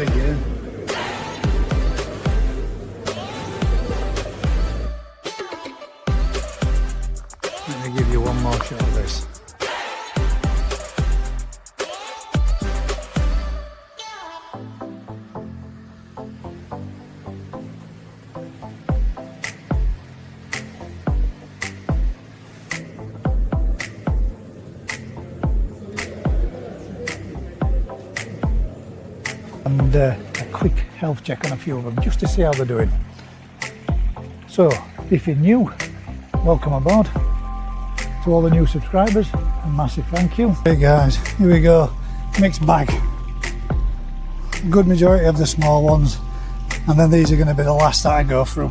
again. Let me give you one more shot of this. And a quick health check on a few of them just to see how they're doing. So if you're new, welcome aboard. To all the new subscribers, a massive thank you. Hey guys, here we go, mixed bag. Good majority of the small ones, and then these are going to be the last that I go through.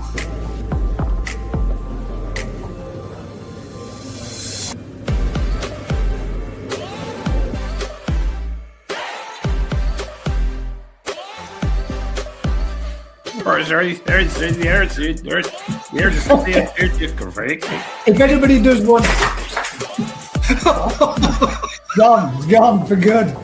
If anybody does want, gone for good.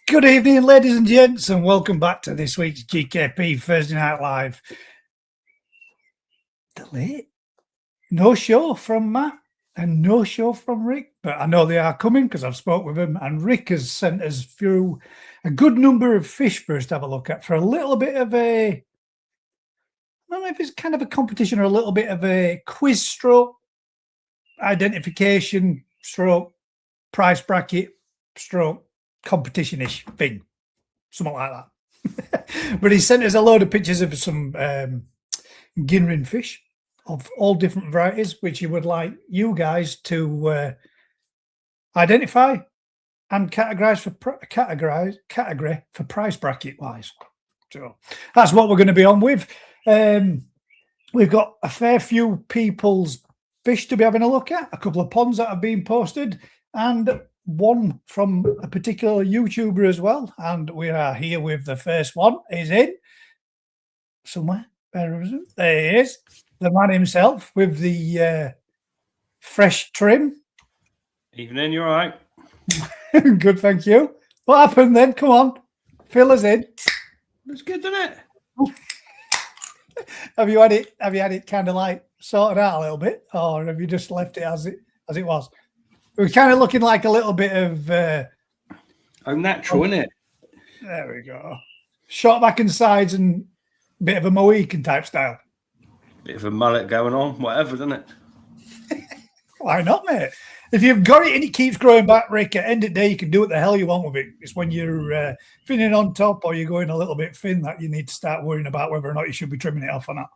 Good evening, ladies and gents, and welcome back to this week's GKP Thursday Night Live. Delay. No show from Matt and no show from Rick, but I know they are coming because I've spoke with them, and Rick has sent us through a good number of fish for us to have a look at for a little bit of a, I don't know if it's kind of a competition or a little bit of a quiz stroke, identification stroke, price bracket stroke, competition-ish thing, something like that. But he sent us a load of pictures of some Ginrin fish of all different varieties, which he would like you guys to identify and categorize category for price bracket wise. So that's what we're going to be on with. We've got a fair few people's fish to be having a look at, a couple of ponds that have been posted, and one from a particular YouTuber as well. And we are here with the first one. He's in somewhere. There he is, the man himself with the fresh trim. Evening, you all right? Good, thank you. What happened then? Come on, fill us in. It's good, isn't it? Have you had it kind of like sorted out a little bit, or have you just left it as it was? We're kind of looking like a little bit of natural, isn't it? There we go. Short back and sides and a bit of a Mohican type style. Bit of a mullet going on, whatever, doesn't it? Why not, mate? If you've got it and it keeps growing back, Rick, at the end of the day, you can do what the hell you want with it. It's when you're thinning on top or you're going a little bit thin that you need to start worrying about whether or not you should be trimming it off or not.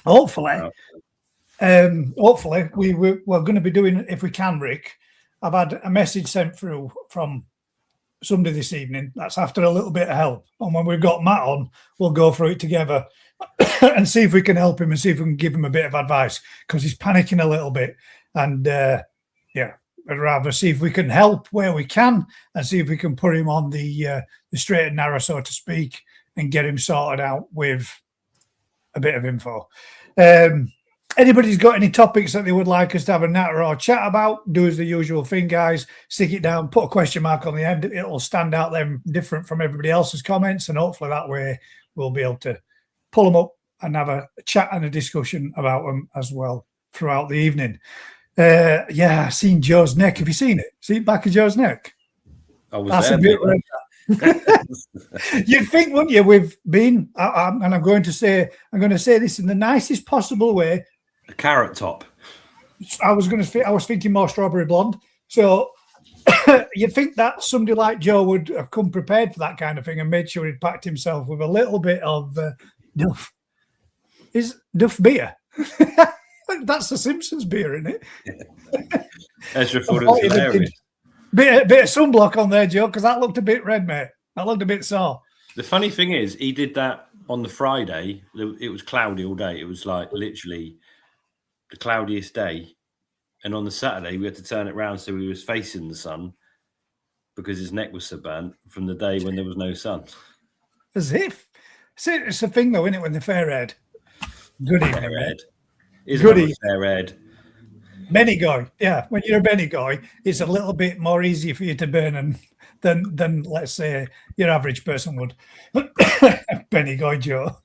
Hopefully, we're going to be doing, if we can, Rick. I've had a message sent through from somebody this evening that's after a little bit of help. And when we've got Matt on, we'll go through it together and see if we can help him and see if we can give him a bit of advice, because he's panicking a little bit. And I'd rather see if we can help where we can and see if we can put him on the straight and narrow, so to speak, and get him sorted out with a bit of info. Anybody's got any topics that they would like us to have a natter or chat about, do as the usual thing, guys. Stick it down, put a question mark on the end. It'll stand out them different from everybody else's comments, and hopefully that way we'll be able to pull them up and have a chat and a discussion about them as well throughout the evening. I've seen Joe's neck. Have you seen it? See the back of Joe's neck? That's a bit red. You'd think, wouldn't you? We've been, and I'm going to say this in the nicest possible way. A carrot top. I was thinking more strawberry blonde. So you'd think that somebody like Joe would have come prepared for that kind of thing and made sure he'd packed himself with a little bit of Duff. Is Duff beer? That's the Simpsons beer, isn't it? Ezra thought it was hilarious. Bit of sunblock on there, Joe, because that looked a bit red, mate. That looked a bit sore. The funny thing is, he did that on the Friday. It was cloudy all day. It was like literally the cloudiest day. And on the Saturday, we had to turn it around so we was facing the sun. because his neck was so burnt from the day when there was no sun. As if. See, it's a thing though, isn't it, when they're fair-haired? Good evening, mate. Fair-haired. Isn't Good that evening. fair-haired? Benny guy. Yeah, when you're a Benny guy, it's a little bit more easy for you to burn than let's say your average person would. Benny guy Joe.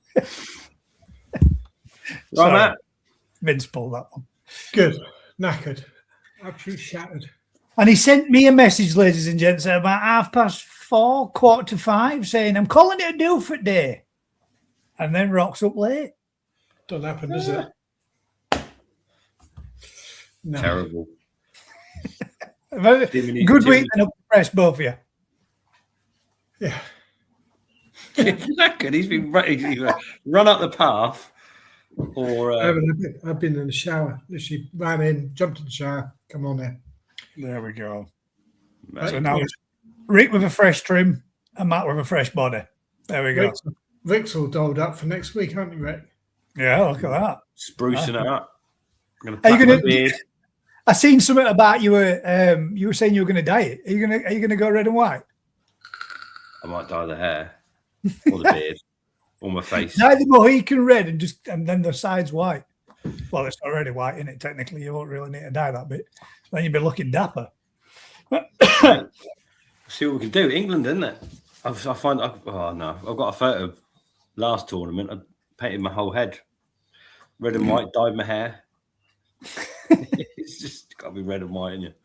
Right, Matt. Vince pulled that one. Good. Knackered. Absolutely shattered. And he sent me a message, ladies and gents, at about 4:30, 4:45, saying, I'm calling it a do for day. And then rocks up late. Don't happen, does it? No. Terrible. Good week and up the press, both of you. Yeah. Knackered. He's been run up the path. Or I've been in the shower. Literally ran in, jumped in the shower. Come on in. There we go. Mate. So now it's Rick with a fresh trim and Matt with a fresh body. There we go. Rick's all dolled up for next week, aren't you, Rick? Yeah, look at that. Sprucing it up. Are you gonna? I seen something about you were saying you were going to dye it. Are you gonna go red and white? I might dye the hair or the beard or my face. Dye the Mohican red and then the sides white. Well, it's already white, isn't it? Technically, you won't really need to dye that bit. Then you'd be looking dapper. See what we can do. England, isn't it? I've got a photo of last tournament. I painted my whole head red and white, dyed my hair. It's just got to be red and white, isn't it?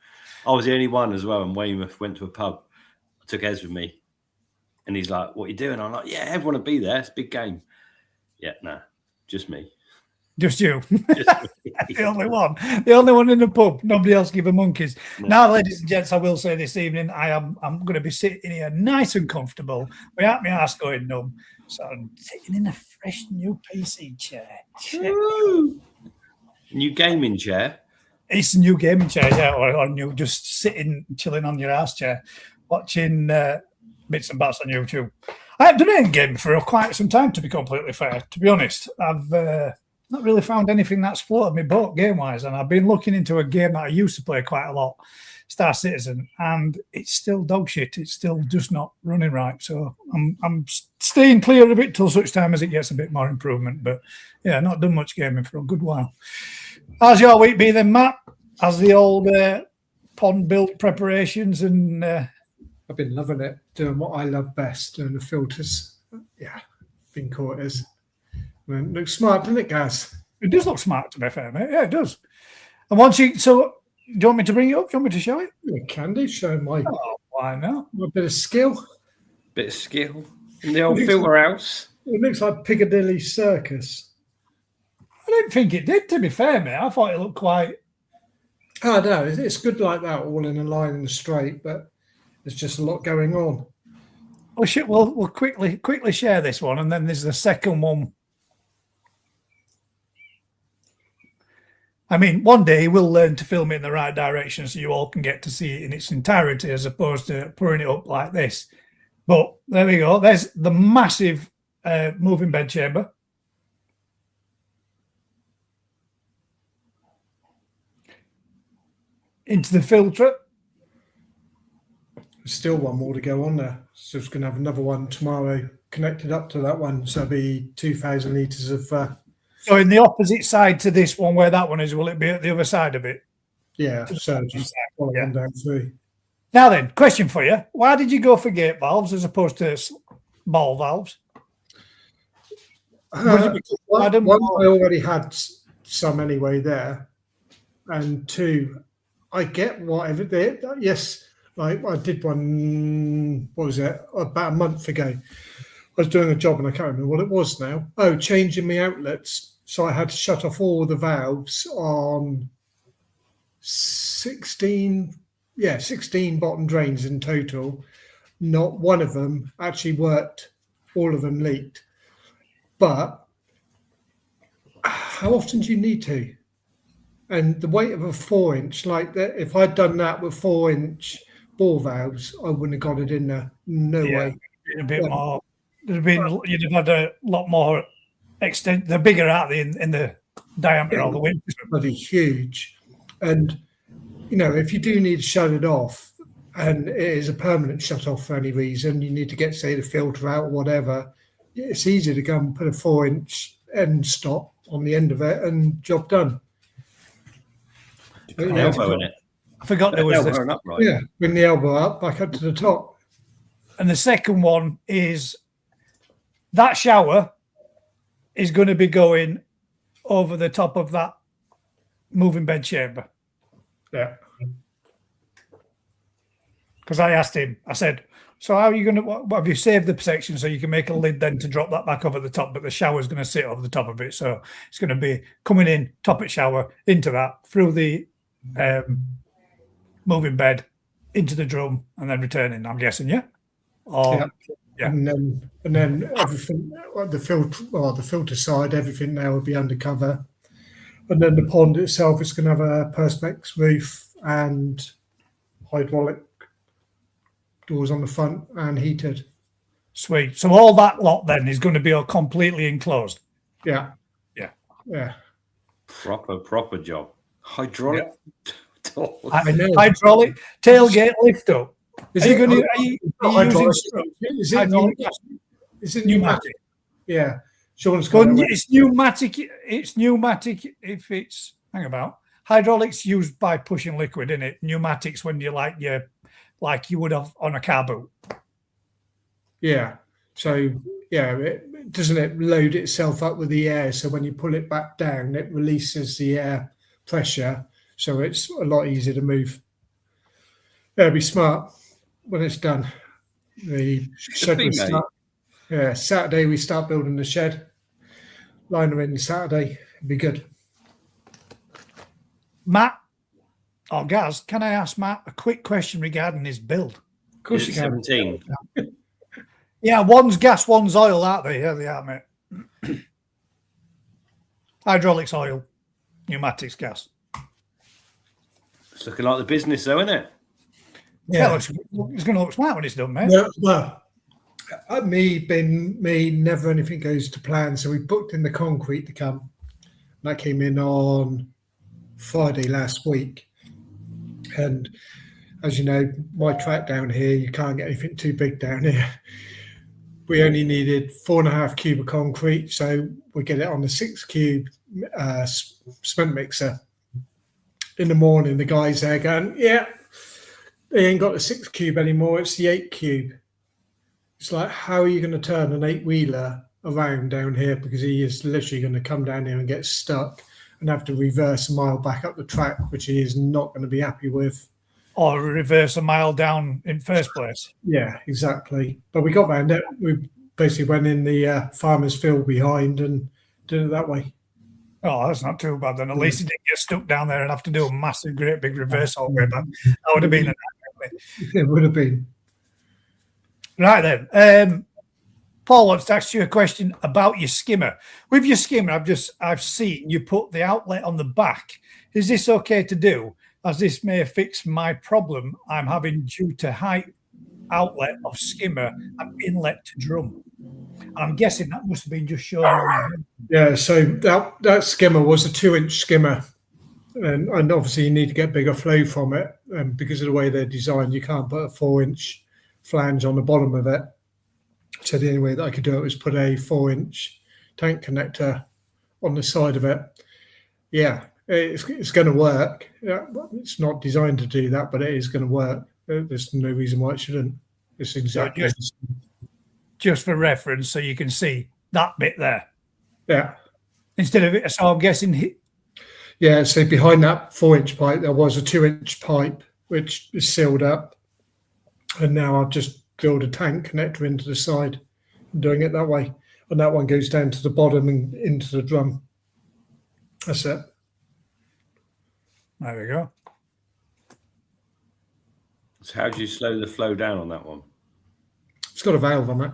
I was the only one as well. And Weymouth went to a pub. I took Ez with me. And he's like, what are you doing? I'm like, yeah, everyone will be there. It's a big game. Yeah, nah, just me. Just you. Just me. The only one. The only one in the pub. Nobody else give a monkeys. No. Now, ladies and gents, I will say this evening, I'm going to be sitting here nice and comfortable without my ass going numb. So I'm sitting in a fresh new PC chair. New gaming chair. It's a new gaming chair, yeah, or new just sitting, chilling on your ass chair, watching bits and bats on YouTube. I haven't done any game for quite some time, to be completely fair. To be honest, I've not really found anything that's floated me boat game-wise, and I've been looking into a game that I used to play quite a lot, Star Citizen, and it's still dog shit. It's still just not running right. So I'm staying clear of it till such time as it gets a bit more improvement. But yeah, not done much gaming for a good while. How's your week been then, Matt? How's the old pond build preparations and? I've been loving it, doing what I love best, doing the filters. Yeah, been quarters. I mean, it looks smart, doesn't it, Gaz? It does look smart, to be fair, mate. Yeah, it does. And once you, so do you want me to bring it up? Do you want me to show it? Yeah, can do. Show my, why not? My bit of skill. Bit of skill in the old filter house. It looks like Piccadilly Circus. I don't think it did, to be fair, mate. I thought it looked quite. Oh, no, it's good like that, all in a line and straight, but there's just a lot going on. Oh shit! We'll quickly share this one, and then there's the second one. I mean, one day we'll learn to film it in the right direction so you all can get to see it in its entirety as opposed to pouring it up like this. But there we go. There's the massive moving bed chamber. Into the filter. There's still one more to go on there. So it's going to have another one tomorrow connected up to that one. So it'll be 2,000 litres of... So in the opposite side to this one where that one is, will it be at the other side of it? Yeah, so just follow one down through. Now then, question for you. Why did you go for gate valves as opposed to ball valves? One, I already had some anyway there. And two, I get whatever they... Yes, like I did one, what was it, about a month ago. I was doing a job and I can't remember what it was now. Oh, changing the outlets. So I had to shut off all the valves on 16 bottom drains in total. Not one of them actually worked. All of them leaked. But how often do you need to? And the weight of a 4-inch, like that, if I'd done that with 4-inch ball valves, I wouldn't have got it in there. No way. A bit more. You'd have had a lot more extent. They're bigger, aren't they, in the diameter of the wind? Bloody huge. And, you know, if you do need to shut it off, and it is a permanent shut off for any reason, you need to get, say, the filter out or whatever, it's easy to go and put a 4-inch end stop on the end of it and job done. Put an elbow in it. I forgot there was this. Elbow and upright. Yeah, bring the elbow up, back up to the top. And the second one is that shower is going to be going over the top of that moving bed chamber. Yeah. Because I asked him, I said, so how are you going to, what have you saved the section so you can make a lid then to drop that back over the top, but the shower's going to sit over the top of it. So it's going to be coming in, top at shower, into that, through the moving bed, into the drum, and then returning, I'm guessing, yeah? Or, yeah. And then everything, the filter side, everything now will be undercover. And then the pond itself is going to have a Perspex roof and hydraulic doors on the front and heated. Sweet. So all that lot then is going to be all completely enclosed. Yeah. Yeah. Yeah. Proper job. Hydraulic doors. I know. Hydraulic tailgate lift up. Are you using Is it pneumatic? Yeah. Sean's got It's pneumatic. It's pneumatic if it's, hang about. Hydraulics used by pushing liquid, in it. Pneumatics when you like you would have on a car boot. Yeah. So yeah, doesn't it load itself up with the air? So when you pull it back down, it releases the air pressure. So it's a lot easier to move. It'll be smart when it's done. The shed will start. Yeah, Saturday we start building the shed. Liner in Saturday. It'll be good. Matt or Gaz, can I ask Matt a quick question regarding his build? Of course you can. 17. Yeah, one's gas, one's oil, aren't they? Yeah, they are, mate. Hydraulics oil, pneumatics gas. It's looking like the business, though, isn't it? Yeah, it's going to look smart when it's done, mate. Yeah, well, me, never anything goes to plan. So we booked in the concrete to come. That came in on Friday last week. And as you know, my track down here, you can't get anything too big down here. We only needed 4.5 cube of concrete. So we get it on the 6 cube cement mixer. In the morning, the guys there going, yeah, they ain't got the 6 cube anymore. It's the 8 cube. It's like, how are you going to turn an 8-wheeler around down here? Because he is literally going to come down here and get stuck and have to reverse a mile back up the track, which he is not going to be happy with. Or reverse a mile down in first place. Yeah, exactly. But we got around it. We basically went in the farmer's field behind and did it that way. Oh, that's not too bad then. At least he didn't get stuck down there and have to do a massive, great big reverse all the way back. That would have been a nightmare. It would have been. Right then. Paul wants to ask you a question about your skimmer. With your skimmer, I've seen you put the outlet on the back. Is this okay to do? As this may fix my problem I'm having due to height outlet of skimmer and inlet to drum. And I'm guessing that must have been just shown. Yeah, so that skimmer was a 2-inch skimmer. And obviously you need to get bigger flow from it. And because of the way they're designed, you can't put a 4-inch flange on the bottom of it. So the only way that I could do it was put a 4-inch tank connector on the side of it. Yeah, it's going to work. Yeah, it's not designed to do that, but it is going to work. There's no reason why it shouldn't. It's exactly just for reference, so you can see that bit there. Yeah. Instead of it, so I'm guessing. Yeah, so behind that 4-inch pipe, there was a 2-inch pipe which is sealed up, and now I've just drilled a tank connector into the side, doing it that way, and that one goes down to the bottom and into the drum. That's it. There we go. So how do you slow the flow down on that one? It's got a valve on it.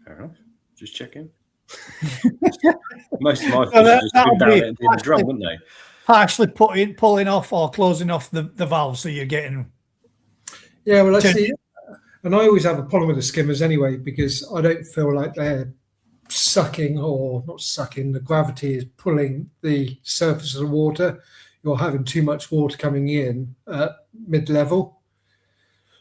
Fair enough. Just checking. Most of my fish just go down it into the drum, wouldn't they? Actually pulling off or closing off the valve, so you're getting. Yeah, well, I see. And I always have a problem with the skimmers anyway, because I don't feel like they're sucking, or not sucking, the gravity is pulling the surface of the water. you're having too much water coming in at mid-level.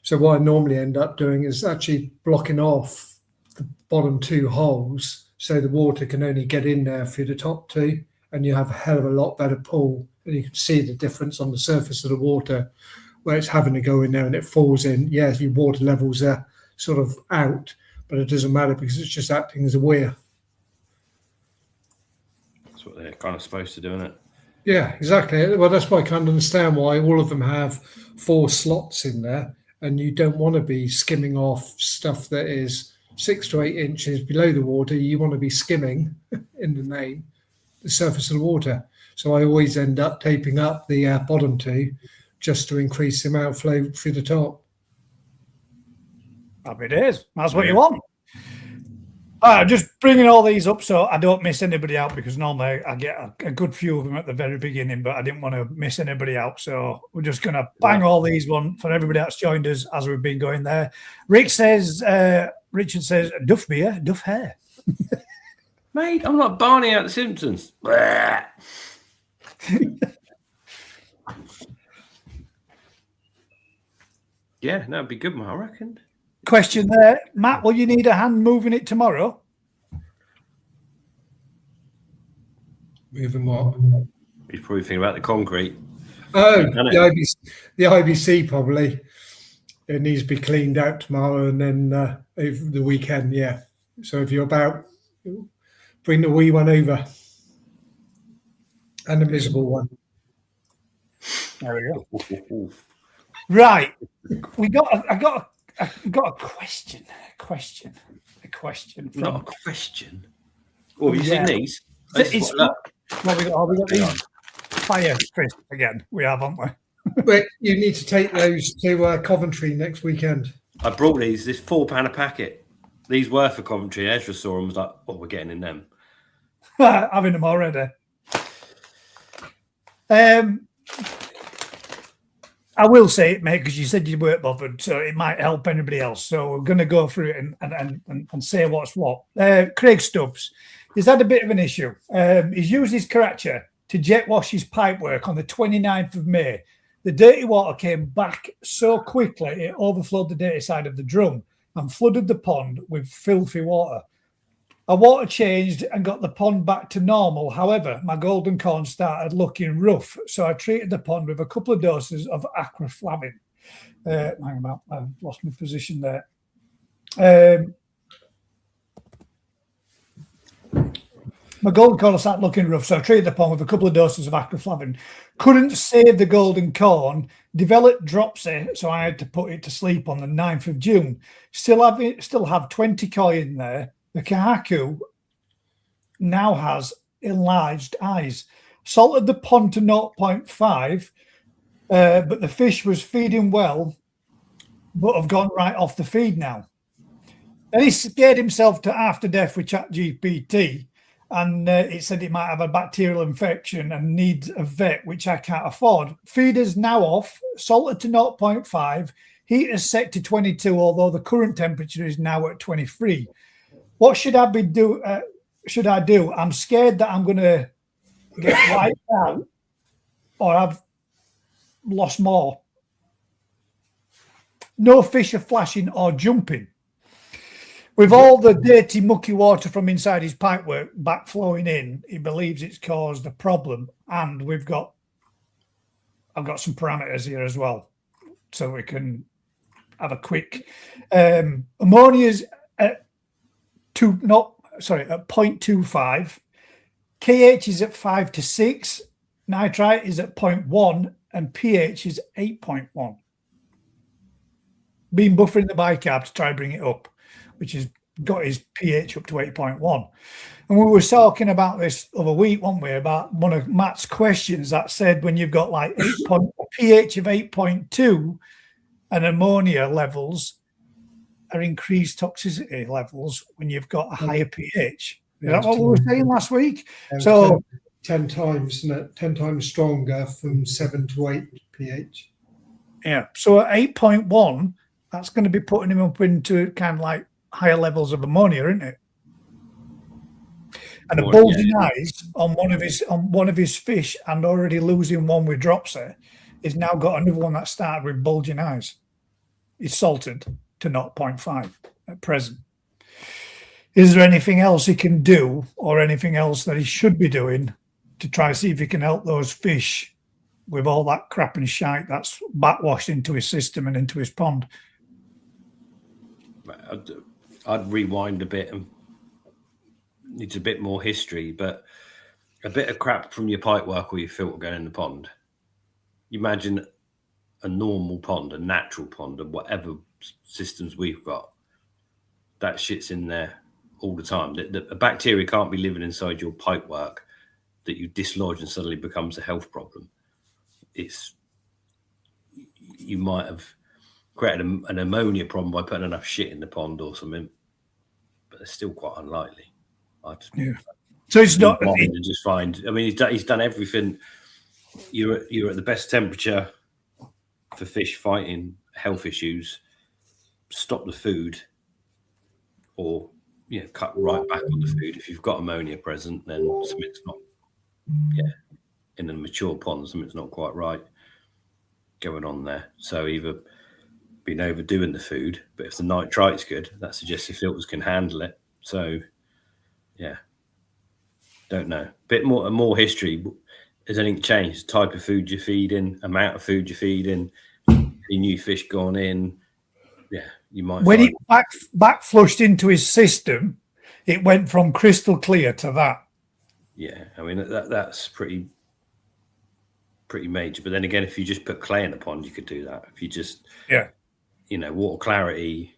So what I normally end up doing is actually blocking off the bottom 2 holes so the water can only get in there through the top 2, and you have a hell of a lot better pull, and you can see the difference on the surface of the water where it's having to go in there and it falls in. Yes, your water levels are sort of out, but it doesn't matter because it's just acting as a weir. That's what they're kind of supposed to do, isn't it? Yeah, exactly. Well, that's why I can't understand why all of them have 4 slots in there, and you don't want to be skimming off stuff that is 6 to 8 inches below the water. You want to be skimming, in the name, the surface of the water. So I always end up taping up the bottom 2 just to increase the amount of flow through the top. Happy days. That's what you want. Just bringing all these up so I don't miss anybody out, because normally I get a good few of them at the very beginning, but I didn't want to miss anybody out. So we're just going to bang all these one for everybody that's joined us as we've been going there. Richard says, duff beer, duff hair. Mate, I'm like Barney out of The Simpsons. Yeah, that'd be good, man, I reckon. Question there. Matt, will you need a hand moving it tomorrow? Moving what? He's probably thinking about the concrete. Oh, the IBC probably. It needs to be cleaned out tomorrow, and then over the weekend, yeah. So if you're about, bring the wee one over. And the miserable one. There we go. Right. I got a question. A question. From, not a question. Oh, have you seen these? We got these fire crisps again. We have, haven't we? But you need to take those to Coventry next weekend. I brought these. This £4 a packet. These were for Coventry. Ezra saw them. Was like, oh, we're getting in them. Having them already. I will say it, mate, because you said you weren't bothered, so it might help anybody else. So we're going to go through it and say what's what. Craig Stubbs, he's had a bit of an issue. He's used his Karacha to jet wash his pipework on the 29th of May. The dirty water came back so quickly it overflowed the dirty side of the drum and flooded the pond with filthy water. A water changed and got the pond back to normal. However, my golden corn started looking rough, so I treated the pond with a couple of doses of aquaflavin. Hang on, I've lost my position there. My golden corn started looking rough, so I treated the pond with a couple of doses of aquaflavin. Couldn't save the golden corn, developed dropsy, so I had to put it to sleep on the 9th of June. Still have 20 koi in there. The kahaku now has enlarged eyes. Salted the pond to 0.5, but the fish was feeding well, but have gone right off the feed now. Then he scared himself to after death with ChatGPT, and it said he might have a bacterial infection and needs a vet, which I can't afford. Feeders now off, salted to 0.5, heaters set to 22, although the current temperature is now at 23. What should I do? I'm scared that I'm going to get wiped out or I've lost more. No fish are flashing or jumping. With all the dirty, mucky water from inside his pipework backflowing in, he believes it's caused a problem. And I've got some parameters here as well, so we can have a quick. Ammonia's at 0.25, KH is at 5 to 6, nitrite is at 0.1, and pH is 8.1. Been buffering the bicarb to try and bring it up, which has got his pH up to 8.1. And we were talking about this other week, weren't we, about one of Matt's questions that said when you've got like pH of 8.2 and ammonia levels are increased toxicity levels when you've got a higher pH. Is that what we were saying last week? So 10 times, 10 times stronger from 7 to 8 pH. Yeah. So at 8.1, that's going to be putting him up into kind of like higher levels of ammonia, isn't it? And Or, a bulging yeah. eyes on one of his fish, and already losing one with dropsy, he's now got another one that started with bulging eyes. He's salted to 0.5 at present. Is there anything else he can do, or anything else that he should be doing to try to see if he can help those fish with all that crap and shite that's backwashed into his system and into his pond? I'd rewind a bit and needs a bit more history, but a bit of crap from your pipework or your filter going in the pond. You imagine a normal pond, a natural pond, and whatever systems we've got, that shit's in there all the time. The bacteria can't be living inside your pipework that you dislodge and suddenly becomes a health problem. You might have created an ammonia problem by putting enough shit in the pond or something, but it's still quite unlikely. So it's not and just find. I mean, he's done everything. You're at the best temperature for fish fighting health issues. Stop the food, or cut right back on the food. If you've got ammonia present, then something's not. In a mature pond, something's not quite right going on there. So either been overdoing the food, but if the nitrite's good, that suggests the filters can handle it. So don't know. Bit more history. Has anything changed? Type of food you're feeding, amount of food you're feeding, any new fish gone in? Yeah, you might. When it back flushed into his system, it went from crystal clear to that. Yeah, I mean that's pretty major. But then again, if you just put clay in a pond, you could do that. If you just water clarity,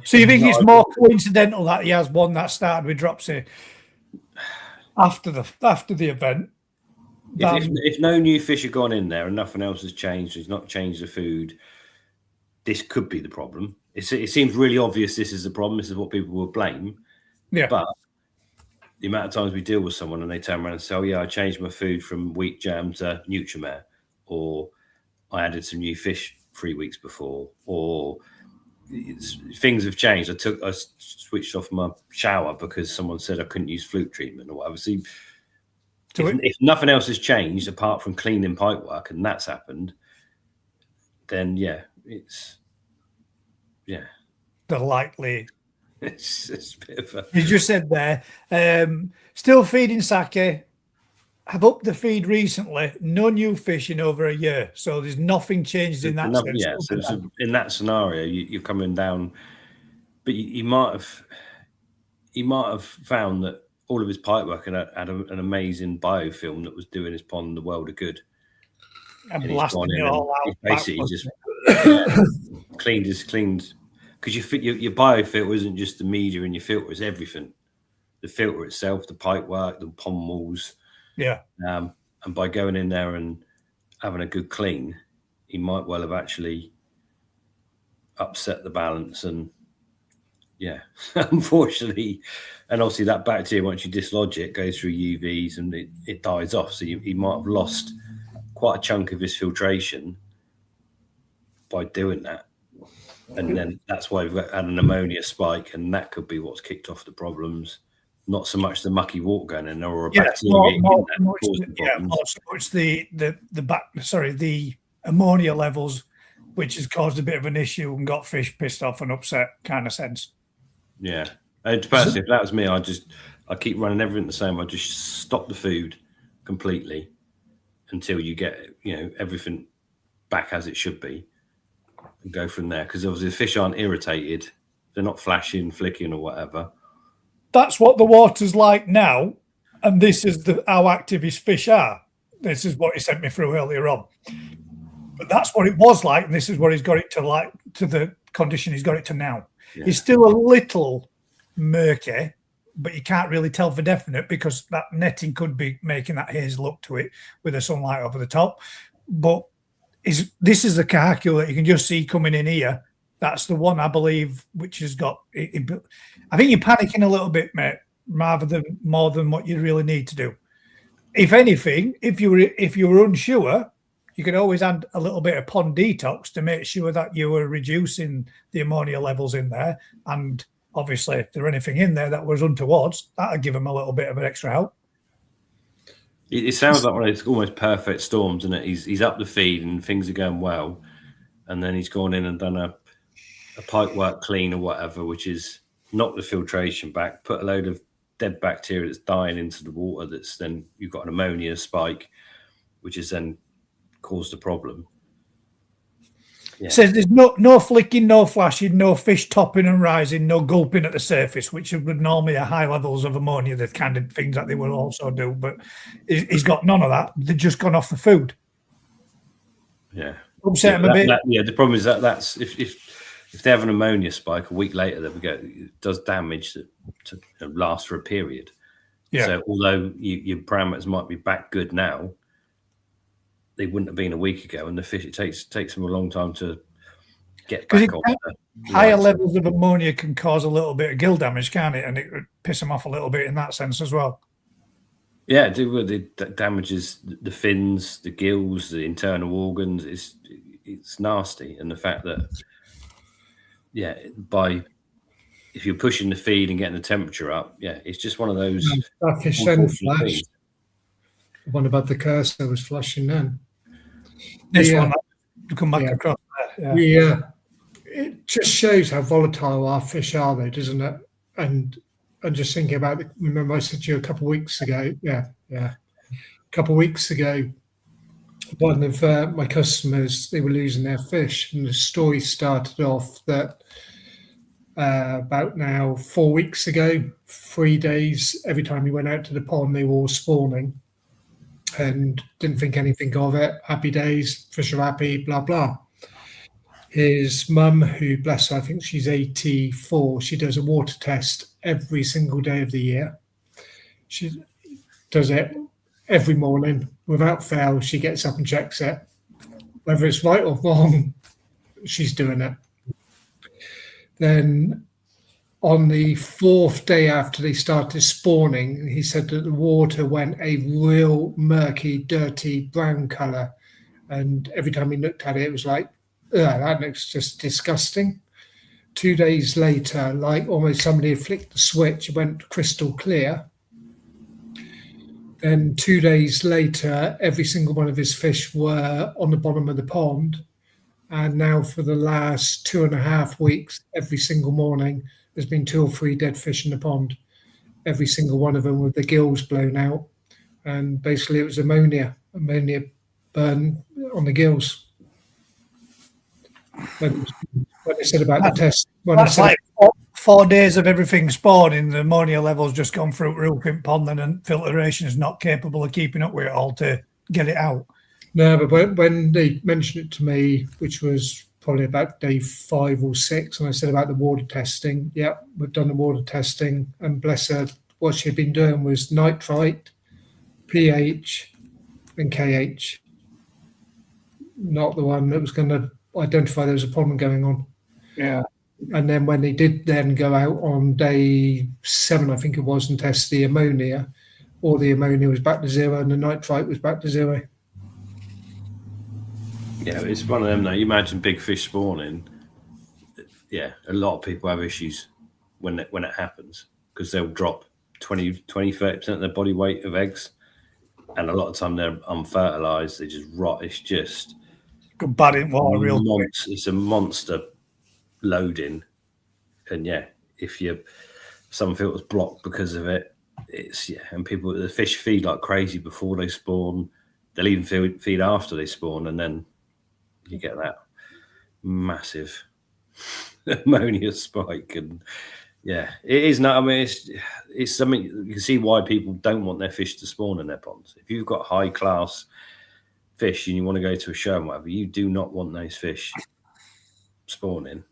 So you think it's more coincidental that he has one that started with dropsy after the event? If no new fish have gone in there and nothing else has changed, he's not changed the food, this could be the problem. It seems really obvious this is the problem. This is what people will blame. Yeah. But the amount of times we deal with someone and they turn around and say, "Oh yeah, I changed my food from wheat jam to Nutrimare," or "I added some new fish 3 weeks before," or things have changed. I switched off my shower because someone said I couldn't use flute treatment or whatever. See, if nothing else has changed apart from cleaning pipework and that's happened, then it's the likely. It's a bit of a... You just said there, still feeding sake. Have upped the feed recently. No new fish in over a year, so there's nothing changed in that sense. Yeah, so in that scenario, you're coming down, but you might have found that all of his pipework had an amazing biofilm that was doing his pond the world of good. And blasting it all out. He's basically just cleaned. Because your biofilter isn't just the media in your filter; it's everything. The filter itself, the pipework, the pond walls. Yeah. And by going in there and having a good clean, he might well have actually upset the balance. And unfortunately, and obviously that bacteria, once you dislodge it, goes through UVs and it dies off. So he might have lost quite a chunk of his filtration by doing that. And then that's why we've had an ammonia spike, and that could be what's kicked off the problems. Not so much the mucky water going in there or a bacteria the ammonia levels, which has caused a bit of an issue and got fish pissed off and upset kind of sense. Yeah. And personally, if that was me, I keep running everything the same. I just stop the food completely until you get everything back as it should be. And go from there, because obviously the fish aren't irritated, they're not flashing, flicking or whatever. That's what the water's like now, and this is how active his fish are. This is what he sent me through earlier on. But that's what it was like, and this is what he's got it to the condition he's got it to now. Yeah. He's still a little murky, but you can't really tell for definite because that netting could be making that haze look to it with the sunlight over the top. But this is the caracule that you can just see coming in here. That's the one, I believe, which has got. I think you're panicking a little bit, mate, more than what you really need to do. If anything, if you were unsure, you could always add a little bit of pond detox to make sure that you were reducing the ammonia levels in there, and obviously, if there anything in there that was untowards, that'd give them a little bit of an extra help. It sounds like one of those almost perfect storms, isn't it? He's up the feed and things are going well, and then he's gone in and done a pipe work clean or whatever, which is knocked the filtration back, put a load of dead bacteria that's dying into the water. That's then you've got an ammonia spike, which has then caused a problem. Yeah. Says there's no flicking, no flashing, no fish topping and rising, no gulping at the surface, which would normally are high levels of ammonia, the kind of things that they will also do. But he's got none of that. They've just gone off the food. Yeah. Upset him a bit. The problem is that's if they have an ammonia spike a week later, it does damage that to last for a period. Yeah. So although your parameters might be back good now, they wouldn't have been a week ago, and the fish it takes them a long time to get back on. Higher levels of ammonia can cause a little bit of gill damage, can't it? And it would piss them off a little bit in that sense as well. Yeah, it damages the fins, the gills, the internal organs. It's nasty, and the fact that if you're pushing the feed and getting the temperature up, it's just one of those. That fish then flashed. The one above the cursor was flashing then. This one, come back across there. Yeah. It just shows how volatile our fish are, though, doesn't it? And just thinking about it, remember I said to you a couple of weeks ago, a couple of weeks ago, one of my customers, they were losing their fish, and the story started off that about now 4 weeks ago, 3 days, every time he went out to the pond, they were all spawning. And didn't think anything of it. Happy days, fish are happy, blah, blah. His mum, who, bless her, I think she's 84, she does a water test every single day of the year. She does it every morning. Without fail, she gets up and checks it. Whether it's right or wrong, she's doing it. Then on the 4th day after they started spawning, he said that the water went a real murky, dirty brown colour. And every time he looked at it, it was like, that looks just disgusting. 2 days later, like almost somebody had flicked the switch, it went crystal clear. Then 2 days later, every single one of his fish were on the bottom of the pond. And now for the last 2.5 weeks, every single morning, there's been 2 or 3 dead fish in the pond, every single one of them with the gills blown out. And basically it was ammonia burn on the gills. When they said about the test. That's like 4 days of everything spawning, the ammonia level's just gone through the roof in pond, and filtration is not capable of keeping up with it all to get it out. No, but when they mentioned it to me, which was probably about day 5 or 6, and I said about the water testing. Yeah, we've done the water testing, and bless her, what she'd been doing was nitrite, pH, and KH. Not the one that was going to identify there was a problem going on. Yeah. And then when they did then go out on day 7, I think it was, and test the ammonia, all the ammonia was back to 0 and the nitrite was back to 0. Yeah, it's one of them though. You imagine big fish spawning. Yeah, a lot of people have issues when it happens, because they'll drop 20-30% of their body weight of eggs, and a lot of time they're unfertilized. They just rot. It's just bad in water. Real quick. It's a monster loading, and if some filters blocked because of it, and the fish feed like crazy before they spawn. They'll even feed after they spawn, and then you get that massive ammonia spike. And it is not. I mean, it's something you can see why people don't want their fish to spawn in their ponds. If you've got high class fish and you want to go to a show and whatever, you do not want those fish spawning.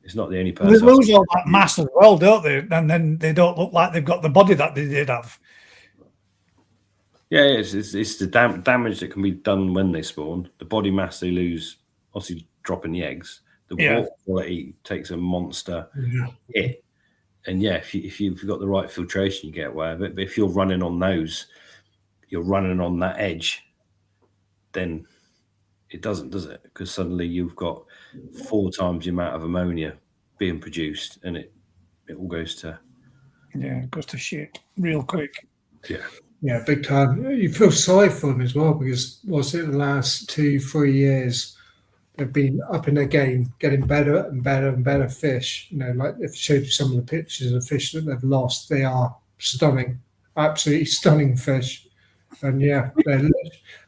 It's not the only person. They lose all that mass as well, don't they? And then they don't look like they've got the body that they did have. Yeah, it's the damage that can be done when they spawn. The body mass they lose, obviously dropping the eggs. The water quality takes a monster hit. And if you've got the right filtration, you get away with it. But if you're running on you're running on that edge, then it doesn't, does it? Because suddenly you've got 4 times the amount of ammonia being produced, and it all goes to it goes to shit real quick. Yeah, big time. You feel sorry for them as well because what's it the last 2-3 years they've been up in their game, getting better and better and better fish. You know, like if I showed you some of the pictures of fish that they've lost, they are stunning, absolutely stunning fish. And yeah,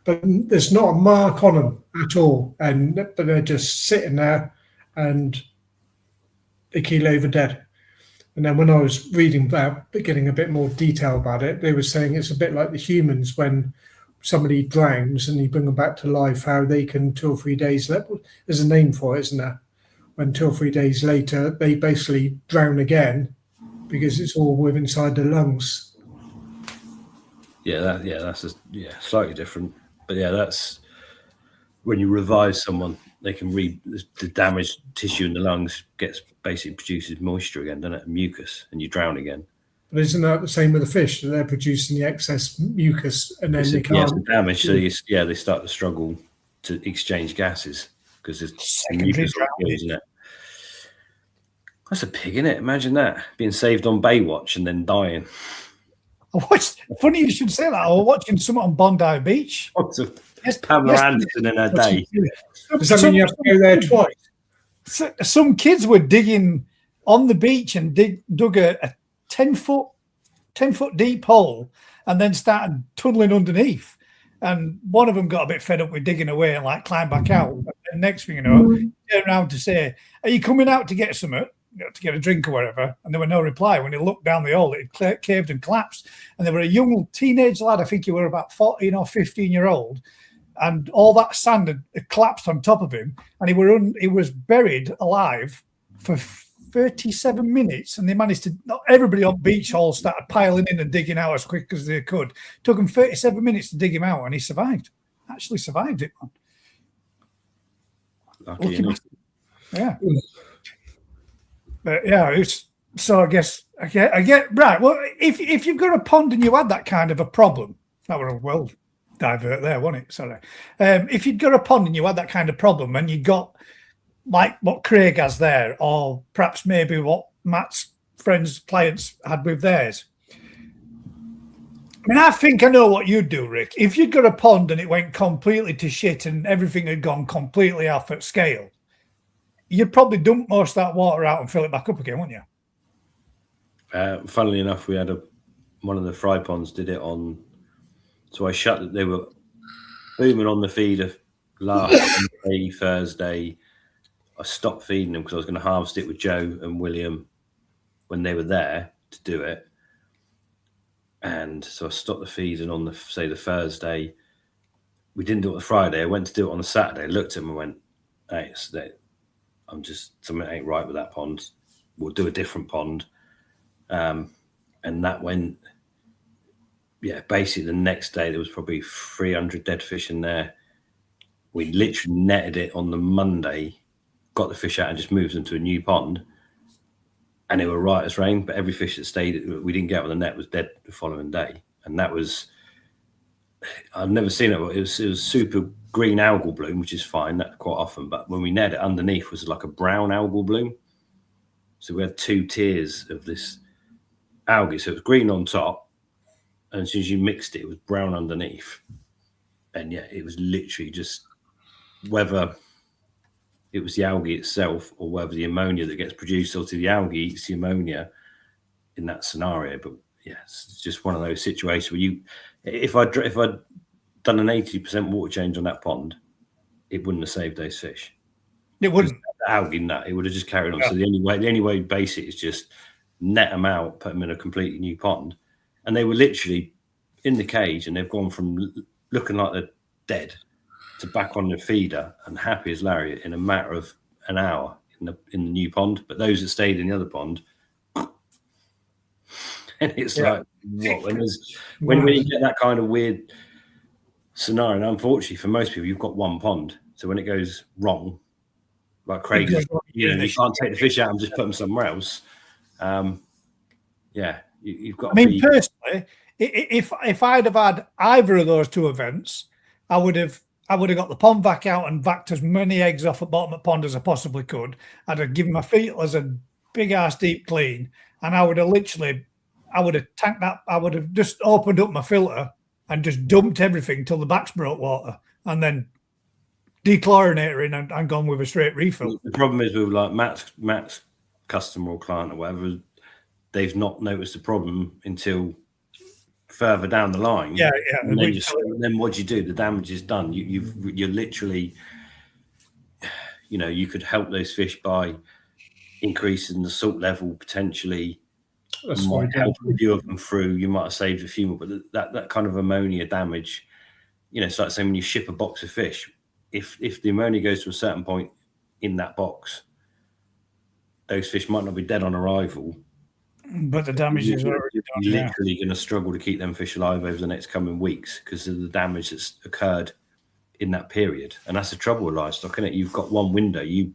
but there's not a mark on them at all, but they're just sitting there and they keel over dead. And then when I was reading about, getting a bit more detail about it, they were saying it's a bit like the humans when somebody drowns and you bring them back to life, how they can 2 or 3 days later, there's a name for it, isn't there? When 2 or 3 days later, they basically drown again because it's all within inside the lungs. That's slightly different. But yeah, that's when you revive someone, they can the damaged tissue in the lungs basically produces moisture again, doesn't it? Mucus, and you drown again. But isn't that the same with the fish? That they're producing the excess mucus and then they can't. Yes, the damage. So they start to struggle to exchange gases because it's mucus, isn't it? That's a pig, isn't it? Imagine that being saved on Baywatch and then dying. Funny you should say that. I was watching someone on Bondi Beach. Pamela Anderson in her day. Does that mean you have to go there twice? Some kids were digging on the beach and dug a 10-foot deep hole and then started tunneling underneath. And one of them got a bit fed up with digging away and like climbed back out. And next thing you know, turned around to say, "Are you coming out to get something? To get a drink or whatever?" And there were no reply. When he looked down the hole, it had caved and collapsed. And there were a young teenage lad, I think he were about 14 or 15-year-old, and all that sand had collapsed on top of him. And he was buried alive for 37 minutes. And they managed to, not everybody on beach hall started piling in and digging out as quick as they could. It took them 37 minutes to dig him out, and he survived. Actually survived it, man. Lucky. Yeah. But yeah, so I guess I get right. Well, if you've got a pond and you had that kind of a problem, that were a well divert there, wasn't it? Sorry. If you'd got a pond and you had that kind of problem, and you got like what Craig has there, or perhaps maybe what Matt's friends' clients had with theirs. I mean, I think I know what you'd do, Rick. If you'd got a pond and it went completely to shit and everything had gone completely off at scale, you'd probably dump most of that water out and fill it back up again, wouldn't you? Funnily enough, we had one of the fry ponds did it on. So I shut it. They were booming on the feeder last Wednesday, Thursday. I stopped feeding them because I was going to harvest it with Joe and William when they were there to do it. And so I stopped the feeding on the Thursday. We didn't do it on the Friday. I went to do it on the Saturday. I looked at him and went, "Hey, something ain't right with that pond. We'll do a different pond." And that went, basically the next day there was probably 300 dead fish in there. We literally netted it on the Monday, got the fish out and just moved them to a new pond. And they were right as rain, but every fish that stayed, we didn't get out on the net, was dead the following day. And that was, I've never seen it. It was super green algal bloom, which is fine, that quite often. But when we net it, underneath was like a brown algal bloom. So we had 2 tiers of this algae. So it was green on top, and as soon as you mixed it, it was brown underneath. And yeah, it was literally just whether it was the algae itself or whether the ammonia that gets produced, or the algae eats the ammonia in that scenario. But yeah, it's just one of those situations where if I'd done an 80% water change on that pond, it wouldn't have saved those fish. It wouldn't. The algae in that, it would have just carried on. Yeah. So the only way to base it is just net them out, put them in a completely new pond. And they were literally in the cage, and they've gone from looking like they're dead to back on the feeder and happy as Larry in a matter of an hour in the new pond. But those that stayed in the other pond, and it's like, what? When you get that kind of weird scenario, and unfortunately for most people, you've got one pond. So when it goes wrong, like Craig, you can't take the fish out and just put them somewhere else. You've got. I mean, personally, if I'd have had either of those 2 events, I would have I would have got the pond vac out and vacked as many eggs off the bottom of the pond as I possibly could. I'd have given my feelers a big ass deep clean, and I would have tanked that. I would have just opened up my filter and just dumped everything till the backs broke water, and then dechlorinator in and gone with a straight refill. The problem is with like Matt's customer or client or whatever, they've not noticed the problem until further down the line. Yeah. And then what do you do? The damage is done. You're literally, you could help those fish by increasing the salt level potentially. That's might help a few of them through. You might have saved a few more, but that kind of ammonia damage, it's like saying when you ship a box of fish, if the ammonia goes to a certain point in that box, those fish might not be dead on arrival, but the damage is already done. You're literally going to struggle to keep them fish alive over the next coming weeks because of the damage that's occurred in that period. And that's the trouble with livestock, isn't it? You've got one window. You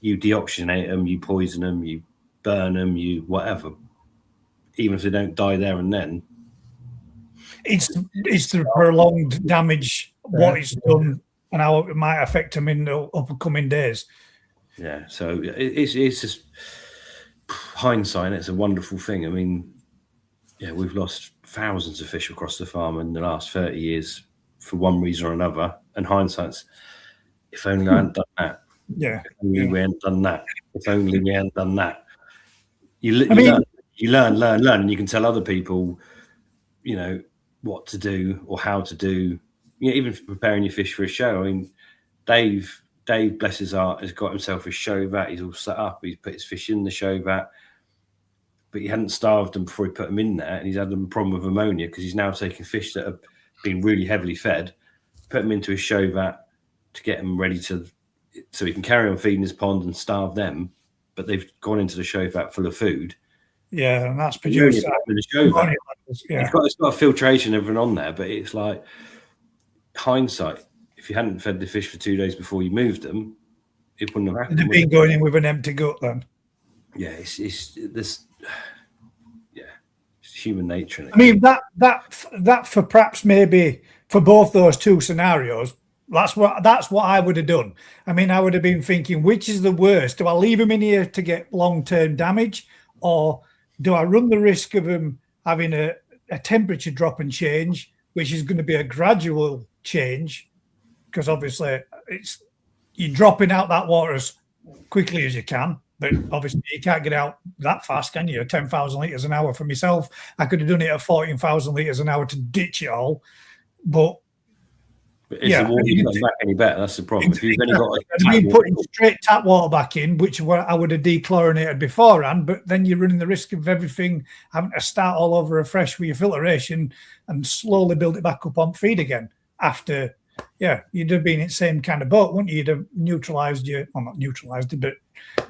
deoxygenate them, you poison them, you burn them, you whatever. Even if they don't die there and then. It's the prolonged damage, what it's done, and how it might affect them in the upcoming days. Yeah, so it's just hindsight. It's a wonderful thing. I mean, we've lost thousands of fish across the farm in the last 30 years for one reason or another. And hindsight's, if only I hadn't done that. Yeah. If only we hadn't done that. If only we hadn't done that. You learn, and you can tell other people, what to do or how to do. Even preparing your fish for a show. I mean, Dave, bless his heart, has got himself a show vat. He's all set up. He's put his fish in the show vat, but he hadn't starved them before he put them in there, and he's had a problem with ammonia because he's now taking fish that have been really heavily fed, put them into a show vat to get them ready so he can carry on feeding his pond and starve them, but they've gone into the show vat full of food. Yeah, and that's produced the show vat. It's got a filtration and everything on there, but it's like hindsight. If you hadn't fed the fish for 2 days before you moved them, it wouldn't have happened. They've been going in with an empty gut then. Yeah, it's this. Yeah, it's human nature. I mean, that for perhaps maybe for both those two scenarios, that's what I would have done. I mean, I would have been thinking, which is the worst? Do I leave them in here to get long-term damage, or do I run the risk of them having a temperature drop and change, which is going to be a gradual change, because obviously you're dropping out that water as quickly as you can, but obviously you can't get out that fast, can you? 10,000 litres an hour for myself. I could have done it at 14,000 litres an hour to ditch it all, but is the water not back any better? That's the problem. If you've only got putting straight tap water back in, which I would have dechlorinated beforehand, but then you're running the risk of everything having to start all over afresh with your filtration and slowly build it back up on feed again after. Yeah, you'd have been in the same kind of boat, wouldn't you? You'd have not neutralised it, but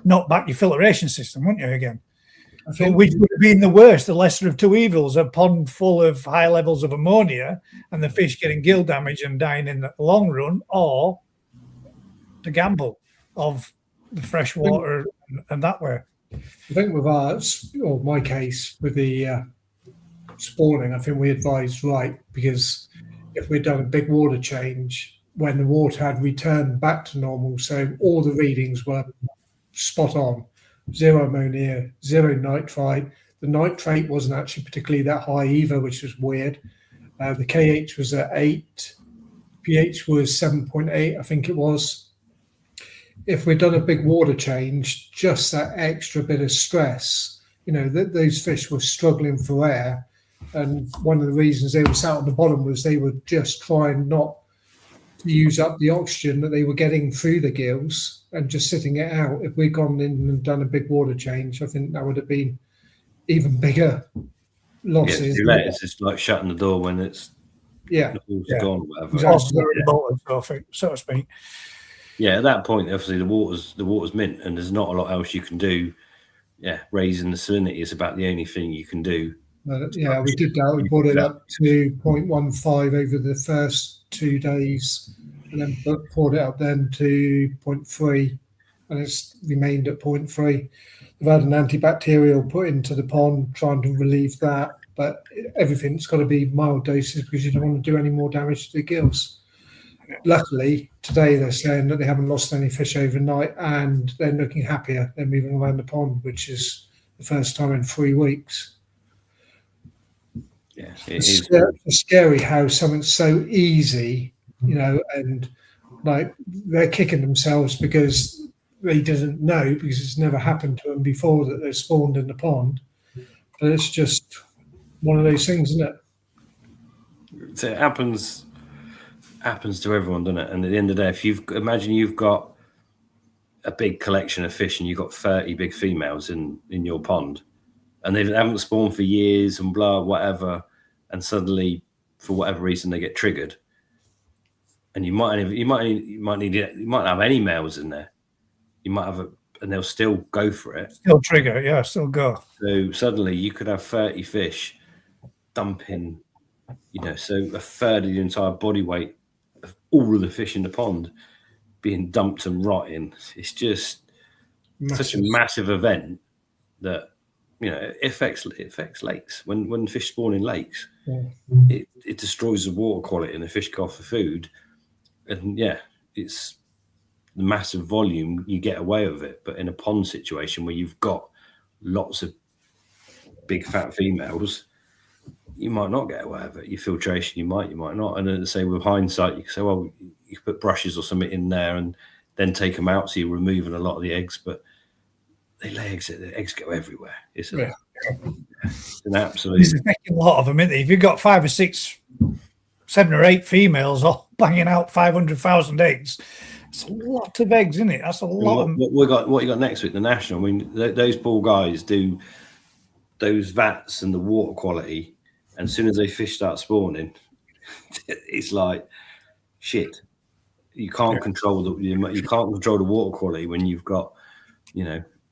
knocked back your filtration system, wouldn't you, again? I think which would have been the worst, the lesser of two evils, a pond full of high levels of ammonia and the fish getting gill damage and dying in the long run, or the gamble of the fresh water and that way. I think with my case, with the spawning, I think we advised right, because if we'd done a big water change when the water had returned back to normal, so all the readings were spot on, 0 ammonia, 0 nitrite. The nitrate wasn't actually particularly that high either, which was weird. The KH was at 8, pH was 7.8, I think it was. If we'd done a big water change, just that extra bit of stress, those fish were struggling for air. And one of the reasons they were sat on the bottom was they were just trying not to use up the oxygen that they were getting through the gills and just sitting it out. If we'd gone in and done a big water change, I think that would have been even bigger losses. Yeah, too late. It's just like shutting the door when it's gone, whatever. So to speak. Yeah, at that point, obviously the water's mint, and there's not a lot else you can do. Yeah, raising the salinity is about the only thing you can do. We did that. We brought it up to 0.15 over the first 2 days, and then brought it up then to 0.3, and it's remained at 0.3. We've had an antibacterial put into the pond, trying to relieve that, but everything's got to be mild doses because you don't want to do any more damage to the gills. luckily, today they're saying that they haven't lost any fish overnight and they're looking happier. They're moving around the pond, which is the first time in 3 weeks. Yeah, It's scary how something's so easy, and like they're kicking themselves because they didn't know, because it's never happened to them before that they're spawned in the pond. But it's just one of those things, isn't it? So it happens to everyone, doesn't it? And at the end of the day, if imagine you've got a big collection of fish and you've got 30 big females in your pond, and they haven't spawned for years and blah whatever, and suddenly for whatever reason they get triggered, and you might not have any males in there. You might have and they'll still go for it. Still trigger, yeah, still go. So suddenly you could have 30 fish dumping, so a third of the entire body weight of all of the fish in the pond being dumped and rotting. It's just such a massive event that it affects lakes. When fish spawn in lakes, it destroys the water quality and the fish go off for food. And it's the massive volume, you get away with it. But in a pond situation where you've got lots of big fat females, you might not get away with it. Your filtration, you might not. And then say with hindsight, you can say, well, you could put brushes or something in there and then take them out, so you're removing a lot of the eggs. But they lay eggs; the eggs go everywhere. It's an absolute. There's a lot of them, isn't there? If you've got 5 or 6, 7 or 8 females all banging out 500,000 eggs, it's a lot of eggs, isn't it? That's a lot. What you got next week? The national. I mean, those poor guys do those vats and the water quality. And as soon as they fish start spawning, it's like shit. You can't control the water quality when you've got,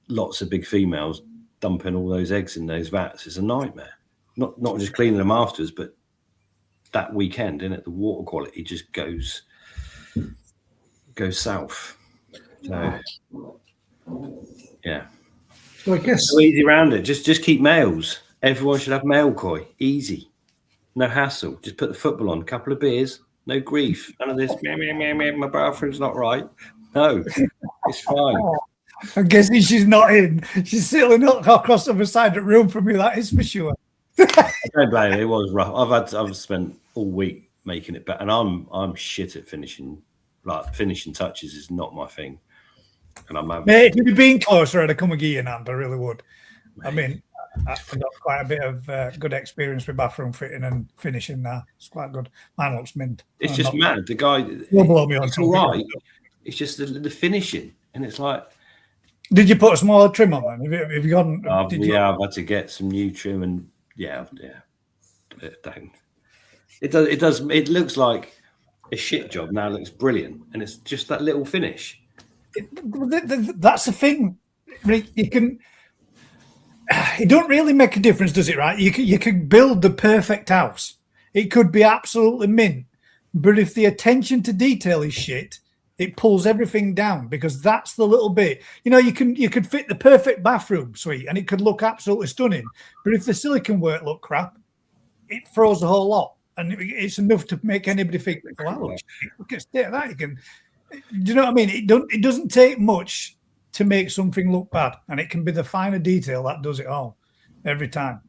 lots of big females dumping all those eggs in those vats. It's a nightmare. Not just cleaning them afterwards, but that weekend, isn't it? The water quality just goes south. So yeah. So I guess so easy around it. Just keep males. Everyone should have male koi. Easy. No hassle. Just put the football on, a couple of beers, no grief. None of this, my bathroom's not right. No, it's fine. I'm guessing she's not in. She's sitting across the other side of the room from me, that is for sure. I don't blame it. It was rough. I've spent all week making it better, and I'm shit at finishing. Like finishing touches is not my thing. And I'm mate, if you'd been closer, I'd have come and give you an hand. I really would. Mate. I mean, I've got quite a bit of good experience with bathroom fitting and finishing now. It's quite good. Mine looks mint. It's just mad. The guy, you'll blow me on. It's all right. It's just the finishing, and it's like. Did you put a smaller trim on then? Have you gone? I've had to get some new trim, and it does. It looks like a shit job now. It looks brilliant, and it's just that little finish. That's the thing. You can. It don't really make a difference, does it? Right? You can build the perfect house. It could be absolutely mint, but if the attention to detail is shit, it pulls everything down, because that's the little bit. You could fit the perfect bathroom suite and it could look absolutely stunning, but if the silicone work look crap, it throws the whole lot, and it's enough to make anybody think, "Wow, look at that!" Do you know what I mean? It doesn't take much to make something look bad, and it can be the finer detail that does it all every time.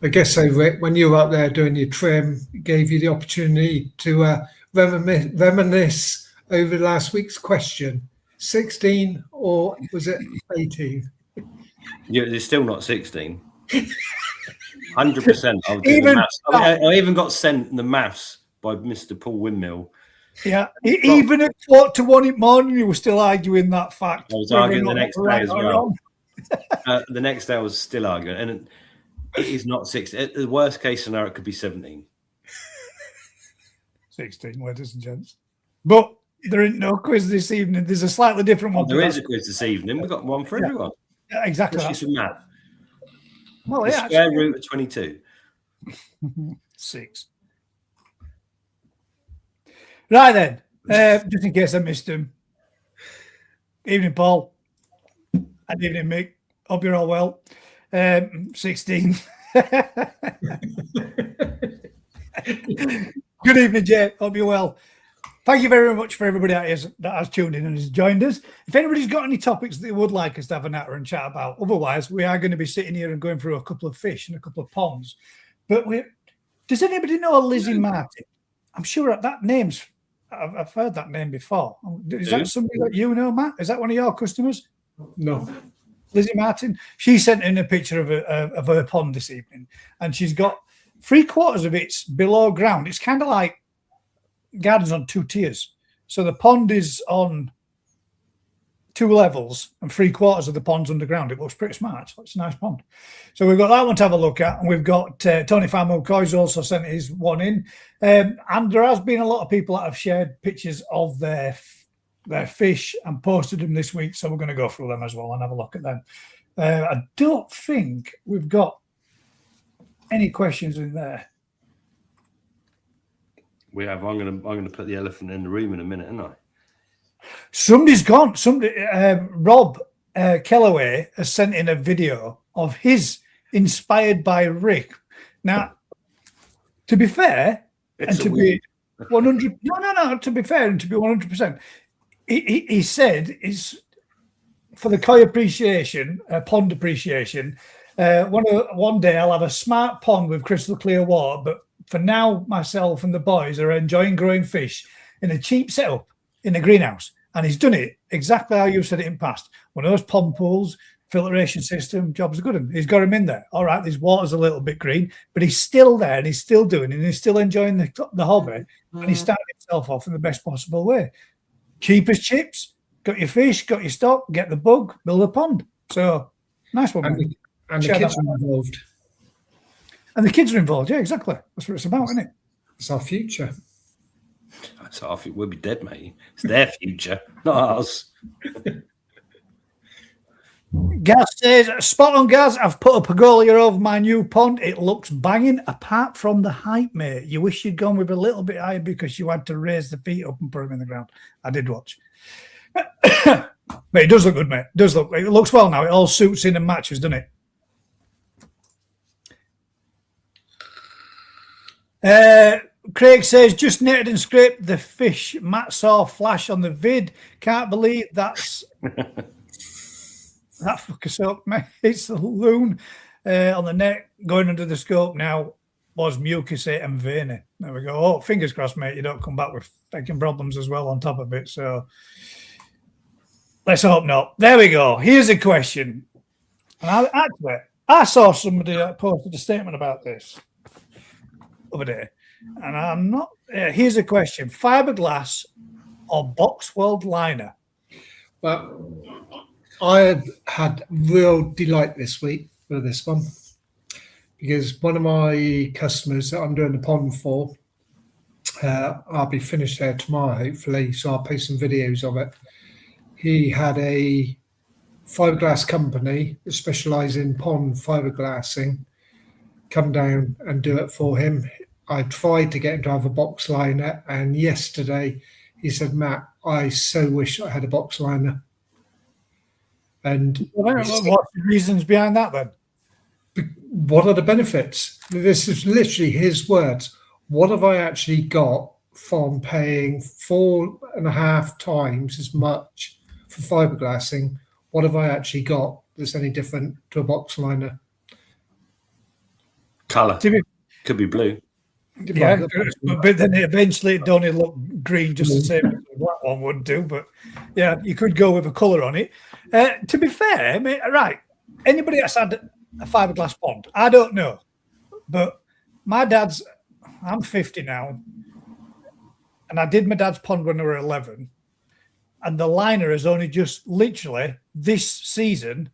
I guess so, Rick, when you were up there doing your trim, it gave you the opportunity to reminisce over last week's question. 16 or was it 18? Yeah, it's still not 16. 100%. I'll do the maths. I even got sent the maths by Mr. Paul Windmill. Yeah, even at 4-1 in the morning, you were still arguing that fact. I was arguing the next day as well. The next day I was still arguing, and it is not 16. The worst case scenario, it could be 17. 16, ladies and gents. But there ain't no quiz this evening. There's a slightly different one. There is a quiz this evening. We've got one for everyone. Yeah, exactly. Just some math. Well, the square root of 22. 6. Right then, just in case I missed him. Evening, Paul. And evening, Mick. Hope you're all well. 16. Good evening, Jay. Hope you're well. Thank you very much for everybody that has tuned in and has joined us. If anybody's got any topics that they would like us to have a natter and chat about, otherwise we are going to be sitting here and going through a couple of fish and a couple of ponds. But does anybody know Lizzie Martin? I'm sure that name's, I've heard that name before. Is that somebody that you know, Matt? Is that one of your customers? No. Lizzie Martin. She sent in a picture of her pond this evening, and she's got 3/4 of it's below ground. It's kind of like gardens on 2 tiers. So the pond is on 2 levels and 3/4 of the pond's underground. It looks pretty smart. It's a nice pond. So we've got that one to have a look at. And we've got Tony Farmo-McCoy's also sent his one in. And there has been a lot of people that have shared pictures of their fish and posted them this week. So we're going to go through them as well and have a look at them. I don't think we've got any questions in there. We have. I'm gonna put the elephant in the room in a minute, aren't I? Somebody's gone. Rob Kellaway has sent in a video of his inspired by Rick. Now, to be fair, and to be 100, no. To be fair and to be 100%, he said is for the koi appreciation, pond appreciation. One day I'll have a smart pond with crystal clear water, but for now, myself and the boys are enjoying growing fish in a cheap setup in a greenhouse. And he's done it exactly how you've said it in past. One of those pond pools, filtration system, job's a good one. He's got him in there. All right, his water's a little bit green, but he's still there and he's still doing it and he's still enjoying the hobby. And he's starting himself off in the best possible way. Cheap as chips, got your fish, got your stock, get the bug, build a pond. So, nice one. And the kids are involved. And the kids are involved, yeah, exactly. That's what it's about, isn't it? It's our future. That's our future. We'll be dead, mate. It's their future, not ours. Gaz says, spot on, Gaz. I've put a pergola over my new pond. It looks banging apart from the height, mate. You wish you'd gone with a little bit higher because you had to raise the feet up and put them in the ground. I did watch. But it does look good, mate. It looks well now. It all suits in and matches, doesn't it? Craig says, just netted and scraped the fish Matt saw flash on the vid. Can't believe that's that fucker up, mate. It's the loon on the net going under the scope now was mucusy and veiny. There we go. Oh, fingers crossed, mate. You don't come back with fucking problems as well on top of it. So let's hope not. There we go. Here's a question. And I saw somebody that posted a statement about this over there. And I'm not. Here's a question: fiberglass or box weld liner? Well, I had real delight this week with this one because one of my customers that I'm doing the pond for, I'll be finished there tomorrow, hopefully. So I'll post some videos of it. He had a fiberglass company that specialises in pond fiberglassing come down and do it for him. I tried to get him to have a box liner, and yesterday he said, Matt, I so wish I had a box liner. And what's the reasons behind that then? What are the benefits? This is literally his words. What have I actually got from paying 4.5 times as much for fiberglassing? What have I actually got that's any different to a box liner? Colour. Could be blue. Yeah, but then eventually it don't look green just the same as that one would do. But yeah, you could go with a colour on it. To be fair, I mean, right, anybody that's had a fiberglass pond, I don't know. But I'm 50 now, and I did my dad's pond when I was 11. And the liner has only just literally this season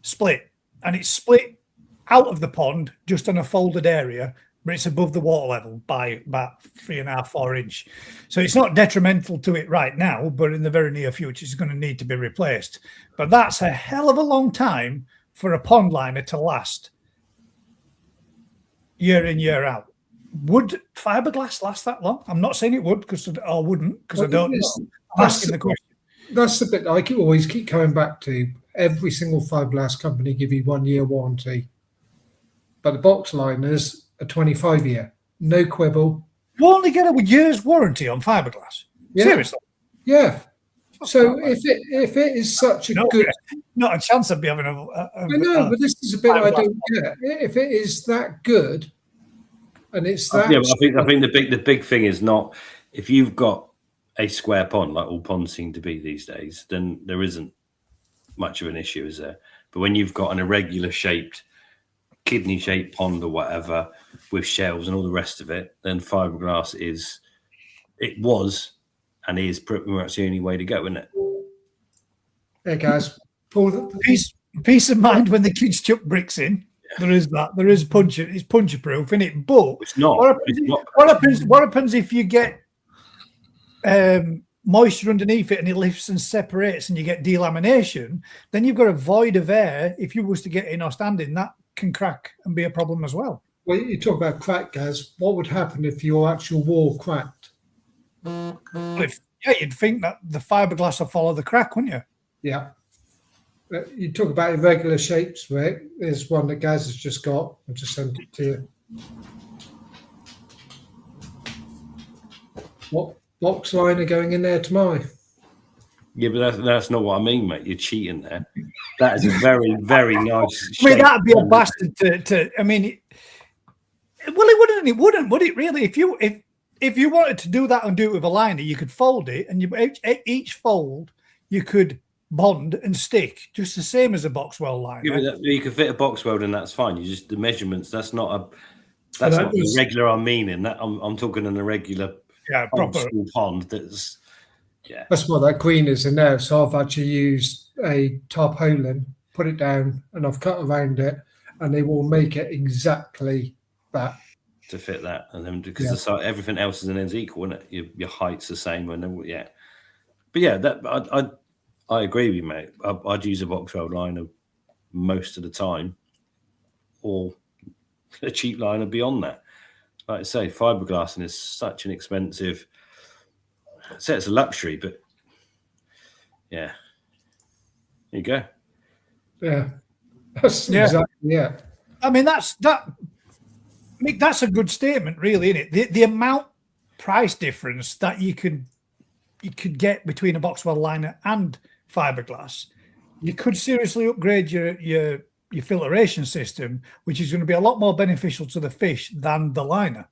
split. And it's split out of the pond just on a folded area, but it's above the water level by about 3.5, 4 inch. So it's not detrimental to it right now, but in the very near future, it's going to need to be replaced. But that's a hell of a long time for a pond liner to last year in, year out. Would fiberglass last that long? I'm not saying it would, or wouldn't, because I don't know. I'm asking the question. That's the bit I always keep coming back to. Every single fiberglass company give you 1 year warranty. But the box liners, a 25-year, no quibble. You only get a year's warranty on fiberglass. Yeah. Seriously. Yeah. So if it is such a good, not a chance of be having a I know, but this is a bit I don't get. If it is that good, and it's that, yeah, I think the big thing is not if you've got a square pond like all ponds seem to be these days, then there isn't much of an issue, is there? But when you've got an irregular shaped, kidney shaped pond or whatever with shells and all the rest of it, then fiberglass was and is pretty much the only way to go, isn't it? Hey guys, peace of mind when the kids chuck bricks in. There is that. There is it's puncture proof, isn't it? But it's not. What happens if you get moisture underneath it and it lifts and separates and you get delamination? Then you've got a void of air. If you was to get in or standing, that can crack and be a problem as well. Well, you talk about crack, Gaz. What would happen if your actual wall cracked? You'd think that the fiberglass will follow the crack, wouldn't you? Yeah. You talk about irregular shapes, Rick. There's one that Gaz has just got. I'll just send it to you. What box liner going in there tomorrow? Yeah, but that's not what I mean, mate. You're cheating there. That is a very, very nice. I mean, that'd be a bastard to. I mean, well, it wouldn't. It wouldn't, would it? Really? If you wanted to do that and do it with a liner, you could fold it, and each fold you could bond and stick just the same as a box weld liner. Yeah, you can fit a box weld, and that's fine. You just the measurements. That's not the regular I'm meaning. That I'm talking an irregular. Yeah, proper pond. That's That's what that green is in there. So I've actually used a tarpaulin, put it down, and I've cut around it, and they will make it exactly that to fit that. And then because everything else is equal, isn't it? Your height's the same, and But yeah, that I agree with you, mate. I'd use a box weld liner most of the time, or a cheap liner beyond that. Like I say, fiberglassing is such an expensive. I'd say it's a luxury, but yeah, there you go. Yeah, that's exactly it. I mean, that's a good statement, really, isn't it? The amount price difference that you could get between a box weld liner and fiberglass, you could seriously upgrade your filtration system, which is going to be a lot more beneficial to the fish than the liner.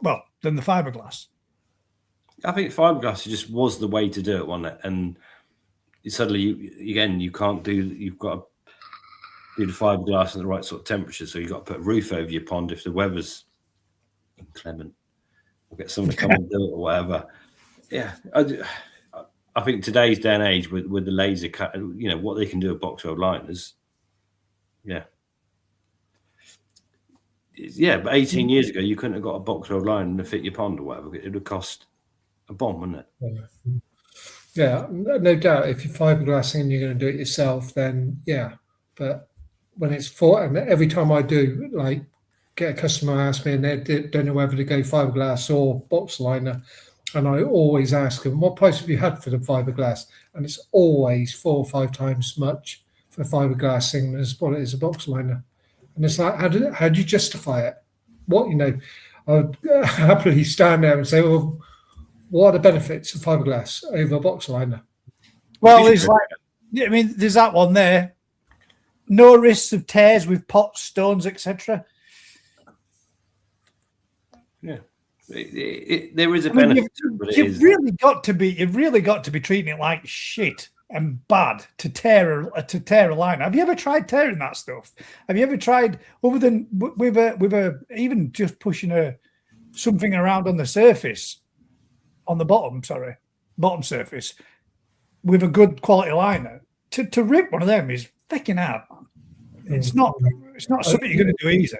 Well, than the fiberglass. I think fiberglass just was the way to do it, wasn't it? And suddenly, you can't do. You've got to do the fiberglass at the right sort of temperature. So you've got to put a roof over your pond if the weather's inclement. We'll get someone to come and do it or whatever. Yeah, I think today's day and age with the laser cut, what they can do with box weld liners. But 18 years ago, you couldn't have got a box weld line to fit your pond or whatever. It would cost a bomb, wouldn't it? Yeah, no doubt. If you're fiberglassing and you're going to do it yourself, then yeah. But when it's and every time I do, like, get a customer ask me and they don't know whether to go fiberglass or box liner, and I always ask them, what price have you had for the fiberglass? And it's always 4 or 5 times much for fiberglassing as what it is a box liner. And it's like, how do you justify it? I would happily stand there and say, well, what are the benefits of fiberglass over a box liner? Well, there's that one there. No risks of tears with pots, stones, etc. Yeah, there is a benefit. You've really got to be treating it like shit and bad to tear a liner. Have you ever tried tearing that stuff? Have you ever tried, other than with a even just pushing something around on the surface, on the bottom surface, with a good quality liner, to rip one of them is fucking hard, man. It's not something you're going to do easy.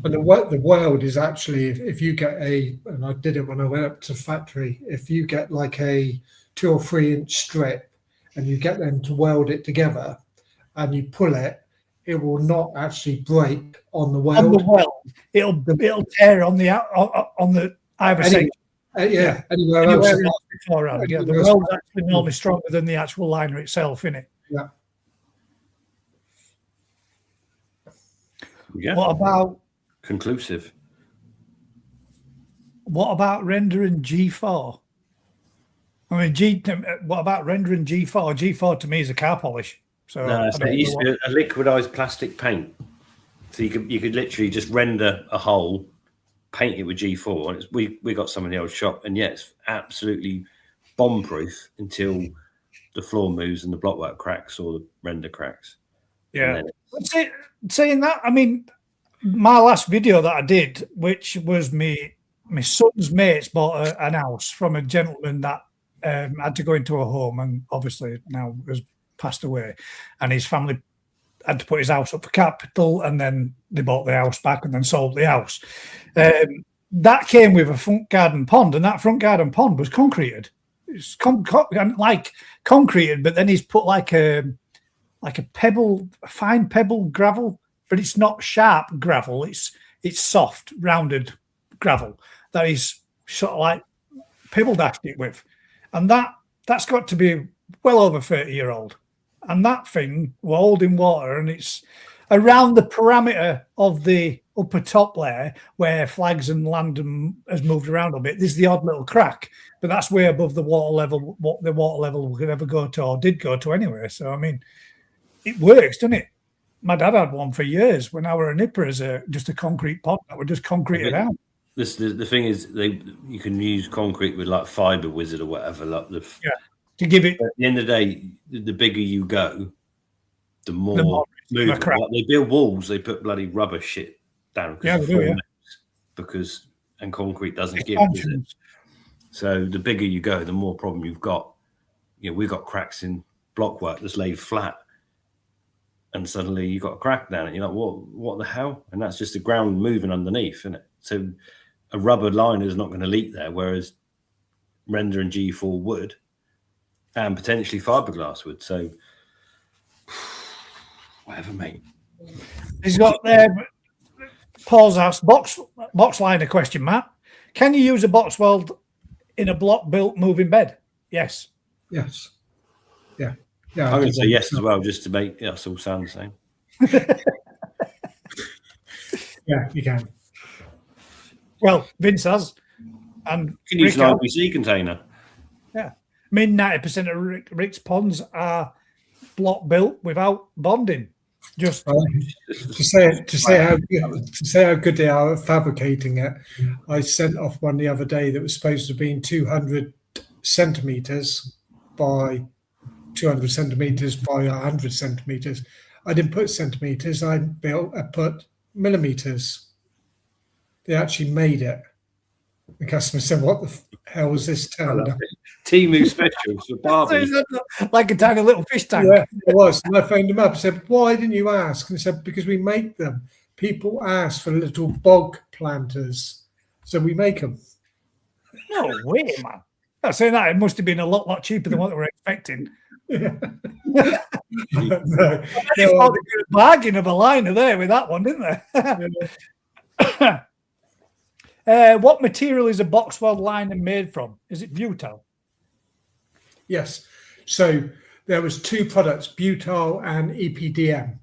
And the weld is actually, if you get and I did it when I went up to the factory, if you get like a 2 or 3 inch strip and you get them to weld it together and you pull it, it will not actually break on the weld. On the weld, it'll tear on the either side. Anywhere else. The weld's actually normally stronger than the actual liner itself, isn't it? Yeah. What about conclusive? What about render and G4? mean, what about rendering G4? G4 to me is a car polish. So No, it used to be a liquidized plastic paint. So you could literally just render a hole, paint it with G4. And we got some in the old shop, and it's absolutely bomb proof until the floor moves and the blockwork cracks or the render cracks. Yeah. Saying that, I mean, my last video that I did, which was my son's mates bought an house from a gentleman that had to go into a home and obviously now has passed away, and his family had to put his house up for capital, and then they bought the house back and then sold the house. That came with a front garden pond, and that front garden pond was concreted. It's like concreted, but then he's put like a pebble, a fine pebble gravel, but it's not sharp gravel. It's soft, rounded gravel that he's sort of like pebble dashed it with, and that's got to be well over 30-year-old. And that thing will hold in water, and it's around the parameter of the upper top layer where flags and land has moved around a bit. There's the odd little crack, but that's way above the water level, what the water level could ever go to or did go to anyway. So, I mean, it works, doesn't it? My dad had one for years when I were a nipper as just a concrete pond that would just concrete out. The thing is, you can use concrete with like Fiber Wizard or whatever. To give it. At the end of the day, the bigger you go, the more movement. Like they build walls, they put bloody rubber shit down because concrete doesn't give it. So the bigger you go, the more problem you've got. You know, we've got cracks in blockwork that's laid flat, and suddenly you've got a crack down it. You're like, what the hell? And that's just the ground moving underneath, isn't it? So a rubber liner is not going to leak there, whereas render and G4 would, and potentially fiberglass would. So whatever, mate. He's got Paul's asked box liner question, Matt. Can you use a box weld in a block built moving bed? Yes. Yes. Yeah. I'm going to say yes as well, just to make us all sound the same. Yeah, you can. Well, Vince has. And you can use an IPC container. Yeah. I mean, 90% of Rick's ponds are block built without bonding. Just to say how good they are at fabricating it. I sent off one the other day that was supposed to be 200 centimeters by 200 centimeters by 100 centimeters. I didn't put centimeters. I put millimeters. They actually made it. The customer said, "What the hell was this turned up?" Timu specials for Barbie. Like a tiny little fish tank. Yeah, it was. And I phoned them up and said, "Why didn't you ask?" And they said, "Because we make them. People ask for little bog planters, so we make them." No way, man. I'm saying that it must have been a lot cheaper than what they were expecting. Yeah. They found a good bargain of a liner there with that one, didn't they? What material is a box weld liner made from? Is it butyl? Yes. So there was two products, butyl and EPDM.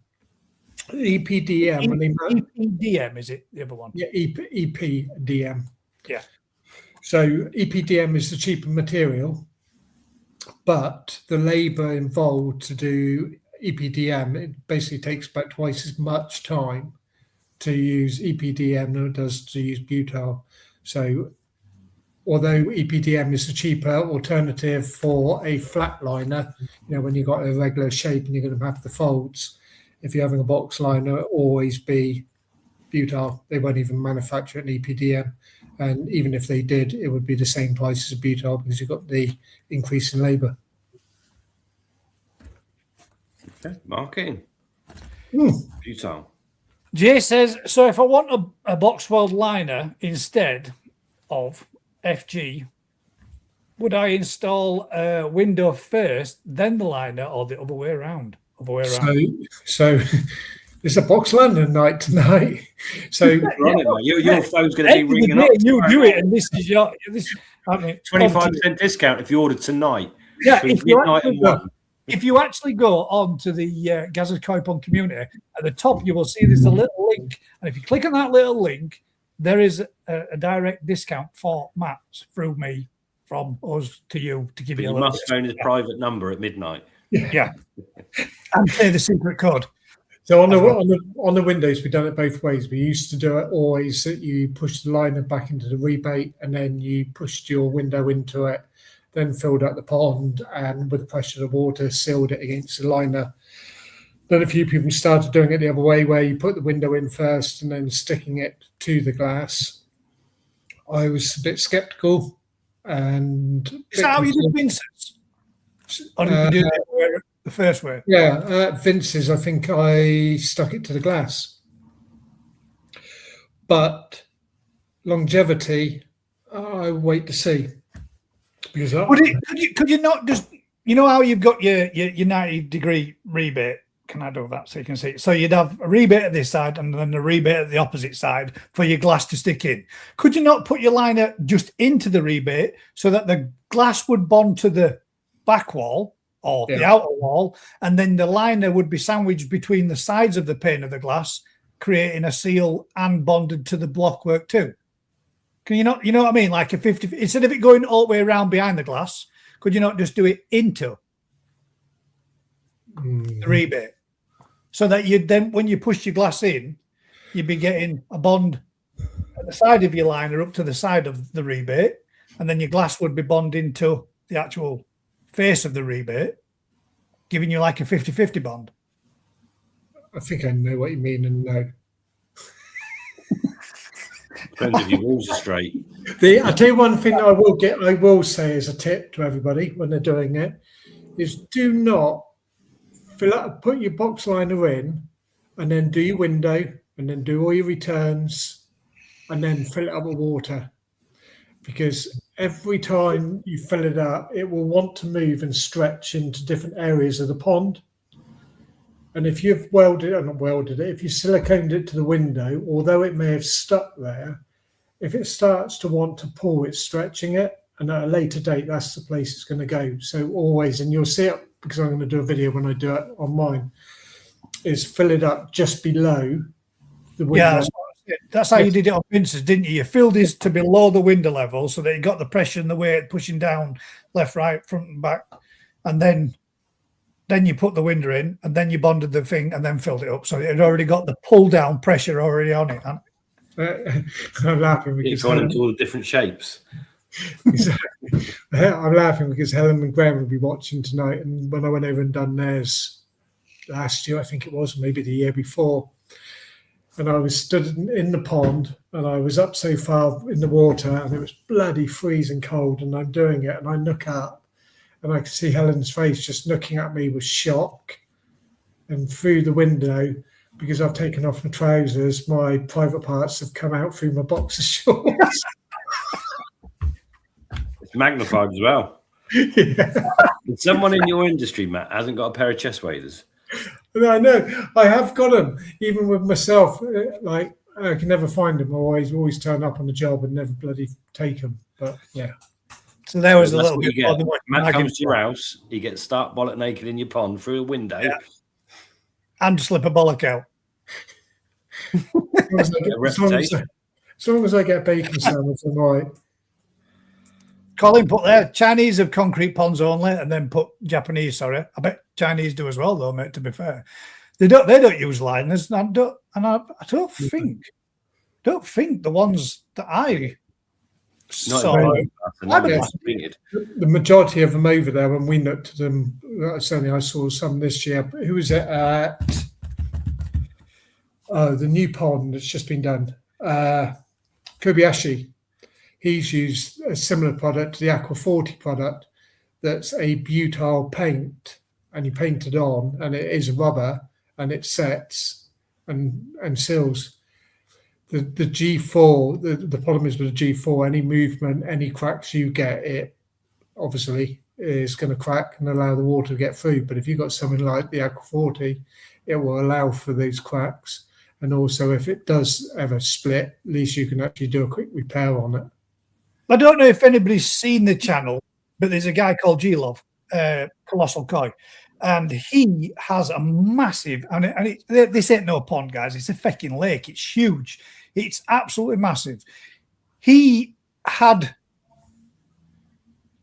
EPDM, is it the other one? Yeah, EPDM. Yeah. So EPDM is the cheaper material, but the labour involved to do EPDM, it basically takes about twice as much time to use EPDM than it does to use butyl. So although EPDM is the cheaper alternative for a flat liner, when you've got a regular shape and you're going to have the folds, if you're having a box liner, it'll always be butyl. They won't even manufacture an EPDM. And even if they did, it would be the same price as butyl because you've got the increase in labour. Okay, marketing. Butyl. Jay says, so if I want a box weld liner instead of FG, would I install a window first, then the liner, or the other way around? So it's a box liner night tonight. So your phone's going to be ringing up. You do it, and this is your 25% discount if you order tonight. Yeah, if you actually go on to the Gaza Coupon community, at the top you will see there's a little link, and if you click on that little link, there is a direct discount for Matt through me from us to you to give But you a you little must bit. phone his private number at midnight. Yeah. And say the secret code. So on the windows, we've done it both ways. We used to do it always that you push the liner back into the rebate, and then you pushed your window into it, then filled up the pond, and with the pressure of the water, sealed it against the liner. Then a few people started doing it the other way, where you put the window in first and then sticking it to the glass. I was a bit sceptical and. Is that how you did Vincent's? Or did you do it the first way? Yeah, Vince's, I think I stuck it to the glass. But longevity, I wait to see. Because could you not just, you know how you've got your 90-degree rebate? Can I do that so you can see it? So you'd have a rebate at this side and then a rebate at the opposite side for your glass to stick in. Could you not put your liner just into the rebate so that the glass would bond to the back wall or the outer wall, and then the liner would be sandwiched between the sides of the pane of the glass, creating a seal and bonded to the blockwork too? Can you not, you know what I mean? Like a 50, instead of it going all the way around behind the glass, could you not just do it into the rebate? So that you'd then, when you push your glass in, you'd be getting a bond at the side of your liner up to the side of the rebate, and then your glass would be bonding to the actual face of the rebate, giving you like a 50-50 bond. I think I know what you mean, and no. Depends if your walls are straight. I tell you one thing I will say as a tip to everybody when they're doing it is do not put your box liner in and then do your window and then do all your returns and then fill it up with water, because every time you fill it up, it will want to move and stretch into different areas of the pond. And if you've if you siliconed it to the window, although it may have stuck there, if it starts to want to pull, it's stretching it. And at a later date, that's the place it's going to go. So always, and you'll see it because I'm going to do a video when I do it on mine, is fill it up just below the window. Yeah, that's how you did it on Vince's, didn't you? You filled his to below the window level so that you got the pressure and the weight pushing down left, right, front and back. And then you put the window in and then you bonded the thing and then filled it up. So it had already got the pull down pressure already on it. I'm laughing because It's gone into all the different shapes. Exactly. I'm laughing because Helen and Graham will be watching tonight, and when I went over and done theirs last year, I think it was, maybe the year before, and I was stood in the pond and I was up so far in the water and it was bloody freezing cold, and I'm doing it and I look up and I can see Helen's face just looking at me with shock, and through the window, because I've taken off my trousers, my private parts have come out through my boxer shorts. It's magnified as well. Yeah. And someone in your industry, Matt, hasn't got a pair of chest waders. I know. I have got them, even with myself. Like, I can never find them. I always turn up on the job and never bloody take them. But yeah. So there was a That's little what bit. you get. Matt comes to your house, he gets stark bollock naked in your pond through a window. Yeah. And slip a bollock out. As long as I get bacon sandwich, I'm all right. Colin put there, Chinese have concrete ponds only, and then put Japanese. Sorry, I bet Chinese do as well, though, mate. To be fair, they don't use liners, and I don't think the ones that I saw. The majority of them over there, when we looked at them, certainly I saw some this year. Who was it at? The new pond that's just been done. Kobayashi. He's used a similar product to the Aqua 40 product that's a butyl paint, and you paint it on, and it is rubber, and it sets and seals. The G4, the problem is with the G4, any movement, any cracks you get, it obviously is going to crack and allow the water to get through. But if you've got something like the Aqua 40, it will allow for these cracks. And also, if it does ever split, at least you can actually do a quick repair on it. I don't know if anybody's seen the channel, but there's a guy called G-Love, Colossal Koi, and he has a massive, this ain't no pond, guys, it's a fucking lake, it's huge, it's absolutely massive. He had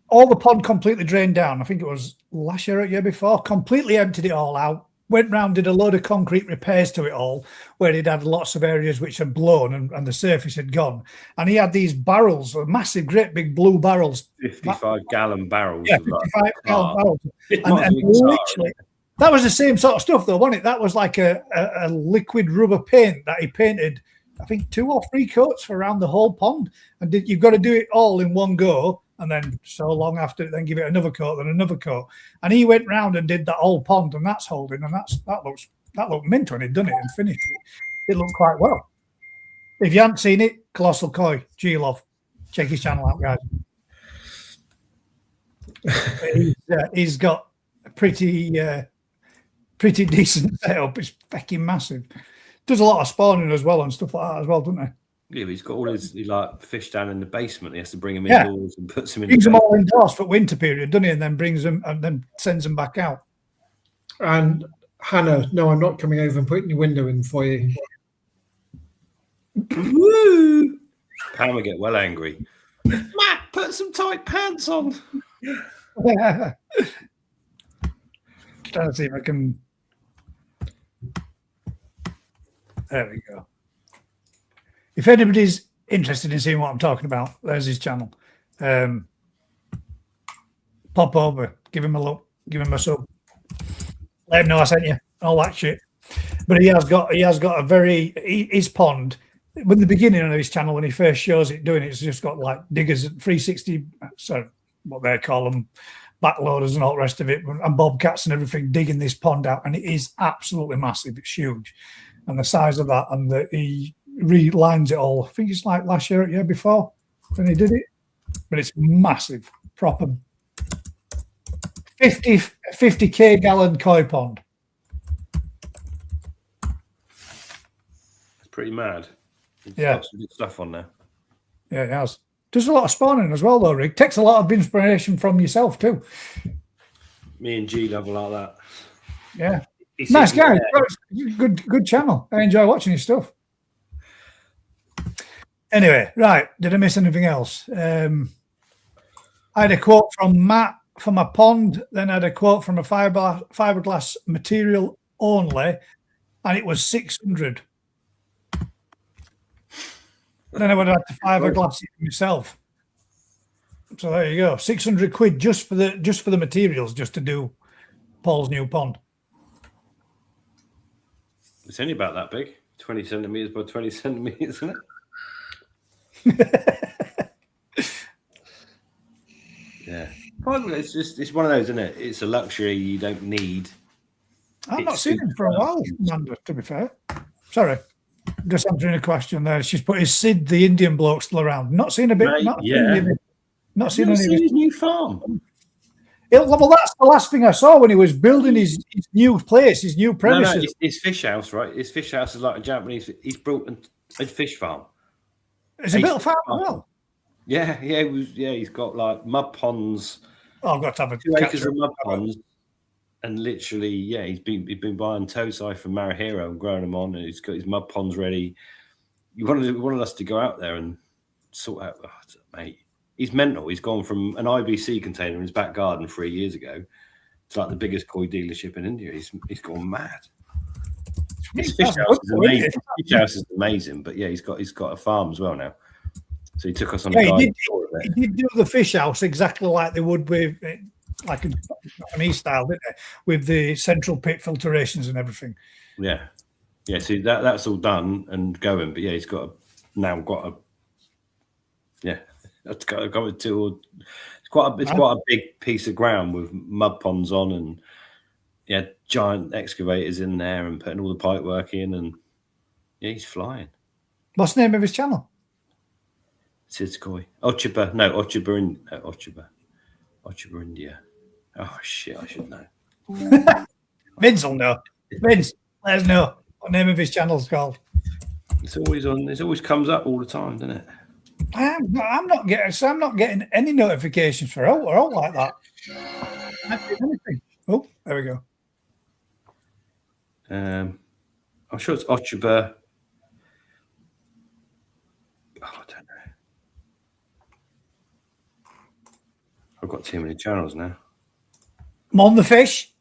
all the pond completely drained down. I think it was last year or year before. Completely emptied it all out. Went round, did a load of concrete repairs to it all, where he'd had lots of areas which had blown and the surface had gone. And he had these barrels, massive, great big blue barrels. 55-gallon barrels. Yeah, of like 55-gallon barrels. It And, might and be tar, literally, that was the same sort of stuff, though, wasn't it? That was like a liquid rubber paint that he painted, I think, 2 or 3 coats for around the whole pond. And you've got to do it all in one go. And then so long after, then give it another coat, then another coat. And he went round and did that whole pond, and that's holding, and that looked mint when he'd done it and finished it. It looked quite well. If you haven't seen it, Colossal Koi, G-Love, check his channel out, guys. He's got a pretty decent setup. It's fucking massive. Does a lot of spawning as well and stuff like that as well, doesn't he? Yeah, he's got all his like fish down in the basement. He has to bring them indoors and puts them in. Brings them all indoors for winter period, doesn't he? And then brings them and then sends them back out. And Hannah, no, I'm not coming over and putting your window in for you. Woo! Pam will get well angry. Matt, put some tight pants on. Trying to see if I can. There we go. If anybody's interested in seeing what I'm talking about, there's his channel. Pop over, give him a look, give him a sub. Let him know I sent you, all that shit. But he has got his pond. When the beginning of his channel, when he first shows it doing it, it's just got like diggers, 360, so what they call them, backloaders and all the rest of it, and bobcats and everything digging this pond out, and it is absolutely massive. It's huge, and the size of that, and he relines it all. I think it's like last year or year before when he did it, but it's massive, proper 50k gallon koi pond. It's pretty mad. It's Yeah, got some good stuff on there. Yeah, it has. Does a lot of spawning as well, though, Rick. Takes a lot of inspiration from yourself too. Me and G level like that. Yeah, He's nice guy. there. Good channel. I enjoy watching his stuff. Anyway, right. Did I miss anything else? I had a quote from Matt from a pond. Then I had a quote from a fiberglass material only, and it was 600. Then I would have to fiberglass it myself. So there you go, 600 quid just for the materials, just to do Paul's new pond. It's only about that big, 20 centimeters by 20 centimeters, isn't it? Yeah. It's one of those, isn't it? It's a luxury you don't need. I've not seen him for a while, Amanda, to be fair. Sorry. Just answering a question there. She's put, is Sid the Indian bloke still around? Not seen a bit. Mate, Not seen any of his new farm. Well, that's the last thing I saw when he was building his new place, his new premises. No, his fish house, right? His fish house is like a Japanese. He's built a fish farm. It's a bit of farm as well. Yeah, he's got like mud ponds. Oh, I've got to have 2 acres of mud ponds, and literally, he's been buying tosai from Marihiro and growing them on, and he's got his mud ponds ready. You wanted us to go out there and sort out, mate. He's mental. He's gone from an IBC container in his back garden 3 years ago to like the biggest koi dealership in India. He's gone mad. His fish house is amazing. His fish house is amazing, but he's got a farm as well now. So he took us on a guide tour of it. He did do the fish house exactly like they would with, like a Japanese style, didn't they? With the central pit filtrations and everything. Yeah. So that's all done and going, but he's got a That's got to go to. It's quite a big piece of ground with mud ponds on, and giant excavators in there, and putting all the pipe work in, and he's flying. What's the name of his channel? Sid's Koi. Ochiba India. Oh shit! I should know. Vince will know. Vince, let us know what name of his channel's called. It's always on. It always comes up all the time, doesn't it? I'm not getting any notifications for out like that. Anything. Oh, there we go. I'm sure it's Ochiba. Oh, I don't know. I've got too many channels now. I'm on the fish.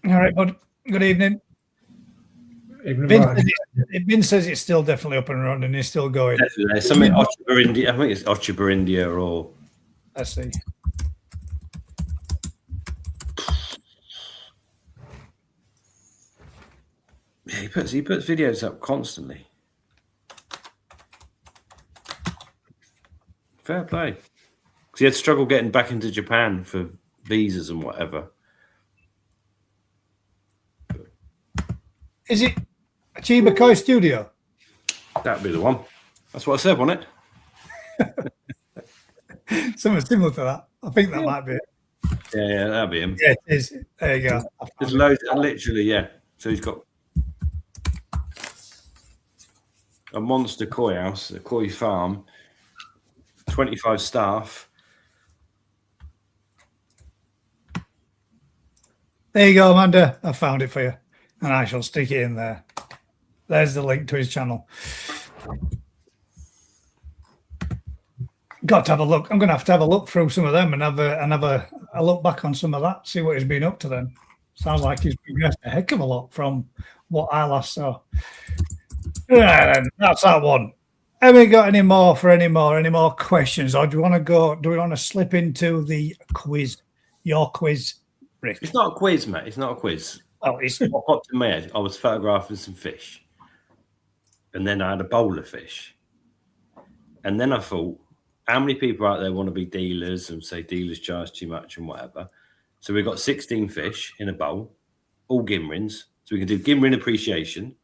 All right, bud. Good evening. Bin says it's still definitely up and running. It's still going. Definitely. Something Ochiba India. I think it's Ochiba India or. Let's see. Yeah, he puts videos up constantly. Fair play. Because he had struggle getting back into Japan for visas and whatever. Is it Chiba Koi Studio? That'd be the one. That's what I said, wasn't it? Something similar to that. I think that might be it. Yeah, that'd be him. Yeah, it is. There you go. There's loads, literally, yeah. So he's got a monster koi house, a koi farm, 25 staff. There you go, Amanda. I found it for you. And I shall stick it in there. There's the link to his channel. Got to have a look. I'm going to have a look through some of them and have a look back on some of that, see what he's been up to then. Sounds like he's progressed a heck of a lot from what I last saw. Right, then, that's that one. Have we got any more questions? Or do we want to slip into the quiz? Your quiz, Rick? It's not a quiz, mate. It's not a quiz. Oh, it's what popped in my head. I was photographing some fish. And then I had a bowl of fish. And then I thought, how many people out there want to be dealers and say dealers charge too much and whatever? So we've got 16 fish in a bowl, all Gimrins. So we can do Gimrin appreciation.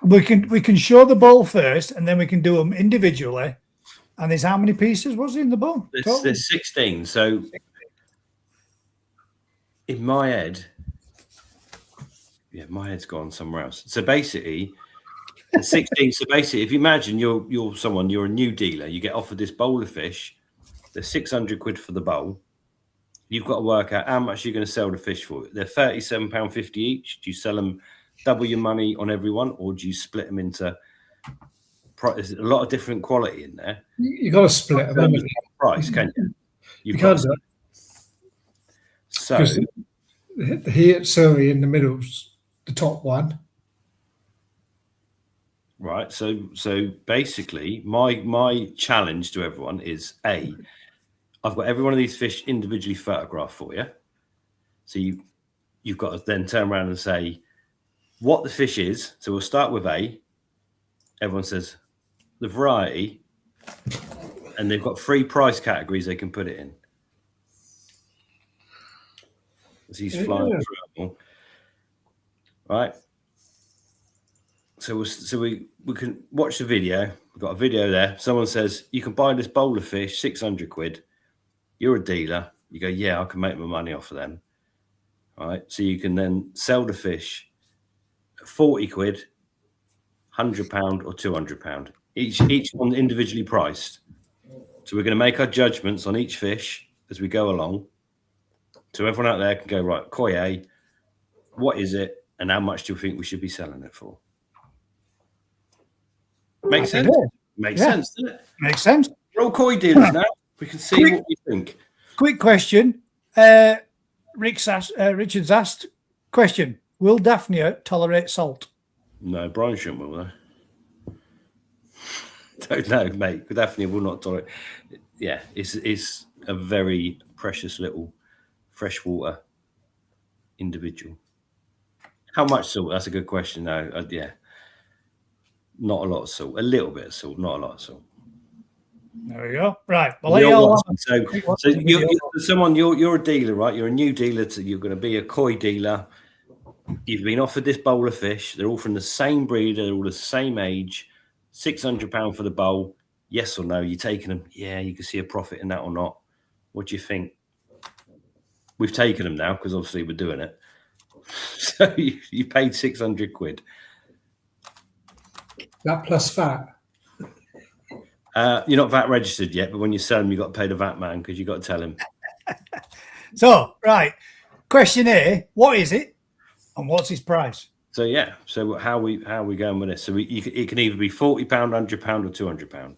We can show the bowl first, and then we can do them individually. And there's how many pieces was in the bowl? There's 16. So in my head, yeah, my head's gone somewhere else. So basically, 16. So basically, if you imagine you're a new dealer, you get offered this bowl of fish. There's 600 quid for the bowl. You've got to work out how much you're going to sell the fish for. They're £37.50 each. Do you sell them double your money on everyone, or do you split them into? There's a lot of different quality in there. You got to split them. Price, can you? You can't do it. So here, certainly in the middle's the top one. Right. So basically, my challenge to everyone is I've got every one of these fish individually photographed for you. So you've got to then turn around and say what the fish is. So we'll start with A. Everyone says the variety, and they've got 3 price categories they can put it in. As he's flying through them all. Right. So we can watch the video. We've got a video there. Someone says, you can buy this bowl of fish, 600 quid. You're a dealer. You go, yeah, I can make my money off of them. All right. So you can then sell the fish at 40 quid, £100 or £200. Each one individually priced. So we're going to make our judgments on each fish as we go along. So everyone out there can go, right, koi A, what is it? And how much do you think we should be selling it for? Makes sense. Makes sense, doesn't it? Makes sense. We're all koi dealers now. We can see what we think. Quick question. Richard's asked, question, will Daphnia tolerate salt? No, Brian shouldn't, will they? Don't know, mate. Daphnia will not tolerate. Yeah, it's a very precious little freshwater individual. How much salt? That's a good question. No, yeah. Not a lot of salt. A little bit of salt, not a lot of salt. There we go. Right. Well, you're a dealer, right? You're a new dealer. You're going to be a koi dealer. You've been offered this bowl of fish. They're all from the same breeder. They're all the same age. £600 for the bowl. Yes or no? You're taking them. Yeah, you can see a profit in that or not. What do you think? We've taken them now because obviously we're doing it. So you paid 600 quid. That plus VAT. You're not VAT registered yet, but when you sell them, you've got to pay the VAT man because you've got to tell him. So, right. Question A, what is it and what's its price? So, yeah. So how are we going with this? So it can either be £40, £100 or £200.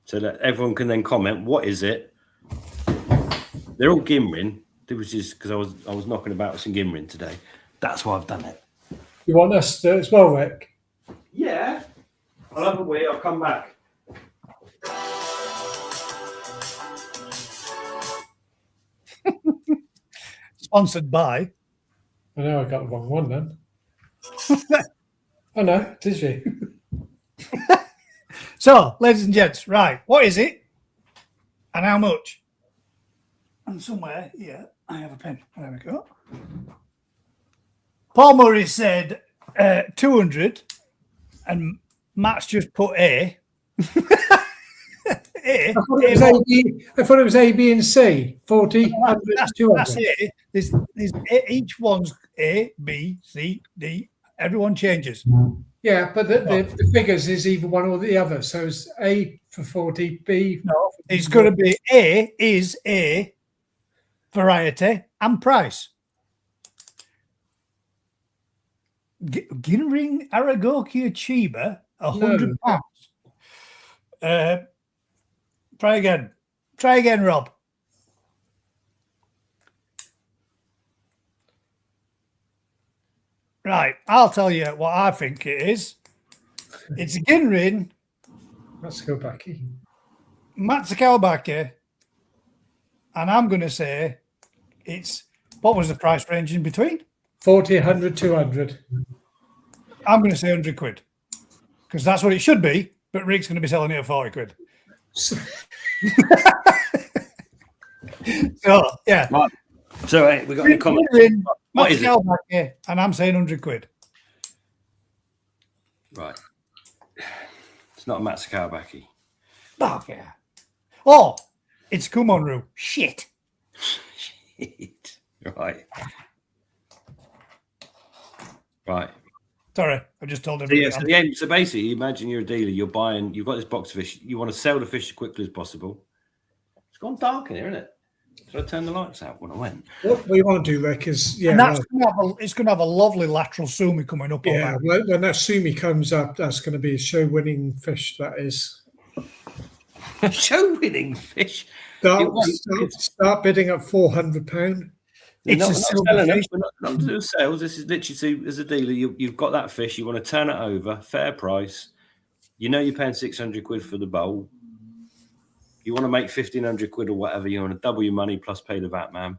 so that everyone can then comment. What is it? They're all Gimrin. It was just because I was knocking about with some Gimrin today. That's why I've done it. You want us to as well, Rick? Yeah. I'll have a wee. I'll come back. Sponsored by. I know I got the wrong one then. Oh no, did you? So, ladies and gents, right, what is it and how much? And somewhere here, I have a pen. There we go. Paul Murray said 200, and Matt's just put A. A. I thought it was A, B, and C. 40, 100, 200. That's it. There's each one's A, B, C, D. Everyone changes. Yeah, but the figures is either one or the other. So it's A for 40, B. No, it's going to be A is A, variety and price. Ginring Aragokia Chiba, £100. Try again. Try again, Rob. Right, I'll tell you what I think it is. It's Ginrin Matsukawabaki. Matsukawabaki, and I'm going to say it's, what was the price range in between? 40, 100, 200. I'm going to say 100 quid because that's what it should be, but Rick's going to be selling it at 40 quid. So, yeah. Right. So, hey, we got any comments? What is it? And I'm saying 100 quid. Right. It's not a Matsukawabaki. Oh, yeah. Oh, it's Kumonru. Shit. Shit. Right. Right. Sorry, I just told everybody. Yeah, so basically, imagine you're a dealer, you've got this box of fish, you want to sell the fish as quickly as possible. It's gone dark in here, isn't it? So I turned the lights out when I went. What we want to do, Rick, is it's going to have a lovely lateral sumi coming up. Yeah, when that sumi comes up, that's going to be a show-winning fish. That is show-winning fish. Start bidding at £400. It's not to do sales. This is literally, as a dealer, you've got that fish. You want to turn it over, fair price. You know you're paying 600 quid for the bowl. You want to make 1,500 quid or whatever. You want to double your money plus pay the VAT man.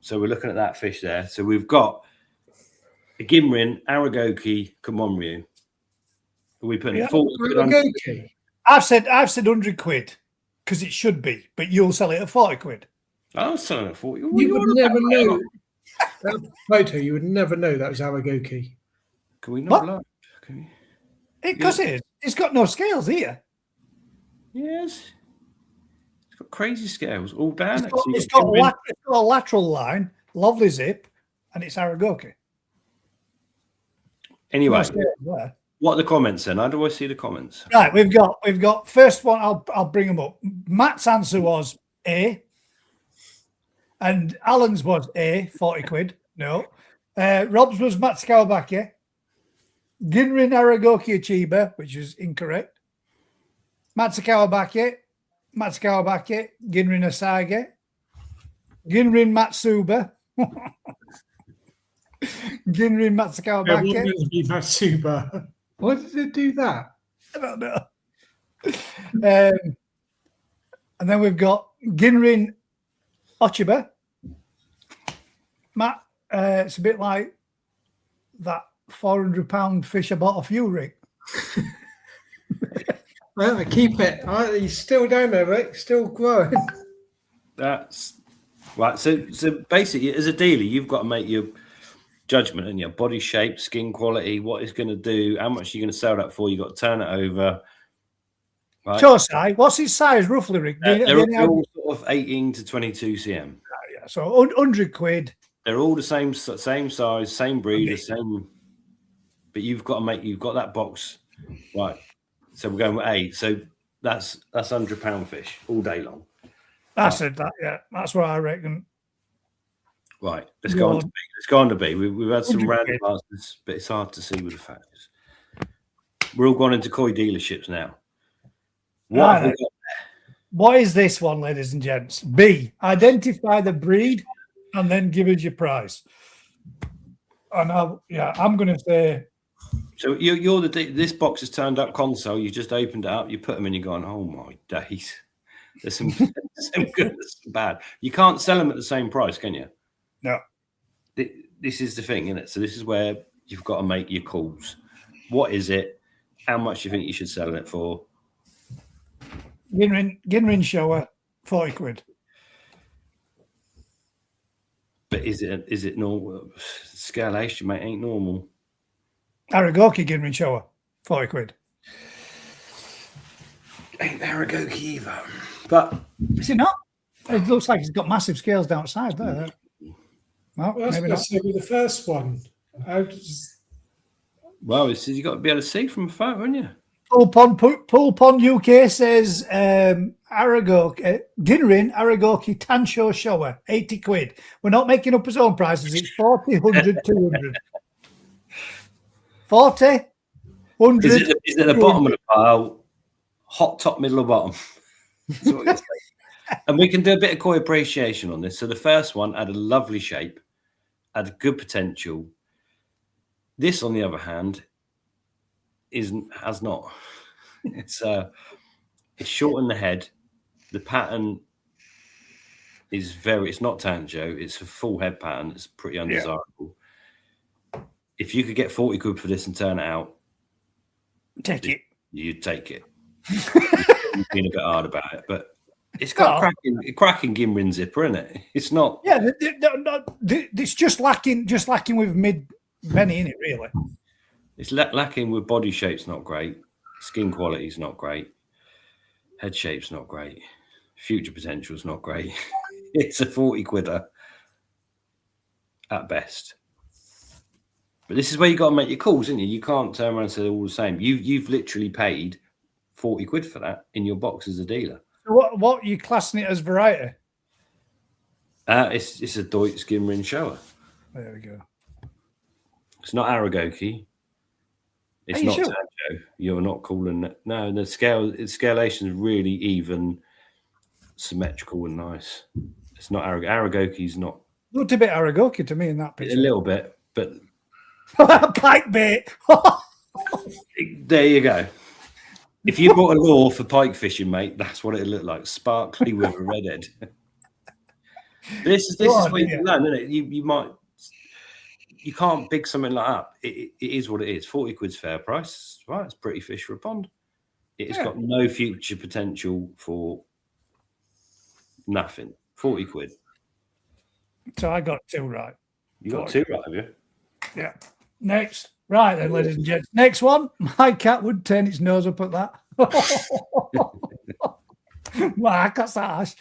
So we're looking at that fish there. So we've got a Gimrin, Aragoki, Komonryu. Are we putting it forward? I've said 100 quid because it should be, but you'll sell it at 40 quid. I was selling it for you. You would never know. That photo, you would never know that was Aragoki. Can we not look? Because it's got no scales here. Yes. It's got crazy scales all down. It's got a lateral line, lovely zip, and it's Aragoki. Anyway, what are the comments then? How do I see the comments? Right, we've got first one. I'll bring them up. Matt's answer was A. And Alan's was A, 40 quid. No. Rob's was Matsukawabaki. Ginrin Aragoki Chiba, which is incorrect. Matsukawabaki, Ginrin Asage. Ginrin Matsuba. Ginrin Matsukawabaki. Matsuba. Why did it do that? I don't know. And then we've got Ginrin Ochiba. Matt, it's a bit like that £400 fish I bought off you, Rick. Well, keep it. He's still down there, Rick. Still growing. That's right. So basically, as a dealer, you've got to make your judgment and your body shape, skin quality, what it's going to do, how much you're going to sell that for. You've got to turn it over. Right. Chosai, what's his size roughly, Rick? They're all sort of 18 to 22 cm. Yeah, so 100 quid. They're all the same size, same breeder, same. But you've got that box, right? So we're going with A. So that's £100 fish all day long. I said that. Yeah, that's what I reckon. Right, let's go on to B. Let's go on to B. We've had some random answers, but it's hard to see with the factors. We're all gone into koi dealerships now. What have we got? What is this one, ladies and gents? B, identify the breed and then give us your price. And I'm going to say. So you're this box has turned up console. You just opened it up. You put them in. You're going, oh my days. There's some good, there's some bad. You can't sell them at the same price, can you? No. This is the thing, isn't it? So this is where you've got to make your calls. What is it? How much do you think you should sell it for? Ginrin shower, 40 quid. But is it normal? Scalation, mate, ain't normal. Aragoki Ginrin shower, 40 quid. Ain't Aragoki either. But is it not? It looks like it's got massive scales downside there. Well, maybe not. The first one. Well, you got to be able to see from afar, haven't you? Pool Pond UK says Ginrin Aragoki Tansho shower, 80 quid. We're not making up his own prices. It's 40, 100, 200. 40, 100. Is it the bottom of the pile? Hot top, middle, or bottom? And we can do a bit of koi appreciation on this. So the first one had a lovely shape, had good potential. This, on the other hand, has not. It's short in the head. The pattern is it's not Tanjo. It's a full head pattern. It's pretty undesirable. Yeah. If you could get 40 quid for this and turn it out, you'd take it. You've been a bit hard about it, but it's got a cracking Ginrin zipper, isn't it? It's not. Yeah, it's just lacking with many in it, really. It's lacking with body shape's not great, skin quality's not great, head shape's not great, future potential's not great. It's a 40 quidder at best. But this is where you got to make your calls, isn't you? You can't turn around and say they're all the same. You've literally paid 40 quid for that in your box as a dealer. So what are you classing it as variety? It's a Deutsch Ginrin shower. There we go. It's not Aragoki. It's not Tanjo. You're not calling it. No, the scalation is really even, symmetrical and nice. It's not Aragoki's not. Looked a bit Aragoki to me in that picture. A little bit, but pike bait. There you go. If you bought a lure for pike fishing, mate, that's what it looked like. Sparkly with a red head. This is where you can learn, isn't it? You can't big something like that. It is what it is. 40 quid's fair price. Right, it's pretty fish for a pond. It has got no future potential for nothing. 40 quid. So I got two right. You got two right, have you? Yeah. Next. Right then, ladies and gents. Next one. My cat would turn its nose up at that. Mark, that's harsh.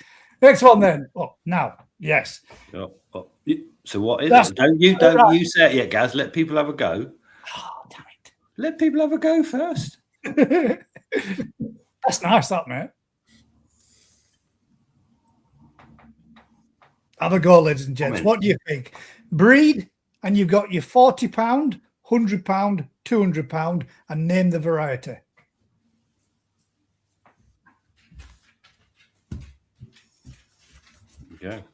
Next one then. Oh, now. Yes. So what is it? Don't you say it yet, Gaz. Let people have a go. Oh, damn it. Let people have a go first. That's nice, that, mate. Have a go, ladies and gents. What do you think? Breed, and you've got your £40, £100, £200, and name the variety. Okay.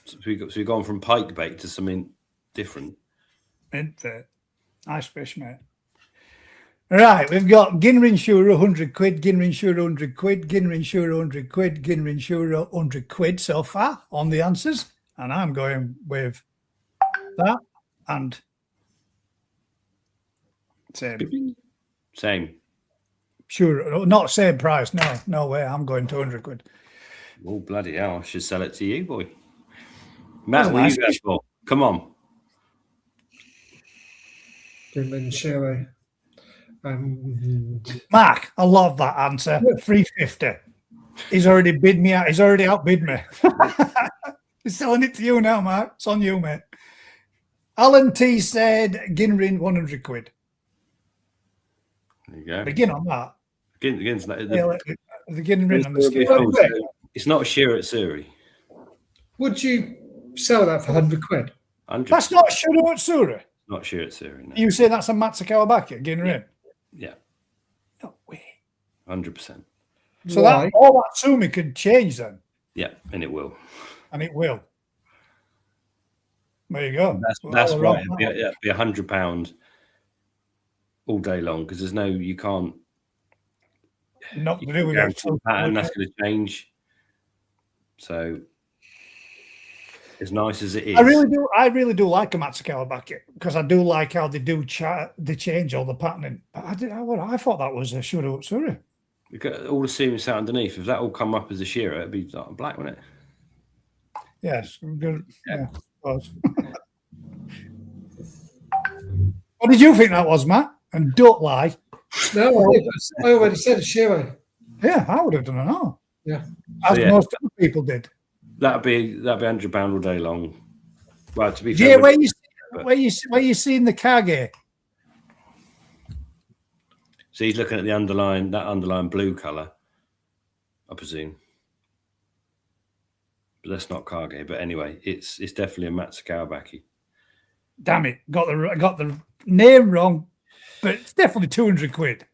So we've gone from pike bait to something different. Nice fish, mate. Right, we've got Ginrin Shura 100 quid, Ginrin Shura 100 quid, Ginrin Shura 100 quid, Ginrin Shura 100 quid so far on the answers. And I'm going with that and Same. Sure, not same price. No way. I'm going 200 quid. Oh, bloody hell. I should sell it to you, boy. Matt, what are you going for? Come on. Ginrin Shura. Mark, I love that answer. 350. He's already bid me out. He's already outbid me. He's selling it to you now, Mark. It's on you, mate. Alan T said Ginrin 100 quid. There you go. Begin on that. The Ginrin on the scale. It's not a shear at Surrey. Would you sell that for 100 quid? 100. That's not Shura at Surrey. Not shiratsu. No. You say that's a Matsu Kawabaki, Ginrin? Yeah, No way. 100%. So that all that Sumi could change then, Yeah, and it will. and it will. There you go. That's right. It'd be £100 all day long because there's no, you can't. Not to do with it. Pattern that's going to change. So, as nice as it is, I really do like a Matsu Kawabaki because I do like how they do they change all the patterning. But I thought that was a Shura Utsuri. Because all the seams out underneath. If that all come up as a shearer, it'd be like black, wouldn't it? Yes, good. Yeah. What did you think that was, Matt? And don't lie. No, I already said Shiro. Yeah, I would have done it all. Yeah, as most other people did. That'd be £100 all day long. Well, to be Yeah, fair, where you seeing the Kage? So he's looking at the underlying blue colour, I presume. But that's not Kage. But anyway, it's definitely a Matsu Kawabaki. Damn it, got the name wrong, but it's definitely 200 quid.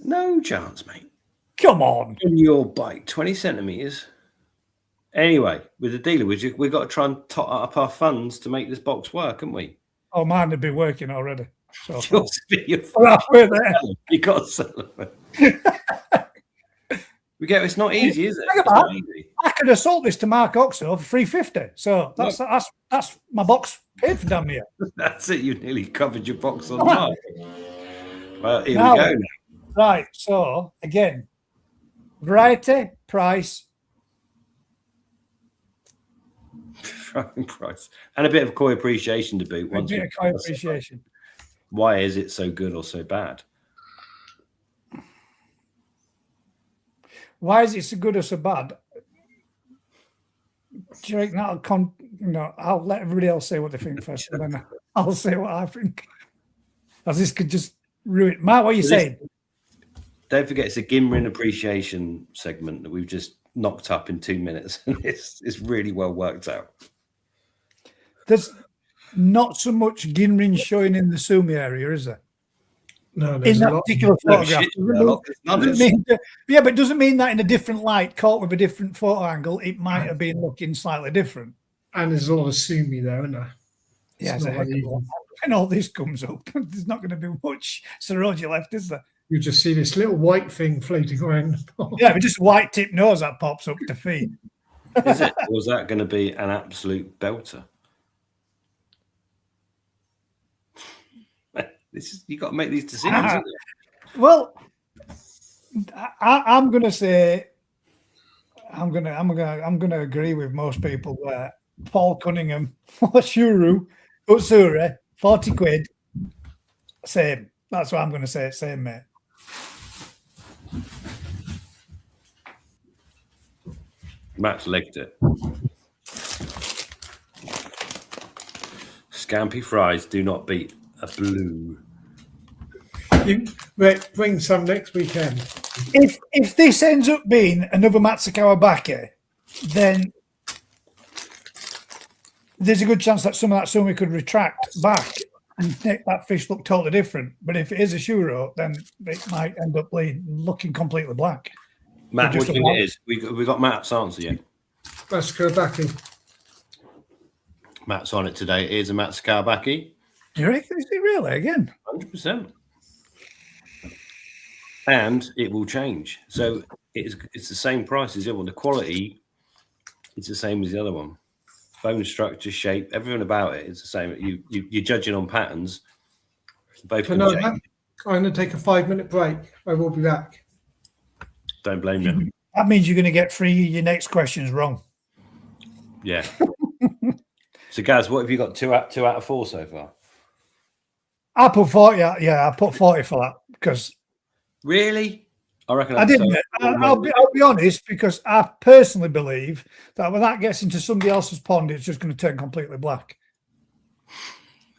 No chance, mate. Come on. On your bike, 20 centimetres. Anyway, with the dealer, we've got to try and top up our funds to make this box work, haven't we? Oh, mine would be working already. So You got to sell them. It's not easy, is it? It's not easy. I could have sold this to Mark Oxo for 350. So that's my box paid for damn near. That's it. You nearly covered your box on Mark. Well, here we go now. Right. So again, variety, price. Price and a bit of koi appreciation to boot. A bit of koi appreciation. Why is it so good or so bad? Why is it so good or so bad? Do you reckon I'll let everybody else say what they think first, and then I'll say what I think. As this could just ruin. Matt, what are you saying? Don't forget, it's a Ginrin appreciation segment that we've just knocked up in 2 minutes, and it's really well worked out. There's not so much Ginrin showing in the Sumi area, is there? No, in that particular photograph. But it doesn't mean that in a different light, caught with a different photo angle, it might have been looking slightly different. And there's a lot of Sumi there, isn't there? Yeah, when all this comes up, there's not going to be much Saroja left, is there? You just see this little white thing floating around. Yeah, but just white tip nose that pops up to feed. Is it? Or is that going to be an absolute belter? You got to make these decisions. Well, I'm going to say I'm going to agree with most people where Paul Cunningham, Shuru, Utsure, 40 quid, same. That's what I'm going to say. Same, mate. Matt's legged it. Scampi fries do not beat a blue. Bring some next weekend. If this ends up being another Matsu Kawabaki, then there's a good chance that some of that Sumi could retract back and make that fish look totally different. But if it is a Shuro, then it might end up looking completely black. Matt, what do you think it is? We got Matt's answer yet. Matsu Kawabaki. Matt's on it today. It is a Matsu Kawabaki. You reckon? Is it really again? 100%. And it will change. So it's the same price as the other one. The quality is the same as the other one. Bone structure, shape, everything about it is the same. You're judging on patterns. Both I'm going to take a 5-minute break. I will be back. Don't blame you. That means you're going to get 3 of your next questions wrong. Yeah. So, Gaz, what have you got? Two out of 4 so far? I put 40. Yeah, I put 40 for that because. Really? I reckon I didn't. I'll be honest, because I personally believe that when that gets into somebody else's pond, it's just going to turn completely black.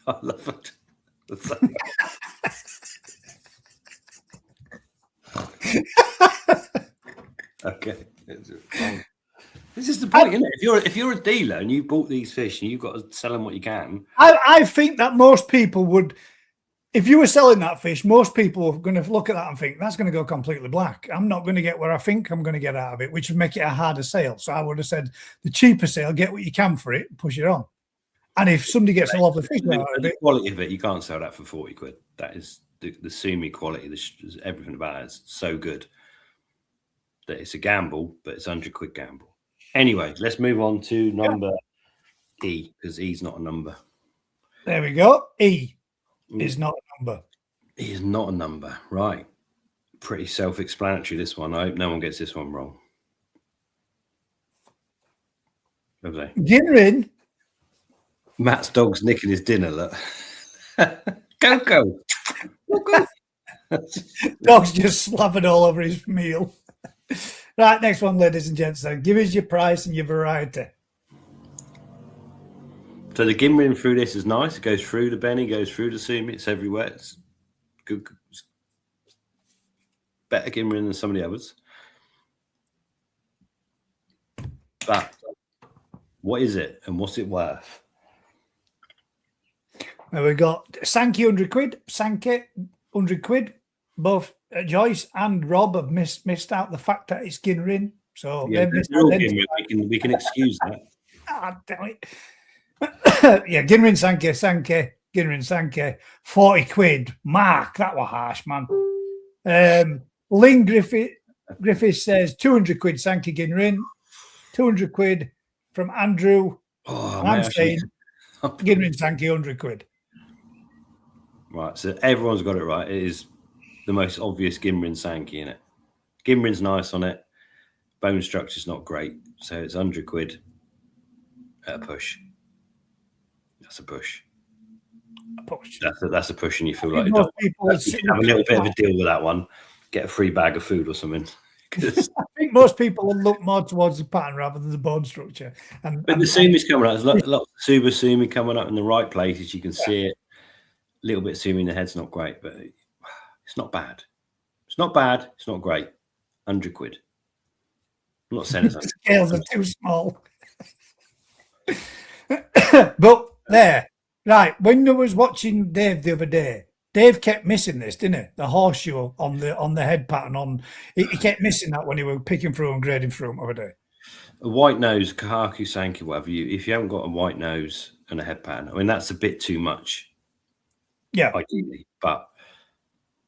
I love it. Okay. This is the point, isn't it? If you're a dealer and you bought these fish and you've got to sell them what you can. I think that most people would, if you were selling that fish, most people are going to look at that and think that's going to go completely black. I'm not going to get where I think I'm going to get out of it, which would make it a harder sale. So I would have said the cheaper sale, get what you can for it, push it on. And if somebody gets a lovely fish out of The it, quality of it, you can't sell that for 40 quid. That is the sumi quality. Everything about it is so good that it's a gamble, but it's 100 quid gamble. Anyway, let's move on to number E, because E's not a number. There we go. E is not a number. E is not a number. Right. Pretty self-explanatory, this one. I hope no one gets this one wrong. Have they? Ginrin. Matt's dog's nicking his dinner, look. Go. Dog's just slapping all over his meal. Right, next one, ladies and gents. Then give us your price and your variety. So the Ginrin through this is nice. It goes through the Benny, goes through the Sumi. It's everywhere. It's good. It's better Ginrin than some of the others. But what is it and what's it worth? Well, we got Sankey 100 quid, Sankey 100 quid. Both Joyce and Rob have missed out the fact that it's Ginrin. So Yeah, they've missed they're all out. Ginrin. We can excuse that. Ah, damn it. Yeah, Ginrin Sankey, Ginrin Sankey, 40 quid. Mark, that was harsh, man. Lynn Griffith says 200 quid Sankey Ginrin, 200 quid from Andrew. Oh, I'm saying Ginrin Sankey 100 quid. Right, so everyone's got it right. It is the most obvious Ginrin Sankey in it. Ginrin's nice on it. Bone structure's not great, so it's 100 quid at a push. That's a push. That's a push, and you feel like you have a little bit of a deal with that one. Get a free bag of food or something. I think most people will look more towards the pattern rather than the bone structure. But the Sumi's coming up. There's a lot of Super Sumi coming up in the right places. You can see it. A little bit Sumi in the head's not great, but it's not bad. It's not bad. It's not great. 100 quid. I'm not saying it's the scales are too small. But there, right. When I was watching Dave the other day, Dave kept missing this, didn't he? The horseshoe on the head pattern. He kept missing that when he was picking through and grading through them over there. A white nose, Kahaku Sankey, whatever if you haven't got a white nose and a head pattern, I mean that's a bit too much. Yeah, ideally, but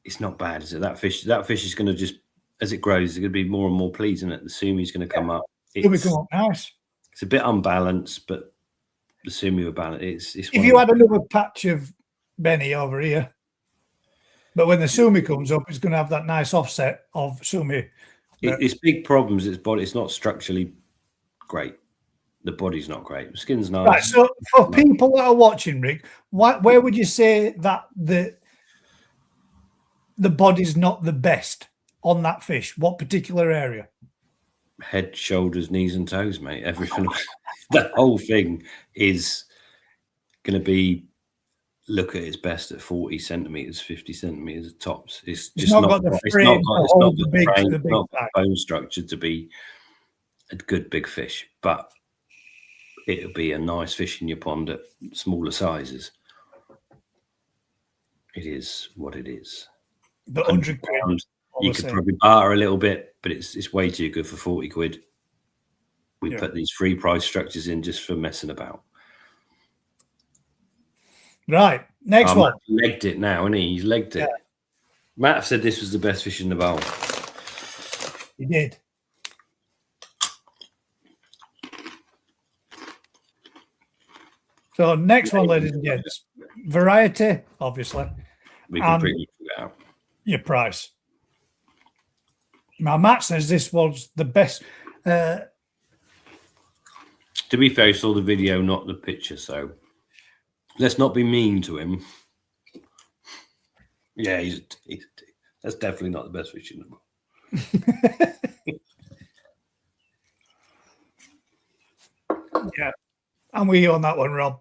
it's not bad, is it? That fish is going to just, as it grows, it's going to be more and more pleasing. The Sumi's going to come up. It'll become up nice. It's a bit unbalanced, but the Sumi will balance. It's if you had another patch of Benny over here, but when the Sumi comes up, it's going to have that nice offset of Sumi. It's big problems. Its body, it's not structurally great. The body's not great. The skin's nice. Right. So for people that are watching, Rick, where would you say that the body's not the best on that fish? What particular area? Head, shoulders, knees, and toes, mate. Everything. The whole thing is going to be look at its best at 40 centimeters, 50 centimeters tops. It's just not got the bone structure to be a good big fish, but it'll be a nice fish in your pond at smaller sizes. It is what it is. But 100 quid, you could probably barter a little bit, but it's way too good for 40 quid. We put these free price structures in just for messing about. Right. Next one. Legged it now, isn't he? He's legged it. Matt said this was the best fish in the bowl. He did. So next one, ladies and gents. Variety, obviously. We can pretty figure it out. Your price. Now, Matt says this was the best. To be fair, he saw the video, not the picture, so let's not be mean to him. Yeah, he's that's definitely not the best fish in the bowl. Yeah, and we on that one, Rob.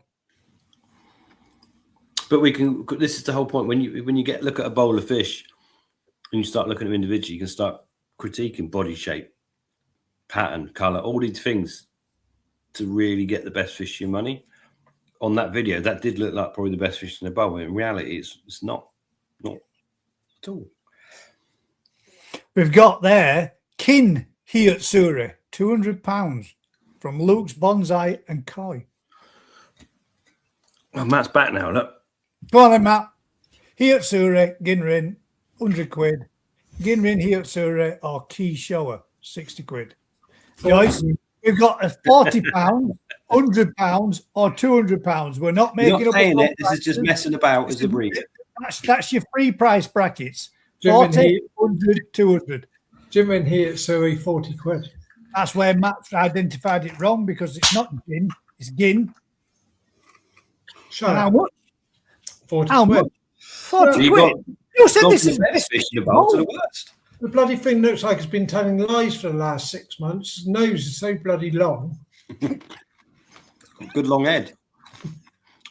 But we can. This is the whole point. When you look at a bowl of fish, and you start looking at them individually, you can start critiquing body shape. pattern, colour, all these things to really get the best fish for your money. On that video, that did look like probably the best fish in the bowl. In reality, it's not at all. We've got there Kin Hiyatsuri, £200 from Luke's Bonsai and Koi. Well, Matt's back now. Look, Go on then, Matt. Hiyatsuri, Ginrin, 100 quid. Ginrin Hiyatsuri or Key Shower, 60 quid. Guys, we've got a £40, £100 or £200. We're not making you're not up saying it. This is prices. just messing about as a brief. That's your free price brackets. Ginrin 40, 100, 200. Ginrin Hiyatsuri, 40 quid. That's where Matt's identified it wrong because it's not gin, it's gin. Shut And how up. much? 40 How quid. much? 40 So you quid. got You said gone this from is the best fish in the bowl to the worst. The bloody thing looks like it's been telling lies for the last 6 months. His nose is so bloody long. Good long head.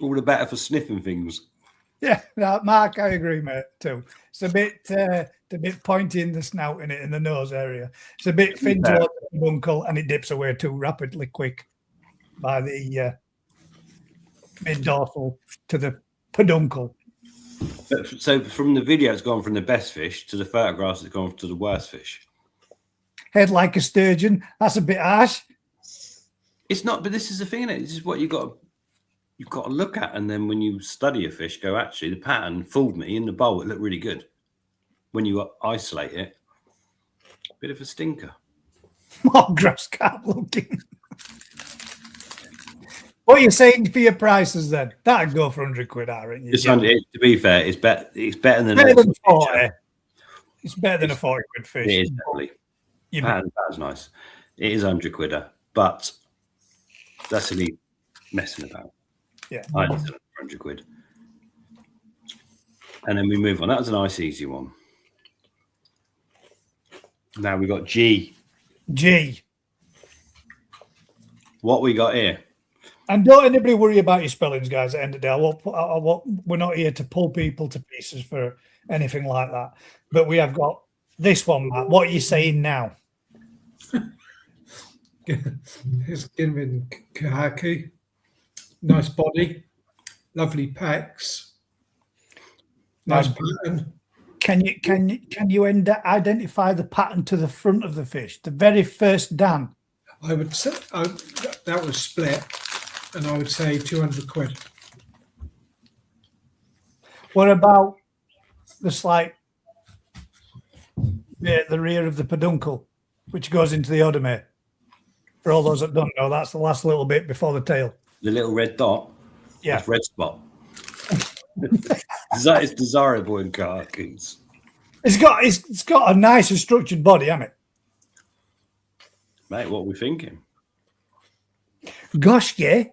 All the better for sniffing things. Yeah, no, Mark, I agree, mate, too. It's a bit pointy in the snout in it, in the nose area. It's a bit thin Yeah. towards the peduncle and it dips away too rapidly quick by the mid-dorsal to the peduncle. But, so from the video, it's gone from the best fish to the photographs, it's gone to the worst fish. Head like a sturgeon. That's a bit harsh. It's not, but this is the thing, innit? This is what you've got to look at. And then when you study a fish, go, actually, the pattern fooled me in the bowl. It looked really good. When you isolate it, bit of a stinker. More grass carp looking. What are you saying for your prices then? That'd go for 100 quid, I reckon. To be fair, it's better than Better than a 40. It's better than a 40 quid fish. It is definitely. You Pattern's nice. It is 100 quidder, but that's me messing about. Yeah. I did it for 100 quid. And then we move on. That was a nice, easy one. Now we got G. G. What we got here? And don't anybody worry about your spellings, guys. At the end of the day, we're not here to pull people to pieces for anything like that. But we have got this one, Matt. What are you saying now? Here's Ginrin Kahaki. Nice body. Lovely pecs. Nice pattern. Can you identify the pattern to the front of the fish? The very first Dan. I would say that was split, and I would say 200 quid. What about the slight bit at the rear of the peduncle, which goes into the odomate? For all those that don't know, that's the last little bit before the tail. The little red dot. Yeah. That's red spot. That is desirable in cartoons. It's got a nice and structured body, hasn't it? Mate, what are we thinking? Gosh, yeah.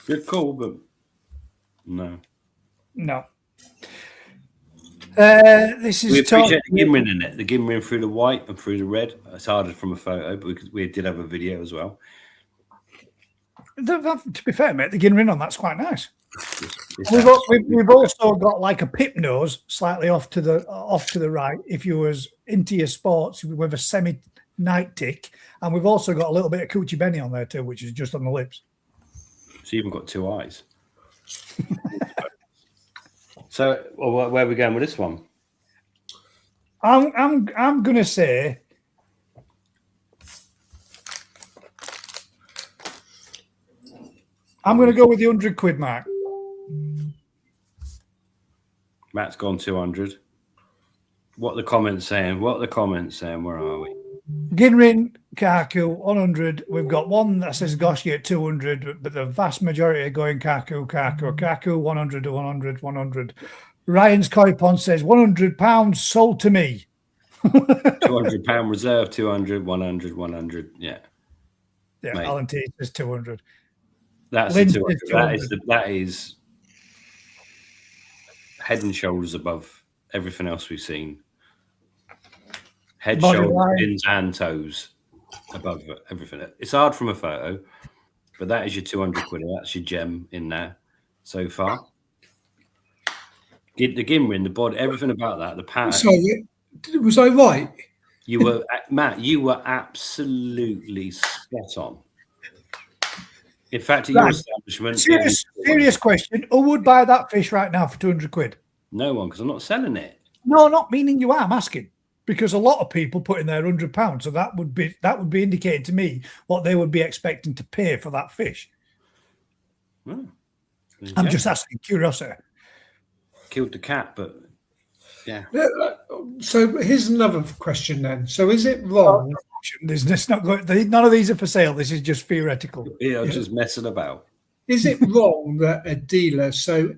Good call, but no. No. This is We appreciate the Ginrin in it. The Ginrin through the white and through the red. It's harder from a photo, but we did have a video as well. To be fair, mate, the Ginrin on that's quite nice. This We've also got like a pip nose slightly off to the right. If you was into your sports with a semi night tick, and we've also got a little bit of Coochie Benny on there too, which is just on the lips. It's even got two eyes. So, well, where are we going with this one? I'm gonna say I'm gonna go with the 100 quid mark. Matt's gone 200. What are the comments saying? Where are we? Ginrin, Kaku, 100. We've got one that says Goshi at 200, but the vast majority are going Kaku, 100 to 100, 100. Ryan's Koi Pond says £100 sold to me. £200 reserve, 200, 100, 100. Yeah. Yeah, Mate. Alan T says 200. That's Lynn the says 200. That is head and shoulders above everything else we've seen. Head, Body shoulders, line. pins, and toes above everything. It's hard from a photo, but that is your 200 quid. That's your gem in there so far. The gimrin, the body, everything about that, the pattern. Sorry, was I right? You were, Matt, you were absolutely spot on. In fact, at your establishment, Serious question. Who would buy that fish right now for 200 quid? No one, because I'm not selling it. No, not meaning you are. I'm asking because a lot of people put in their £100, so that would be indicating to me what they would be expecting to pay for that fish. Oh, I'm just asking curiosity. Killed the cat, but yeah. So here's another question then. So is it wrong? There's not going. None of these are for sale. This is just theoretical. Yeah, just messing about. Is it wrong that a dealer? So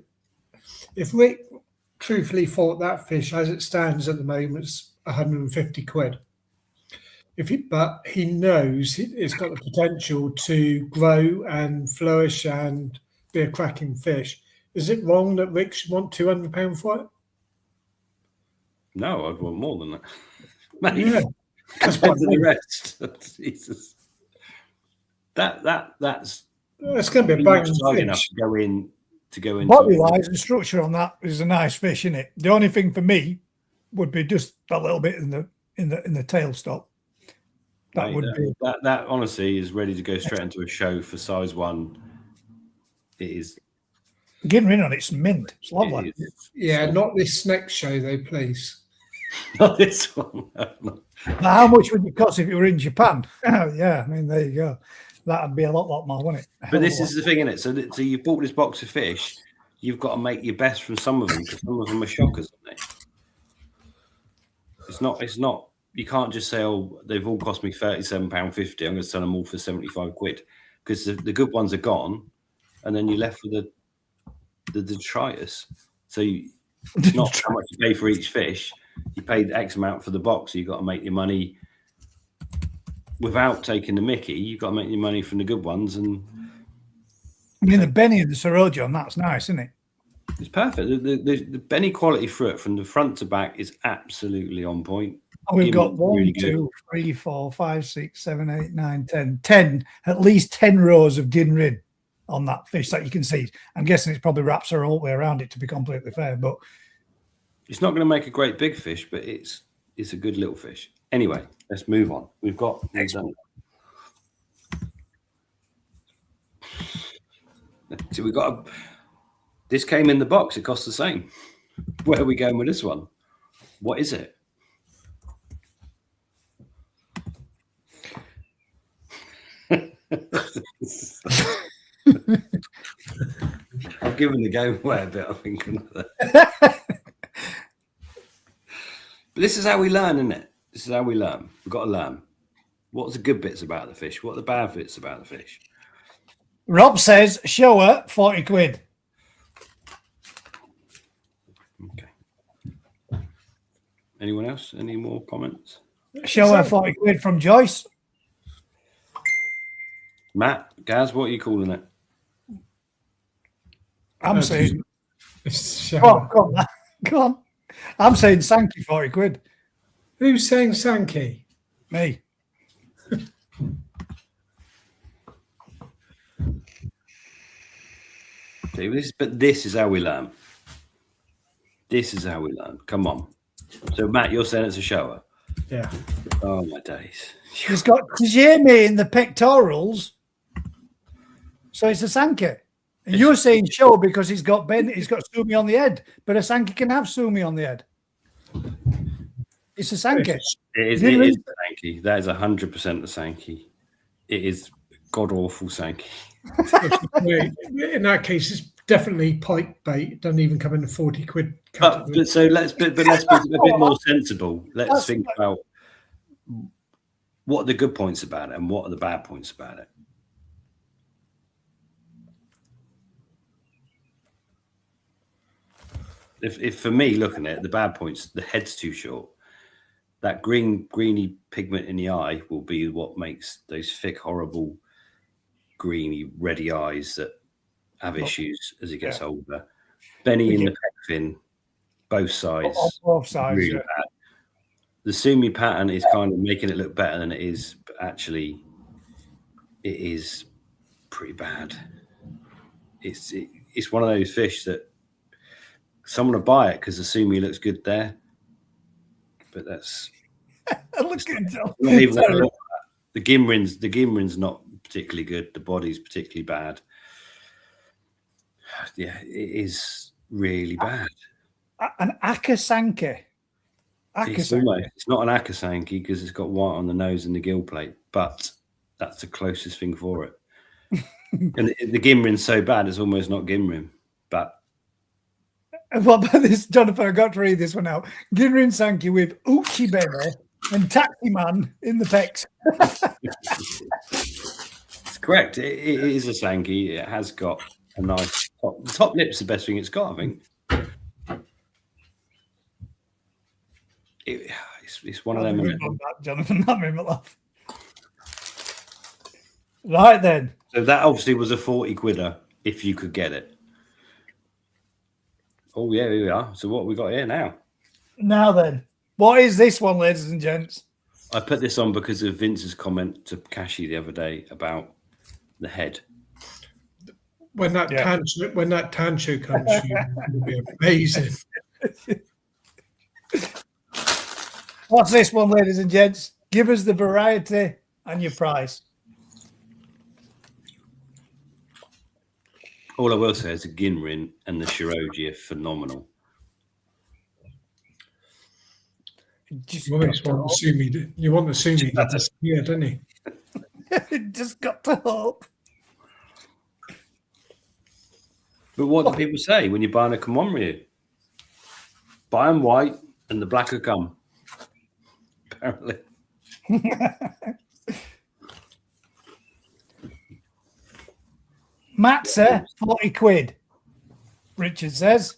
if Rick truthfully thought that fish, as it stands at the moment, is 150 quid. But he knows it's got the potential to grow and flourish and be a cracking fish. Is it wrong that Rick should want £200 for it? No, I'd want more than that. Mate, Yeah, compared to the rest. Jesus. That's going to be a bang enough fish. to go into Body wise and structure on that is a nice fish, isn't it? The only thing for me would be just a little bit in the tail stop. That honestly is ready to go straight into a show for size 1. It is getting in on it's mint. It's lovely. Yeah, not this next show though, please. Not this one. Now, how much would it cost if it were in Japan? Yeah, I mean, there you go. That'd be a lot more, wouldn't it? But this is the thing, isn't it? So you've bought this box of fish. You've got to make your best from some of them because some of them are shockers, aren't they? It's not. You can't just say, "Oh, they've all cost me £37.50. I'm going to sell them all for 75 quid," because the good ones are gone, and then you're left with the detritus. So it's not how much you pay for each fish. You paid X amount for the box. So you've got to make your money without taking the mickey. You've got to make your money from the good ones. And I mean, the Benny and the Sorojon, that's nice, isn't it? It's perfect. The Benny quality fruit from the front to back is absolutely on point. And we've got 1, 2, 3, 4, 5, 6, 7, 8, 9, 10, at least 10 rows of Ginrin on that fish that you can see. I'm guessing it's probably wraps her all the way around it, to be completely fair, but it's not going to make a great big fish, but it's a good little fish. Anyway, let's move on. We've got excellent. So we got this came in the box. It costs the same. Where are we going with this one? What is it? I've given the game away a bit, I think. But this is how we learn, isn't it? This is how we learn. We've got to learn. What's the good bits about the fish? What are the bad bits about the fish? Rob says, show her 40 quid. Okay. Anyone else? Any more comments? Show her 40 quid from Joyce. Matt, Gaz, what are you calling it? I'm saying, go on. I'm saying Sankey 40 quid. Who's saying Sankey? Me. But this is how we learn. This is how we learn. Come on. So, Matt, you're saying it's a shower? Yeah. Oh, my days. He's got Tajimi in the pectorals. So it's a Sankey. And you're saying show because he's got Sumi on the head, but a Sankey can have Sumi on the head. It's a Sankey. It is a Sankey. That is 100% a Sankey. It is god-awful Sankey. In that case, it's definitely pike bait. It doesn't even come in the 40 quid category. Let's be a bit more sensible. Let's think about what are the good points about it and what are the bad points about it. If for me, looking at it, the bad points, the head's too short. That greeny pigment in the eye will be what makes those thick, horrible, greeny, ready eyes that have issues as he gets older. Benny in the pec fin, both sides, really bad. The Sumi pattern is kind of making it look better than it is, but actually, it is pretty bad. It's one of those fish that someone will buy it because the sumi looks good there. But that's Look at himself. not even gonna look at that. The Gimrin's not particularly good. The body's particularly bad. Yeah, it is really bad. An Akasanke. It's not an Akasanke because it's got white on the nose and the gill plate, but that's the closest thing for it. And the Gimrin's so bad, it's almost not Gimrin. But what about this, Jonathan? I got to read this one out. Ginrin Sankey with Uchibene and Taxi Man in the pecs. it's correct. It is a Sankey. It has got a nice top. The top lip's the best thing it's got, I think. It's one of them. Jonathan, that made me laugh. Right then. So that obviously was a 40 quidder if you could get it. Oh yeah, here we are. So what we got here now? Now then, what is this one, ladies and gents? I put this on because of Vince's comment to Cashy the other day about the head. When that Tancho comes, it'll be amazing. What's this one, ladies and gents? Give us the variety and your price. All I will say is the Ginrin and the Shiroji are phenomenal. You want the Sumi to disappear, don't you? Just got to hope. But what do people say when you're buying a Komomryu? Buy them white and the black will come. Apparently. Matza, 40 quid. Richard says.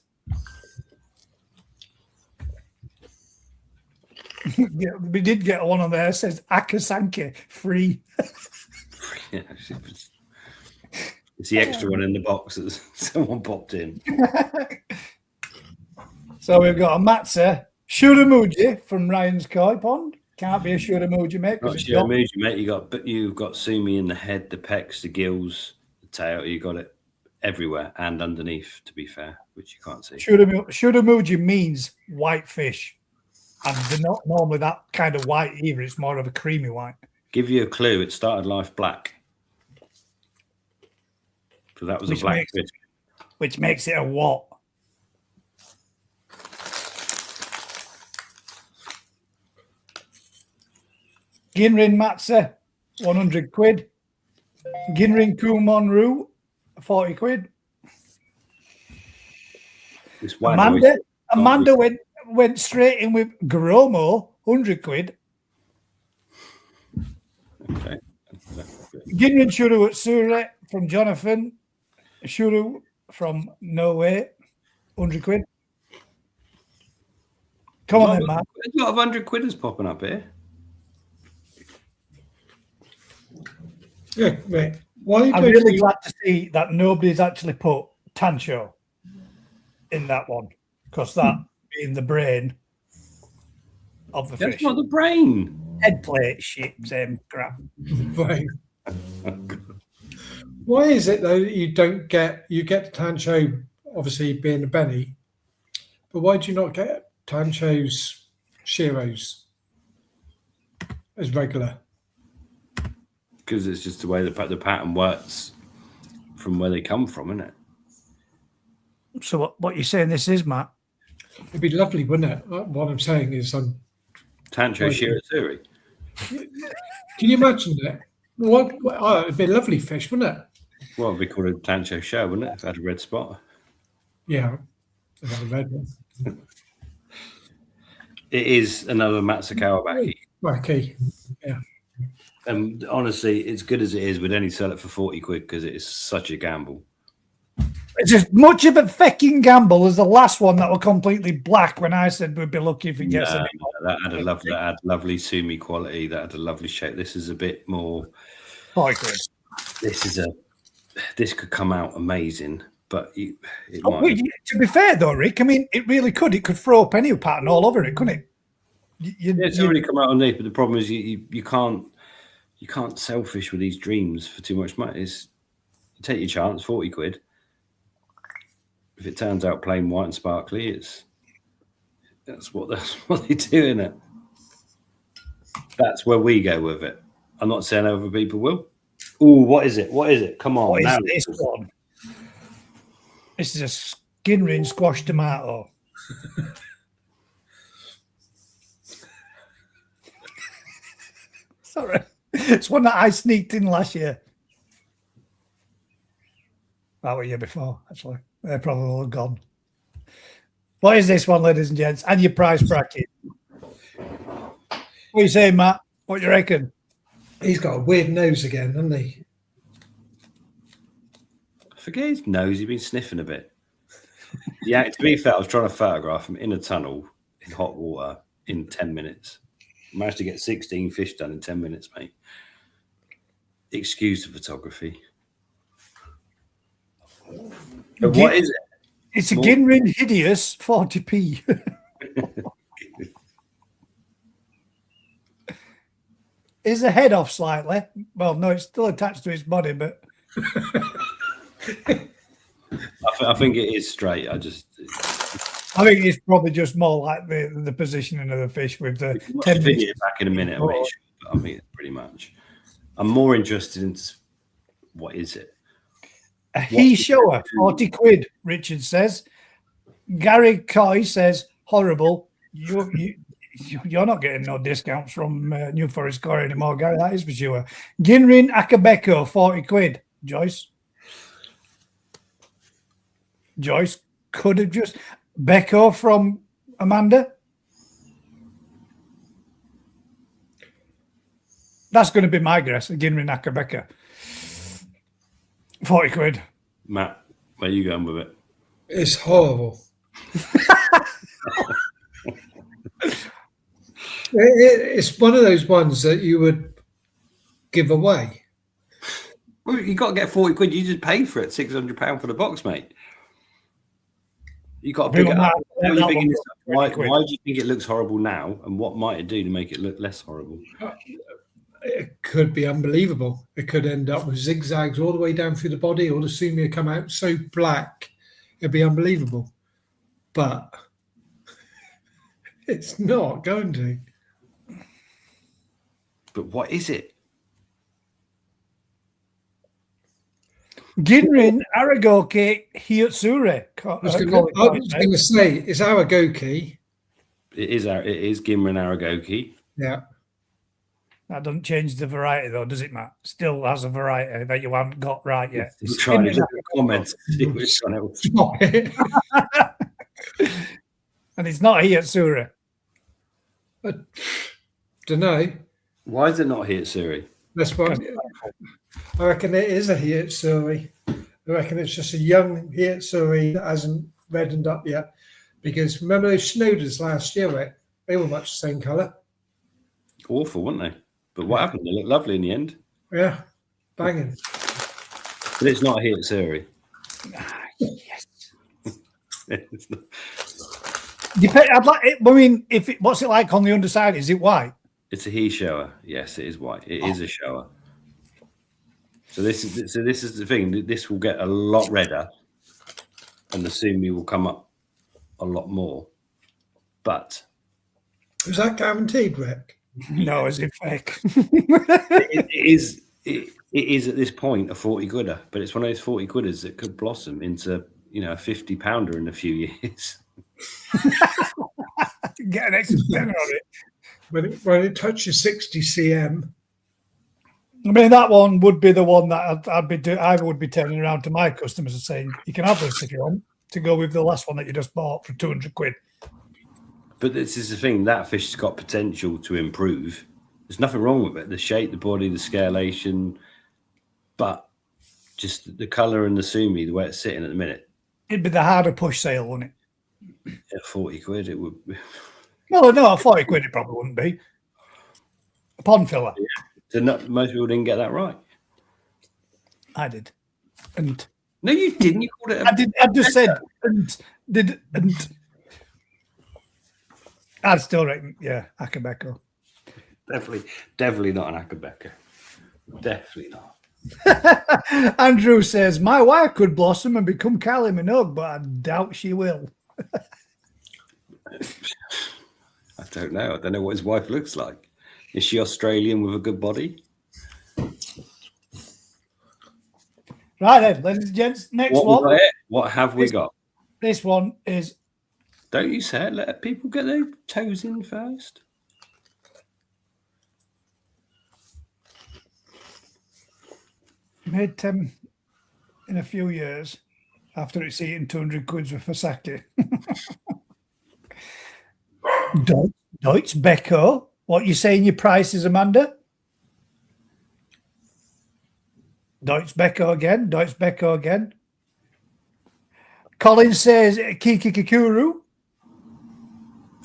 We did get one on there. Says Akasanke free. Yeah, it's the extra one in the box that someone popped in. So we've got a Matza Shuramuji from Ryan's Koi Pond. Can't be a Shuramuji, mate. Not Shuramuji, mate. You've got Sumi in the head, the pecs, the gills, the tail. You got it everywhere and underneath. To be fair, which you can't see. Shuramuji means white fish, and they're not normally that kind of white either. It's more of a creamy white. Give you a clue. It started life black. So that was a black fish. Which makes it a what? Ginrin Matza, 100 quid. Ginrin Kumonru, 40 quid. Amanda went straight in with Gromo, 100 quid. Okay. Ginrin Shuru at Sure from Jonathan. Shuru from Norway, 100 quid. Come on then, man. A lot of 100 quidders popping up here. Yeah, mate. I'm really glad to see that nobody's actually put Tancho in that one, because that being the brain of the fish. That's not the brain. Head plate shit, same crap. Brain. Why is it though that you get the Tancho, obviously being a Benny, but why do you not get Tancho's Shiros as regular? Because it's just the way the pattern works from where they come from, isn't it? So what you're saying this is, Matt? It'd be lovely, wouldn't it? What I'm saying is, Tancho Shiratsuri. Can you imagine that? It'd be a lovely fish, wouldn't it? Well, it'd be called a Tancho show, wouldn't it? If it had a red spot. Yeah, it had a red one. It is another Matsukawa Baki. Wacky, yeah. And honestly, as good as it is, we'd only sell it for 40 quid because it is such a gamble. It's as much of a fucking gamble as the last one that were completely black when I said we'd be lucky if we get something. That had lovely Sumi quality. That had a lovely shape. This is a bit more. 40 quid. This could come out amazing, but to be fair though, Rick, I mean, it really could. It could throw up any pattern all over it, couldn't it? It's already come out underneath, but the problem is you can't sell fish with these dreams for too much money. You take your chance, 40 quid. if it turns out plain white and sparkly, that's what they do, isn't it? That's where we go with it. I'm not saying other people will. Oh, what is it? What is it? Come on. What now. is this one? This is a skin ring squash tomato. Sorry. It's one that I sneaked in last year. That was year before, actually. They're probably all gone. What is this one, ladies and gents? And your price bracket. What are you saying, Matt? What do you reckon? He's got a weird nose again, hasn't he? I forget his nose. He's been sniffing a bit. Yeah, to be fair, I was trying to photograph him in a tunnel in hot water in 10 minutes. Managed to get 16 fish done in 10 minutes, mate. Excuse the photography. But what is it? It's a Ginrin Hideous 40p. Is the head off slightly? Well, no, it's still attached to its body, but I think it is straight. I think it's probably just more like the positioning of the fish with the 10 video back in a minute. I think it's pretty much. I'm more interested in what is it? A he shower, 40 quid, Richard says. Gary Coy says, horrible. You're not getting no discounts from New Forest Core anymore, Gary, that is for sure. Ginrin Akabeko, 40 quid. Joyce could have just... Beko from Amanda? That's going to be my guess, Ginrin Akabeko. 40 quid. Matt, where are you going with it? It's horrible. It's one of those ones that you would give away. Well, you got to get 40 quid. You just paid for it, £600 for the box, mate. You got to pick it up. Why do you think it looks horrible now? And what might it do to make it look less horrible? It could be unbelievable. It could end up with zigzags all the way down through the body, or the sumia come out so black, it'd be unbelievable. But it's not going to. But what is it? Ginrin Aragoke Hiyotsure. I was going to say, it's Aragoke. It is Ginrin Aragoke. Yeah. That doesn't change the variety, though, does it, Matt? Still has a variety that you haven't got right yet. He's trying to look at comments. Stop it. And it's not Hiyotsure. I don't know. Why is it not Hiyotsure? That's what I reckon it is a Hiyotsure. I reckon it's just a young Hiyotsure that hasn't reddened up yet. Because remember those Snowders last year, Rick? They were much the same colour. Awful, weren't they? But what happened? They looked lovely in the end. Yeah, banging. But it's not Hiyotsure. Yes. It's not. I'd like it. I mean, what's it like on the underside? Is it white? It's a he shower. Yes, it is white. It is a shower. So this is the thing. This will get a lot redder, and the sumi will come up a lot more. But is that guaranteed, Rick? No, is it fake? it is at this point a 40 quidder, but it's one of those 40 quidders that could blossom into a 50 pounder in a few years. Get an extra tenner on it. When it touches 60 cm. I mean, that one would be the one that I would be turning around to my customers and saying, you can have this if you want, to go with the last one that you just bought for 200 quid. But this is the thing, that fish has got potential to improve. There's nothing wrong with it. The shape, the body, the scalation, but just the colour and the sumi, the way it's sitting at the minute. It'd be the harder push sale, wouldn't it? At 40 quid, it would be. Well, no, 40 quid it probably wouldn't be. A pond filler. Yeah. So most people didn't get that right. I did. And no, you didn't. You called it. I did. I just said and. I'd still reckon, yeah, Akabeko. Definitely not an Akabeko. Definitely not. Andrew says, my wife could blossom and become Kylie Minogue, but I doubt she will. I don't know. I don't know what his wife looks like. Is she Australian with a good body? Right then, ladies and gents, next one. What have we got? This one is... Don't you say it. Let people get their toes in first. Made 10 in a few years after it's eaten 200 quid worth of sake. Deutsch Beko. What you saying your price is, Amanda? Deutsch Beko again. Deutsch Beko again. Colin says Kiki Kikuru.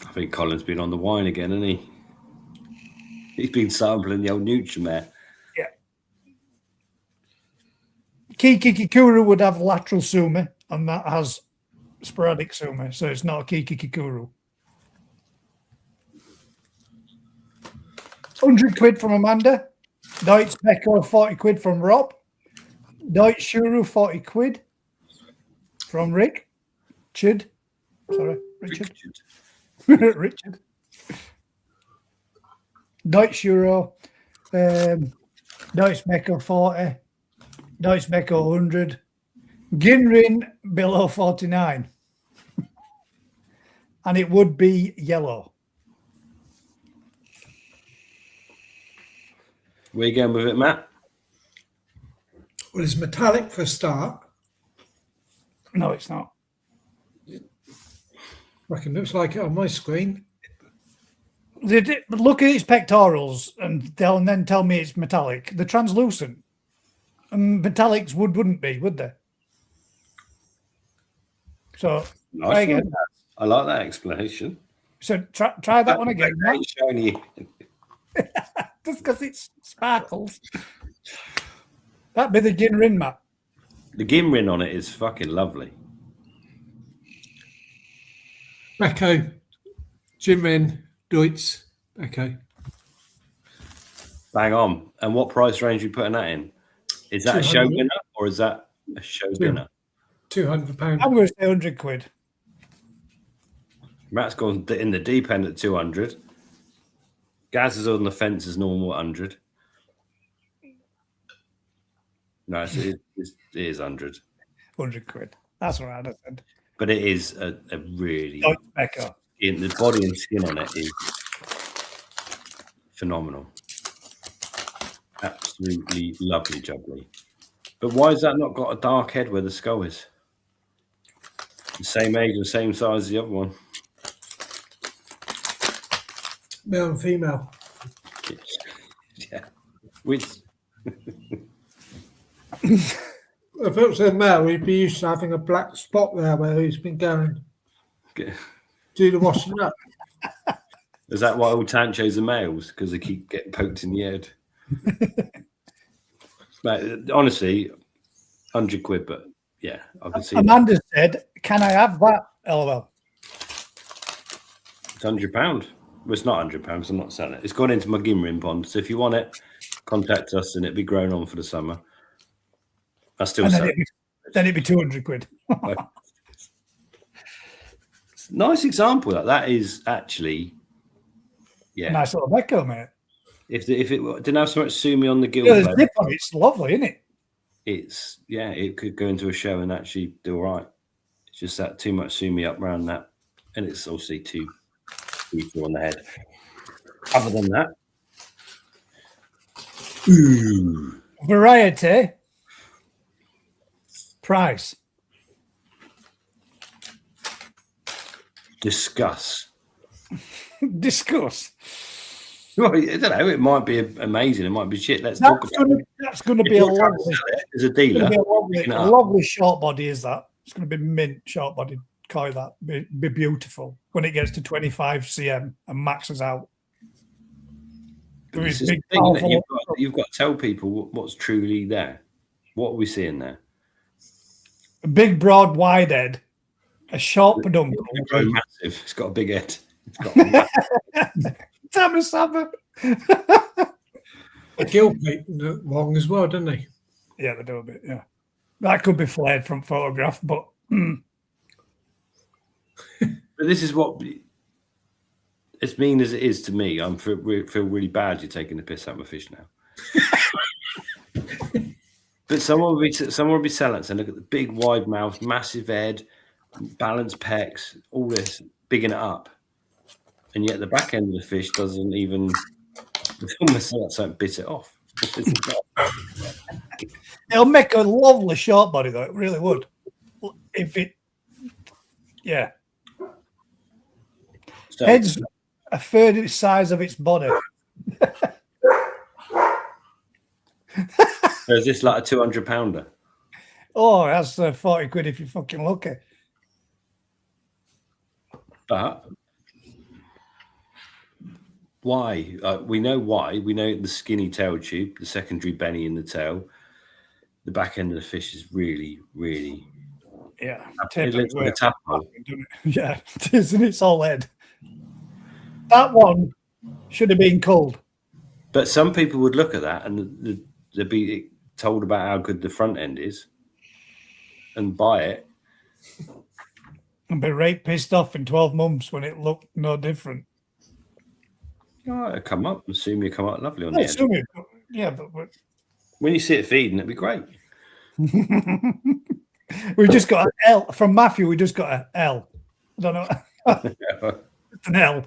I think Colin's been on the wine again, hasn't he? He's been sampling the old Nutrimare. Yeah. Kiki Kikuru would have lateral sumi, and that has sporadic sumi, so it's not a Kiki Kikuru. 100 quid from Amanda. Deutsch Beko, 40 quid from Rob. Deutsch Shuru, 40 quid from Rick. Richard. Richard. Deutsch Euro. Deutsch Beko, 40. Deutsch Beko, 100. Ginrin below 49. And it would be yellow. Where you going with it, Matt? Well, it's metallic for a start. No, it's not. I reckon it looks like it on my screen. Look at its pectorals and they'll then tell me it's metallic. They're translucent. And metallics wouldn't be, would they? So Nice try again. I like that explanation. So try that one again. Shiny. Just because it sparkles. That'd be the Ginrin, Matt. The Ginrin on it is fucking lovely. Beko, Ginrin, Deutsch, Beko. Bang on. And what price range are you putting that in? Is that a show winner or is that a show winner? £200. I'm going to say 100 quid. Matt's gone in the deep end at 200. Gaz is on the fence as normal at 100. No, it is 100. 100 quid. That's what I said. But it is a really... Beko. The body and skin on it is phenomenal. Absolutely lovely jubbly. But why has that not got a dark head where the skull is? The same age and same size as the other one. Male and female. Yeah. Which... If it was a male, he'd be used to having a black spot there where he's been going do the washing up. Is that why all Tanchos are males? Because they keep getting poked in the head? But honestly, 100 quid, but yeah, I can see Amanda said, can I have that? LOL. it's £100. Well, it's not £100. I'm not selling it. It's gone into my Ginrin pond. So if you want it, contact us and it'll be grown on for the summer. I still sell it. Then it'd be 200 quid. Nice example. That is actually, yeah. Nice little Beko, mate. If it didn't have so much sumi on the gill, it's lovely, isn't it? It's it could go into a show and actually do all right. It's just that too much sumi up around that, and it's obviously too equal on the head. Other than that, ooh, variety, price, discuss. Well, I don't know. It might be amazing. It might be shit. Let's talk about it. That's going to be a lovely. As a dealer, a lovely short body. Is that? It's going to be mint short body. Koi that be beautiful when it gets to 25 cm and maxes out. Big thing, you've got to tell people what's truly there. What are we seeing there? A big, broad, wide head, a short peduncle. Massive. It's got a big head. It's got Tammy Sabbath. A gill plate wrong as well, didn't he? Yeah, they do a bit. Yeah, that could be flared from photograph, but But this is what, as mean as it is to me, I feel really bad you're taking the piss out of my fish now. But someone will be selling it, saying, look at the big wide mouth, massive head, balanced pecs, all this, bigging it up. And yet the back end of the fish doesn't even, it's almost like something bit it off. it'll make a lovely short body, though. It really would. If it, yeah. So, Head's a third of the size of its body. so is this like a 200-pounder? Oh, that's 40 quid if you're fucking lucky. But why? We know why. We know the skinny tail tube, the secondary benny in the tail. The back end of the fish is really, really. Yeah. It looks like a tadpole. Yeah, it is, and it's all head. That one should have been culled. But some people would look at that and they'd be told about how good the front end is and buy it. And be right pissed off in 12 months when it looked no different. Oh, it'll come up. Assume you come up lovely on the end. Yeah, but when you see it feeding, it'd be great. we just got an L. From Matthew, we just got an L. I don't know. It's an L.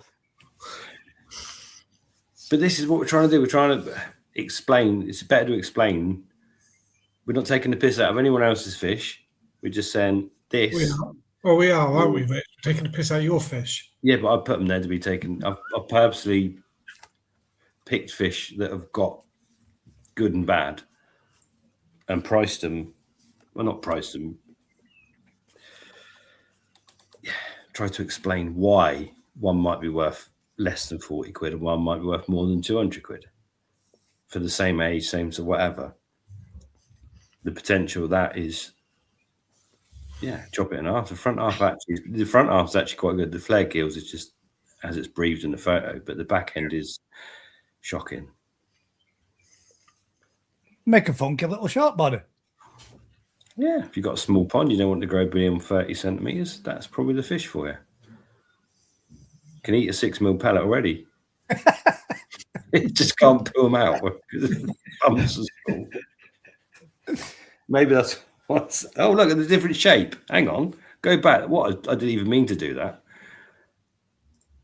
But this is what we're trying to do. We're trying to explain. It's better to explain. We're not taking the piss out of anyone else's fish. We're just saying this. We are. Well, we are, aren't we? We're taking the piss out of your fish. Yeah, but I put them there to be taken. I've purposely picked fish that have got good and bad and priced them. Well, not priced them. Yeah, try to explain why one might be worth less than 40 quid and one might be worth more than 200 quid for the same age, same so whatever. The potential of that is, yeah, chop it in half. The front half is actually quite good. The flare gills is just as it's breathed in the photo, but the back end is shocking. Make a funky little short body. Yeah, if you've got a small pond, you don't want to grow beyond 30 centimeters, that's probably the fish for you. Can eat a 6 mil pellet already. It just can't pull them out because the bumps are small. Maybe that's what's. Oh, look at the different shape. Hang on, go back. What? I didn't even mean to do that.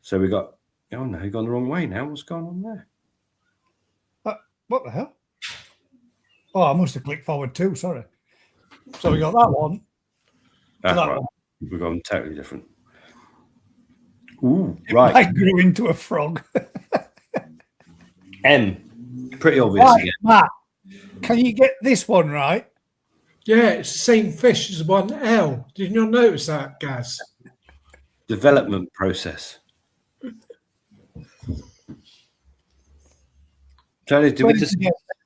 So we got. Oh no, you've gone the wrong way now. What's going on there? What the hell? Oh, I must have clicked forward too. Sorry. So we got that one. That's that right. one. We've gone totally different. Ooh, right. I grew into a frog. M. Pretty obvious Right, again. Matt, can you get this one right? Yeah, it's the same fish as one L. Did you not notice that, Gaz? Development process. Tony, did we just?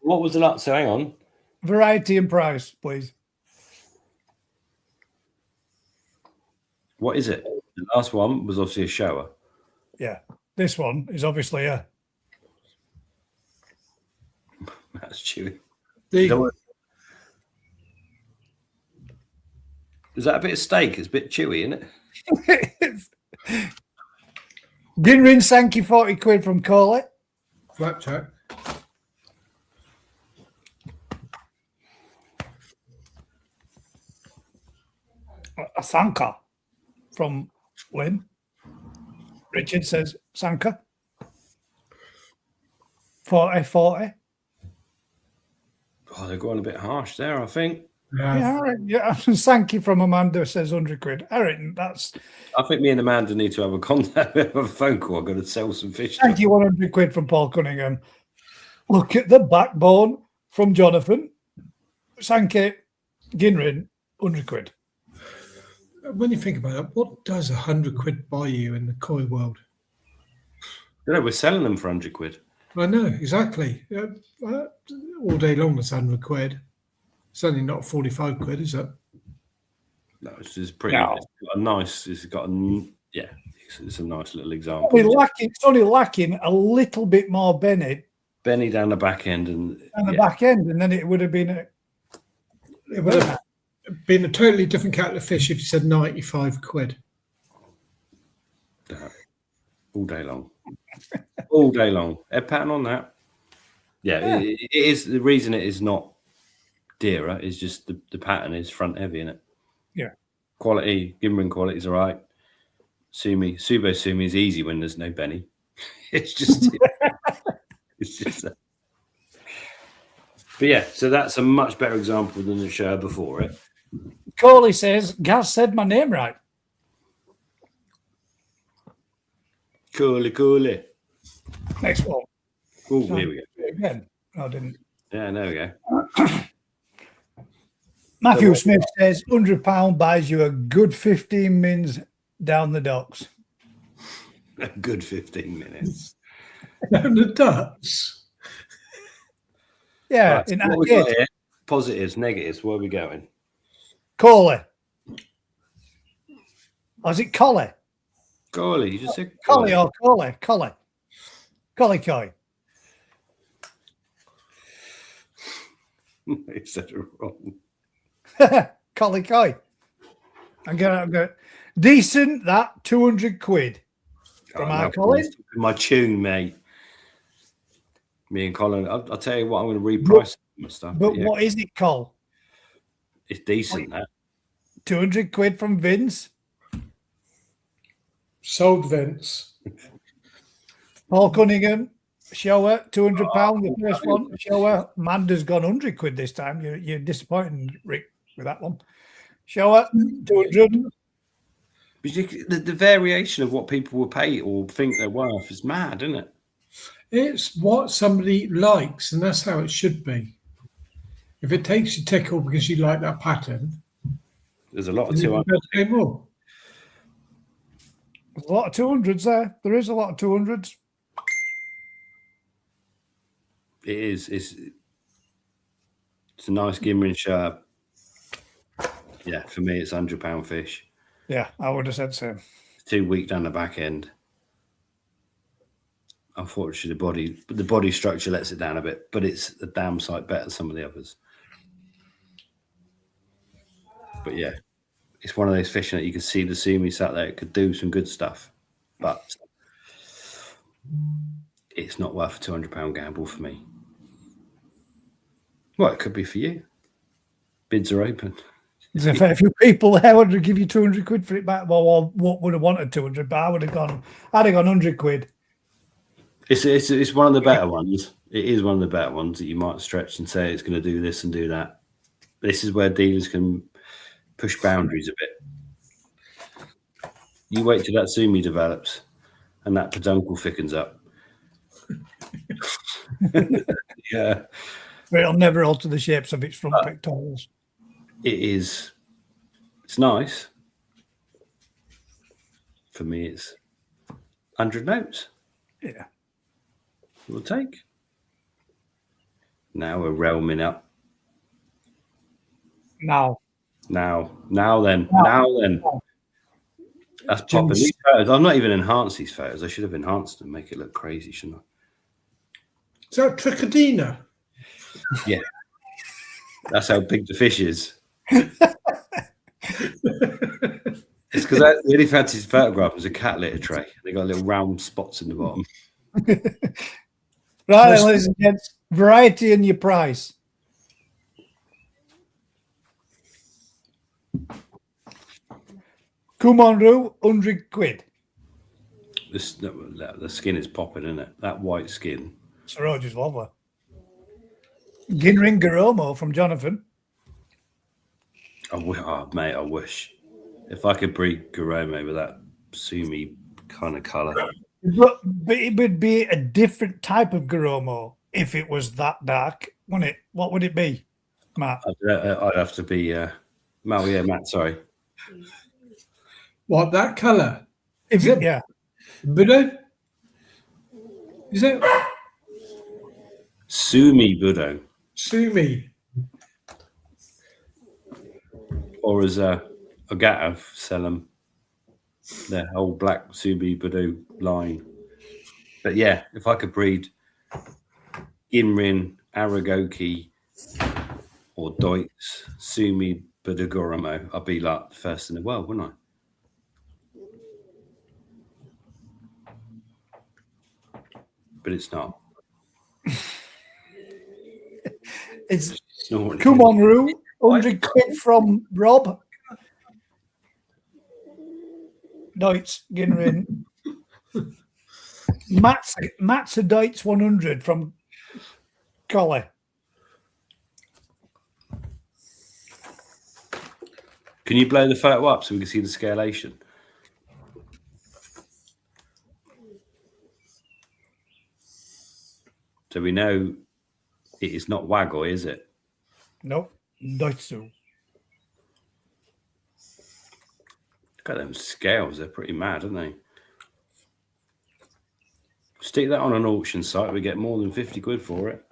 What was the last? So hang on. Variety and price, please. What is it? The last one was obviously a shower. Yeah, this one is obviously a. That's chewy. The, Is that a bit of steak? It's a bit chewy, isn't it? Ginrin Sankey 40 quid from Coley. flapjack. A Sanka from Lynn. Richard says Sanka. 40. Oh, they're going a bit harsh there, I think. Yeah, all right. Yeah, Sankey from Amanda says 100 quid. I reckon that's. I think me and Amanda need to have a contact, have a phone call. I've got to sell some fish. Thank you, 100 quid from Paul Cunningham. Look at the backbone from Jonathan. Sankey, Ginrin, 100 quid. When you think about it, what does 100 quid buy you in the koi world? You know, we're selling them for 100 quid. I know, exactly. All day long, it's 100 quid. It's only not 45 quid, is it? No, it's just pretty. No. It's got a nice. It's got a yeah. It's a nice little example. It's only lacking a little bit more Benny Benny down the back end and on the back end, and then it would have been It would have been a totally different kettle of fish if you said 95 quid. All day long. All day long. Head pattern on that. Yeah, it is. The reason it is not dearer is just the pattern is front heavy in it. Yeah. Quality, Gimrin quality is all right. Subo Sumi is easy when there's no Benny. It's just that. But yeah, so that's a much better example than the show before it. Coley says, Gaz said my name right. Coolly. Next one. Oh, here we go. Again. No, I didn't. Yeah, there we go. Matthew Smith says £100 buys you a good 15 mins down the docks. A good 15 minutes. Down the docks? Yeah, Right, in so what we got here? Positives, negatives. Where are we going? Coley. Or is it Coley? Coley, you just said Coley or Coley? Coley Coy. You said it wrong. Coley Coy. I'm going. Decent, that 200 quid from our Colin. My tune, mate. Me and Colin. I'll tell you what, I'm going to reprice my stuff. But yeah, what is it, Col? it's decent, that. 200 quid from Vince. Sold Vince. Paul Cunningham, shower, £200. The first one, shower. Manda's gone 100 quid this time. You're disappointing, Rick, with that one. Shower, 200. The variation of what people will pay or think they're worth is mad, isn't it? It's what somebody likes, and that's how it should be. If it takes you tickle because you like that pattern, There's a lot of then you 200. better pay more. There's a lot of 200s there. There is a lot of 200s. It is. It's a nice Gimrin shirt. Yeah, for me, it's £100 fish. Yeah, I would have said so. It's too weak down the back end. Unfortunately, the body structure lets it down a bit, but it's a damn sight better than some of the others. But yeah, it's one of those fishing that you can see the sumi sat there. It could do some good stuff, but it's not worth a £200 gamble for me. Well, it could be for you. Bids are open. There's a fair few people there would give you 200 quid for it back. Well, what would have wanted 200, but I'd have gone 100 quid. It's one of the better ones. It is one of the better ones that you might stretch and say it's going to do this and do that. This is where dealers can push boundaries a bit. You wait till that sumi develops and that peduncle thickens up. Yeah. But it'll never alter the shapes of its front pectorals. It is. It's nice. For me, it's 100 notes. Yeah. We'll take. Now we're realming up. Now then. That's popping. These photos, I've not even enhanced these photos. I should have enhanced them, make it look crazy, shouldn't I? Is that Trichadina? Yeah. That's how big the fish is. It's because the only fancy photograph was a cat litter tray. They got little round spots in the bottom. Right, then, ladies and gents, variety and your price. Kumonru, 100 quid. The skin is popping, isn't it? That white skin. Sir Roger's lovely. Ginring Garomo from Jonathan. Mate, I wish. If I could breed Garomo with that sumi kind of colour. But it would be a different type of Garomo if it was that dark, wouldn't it? What would it be, Matt? I'd have to be Matt, sorry. What, that colour? Is it? Yeah. Budo? Is it? Sumi Budo. Sumi. Or as Ogatav sell them. Their whole black Sumi Budo line. But yeah, if I could breed Ginrin, Aragoki, or Deutz, Sumi Budagoramo, I'd be like the first in the world, wouldn't I? But it's not. It's Snoring. come on, Roo. 100 quid from Rob. Deutz, Ginrin. Matt's a Deutz 100 from Collie. Can you blow the photo up so we can see the scalation? So we know it is not Waggle, is it? Nope. Deutzu. Look at them scales. They're pretty mad, aren't they? Stick that on an auction site. We get more than 50 quid for it.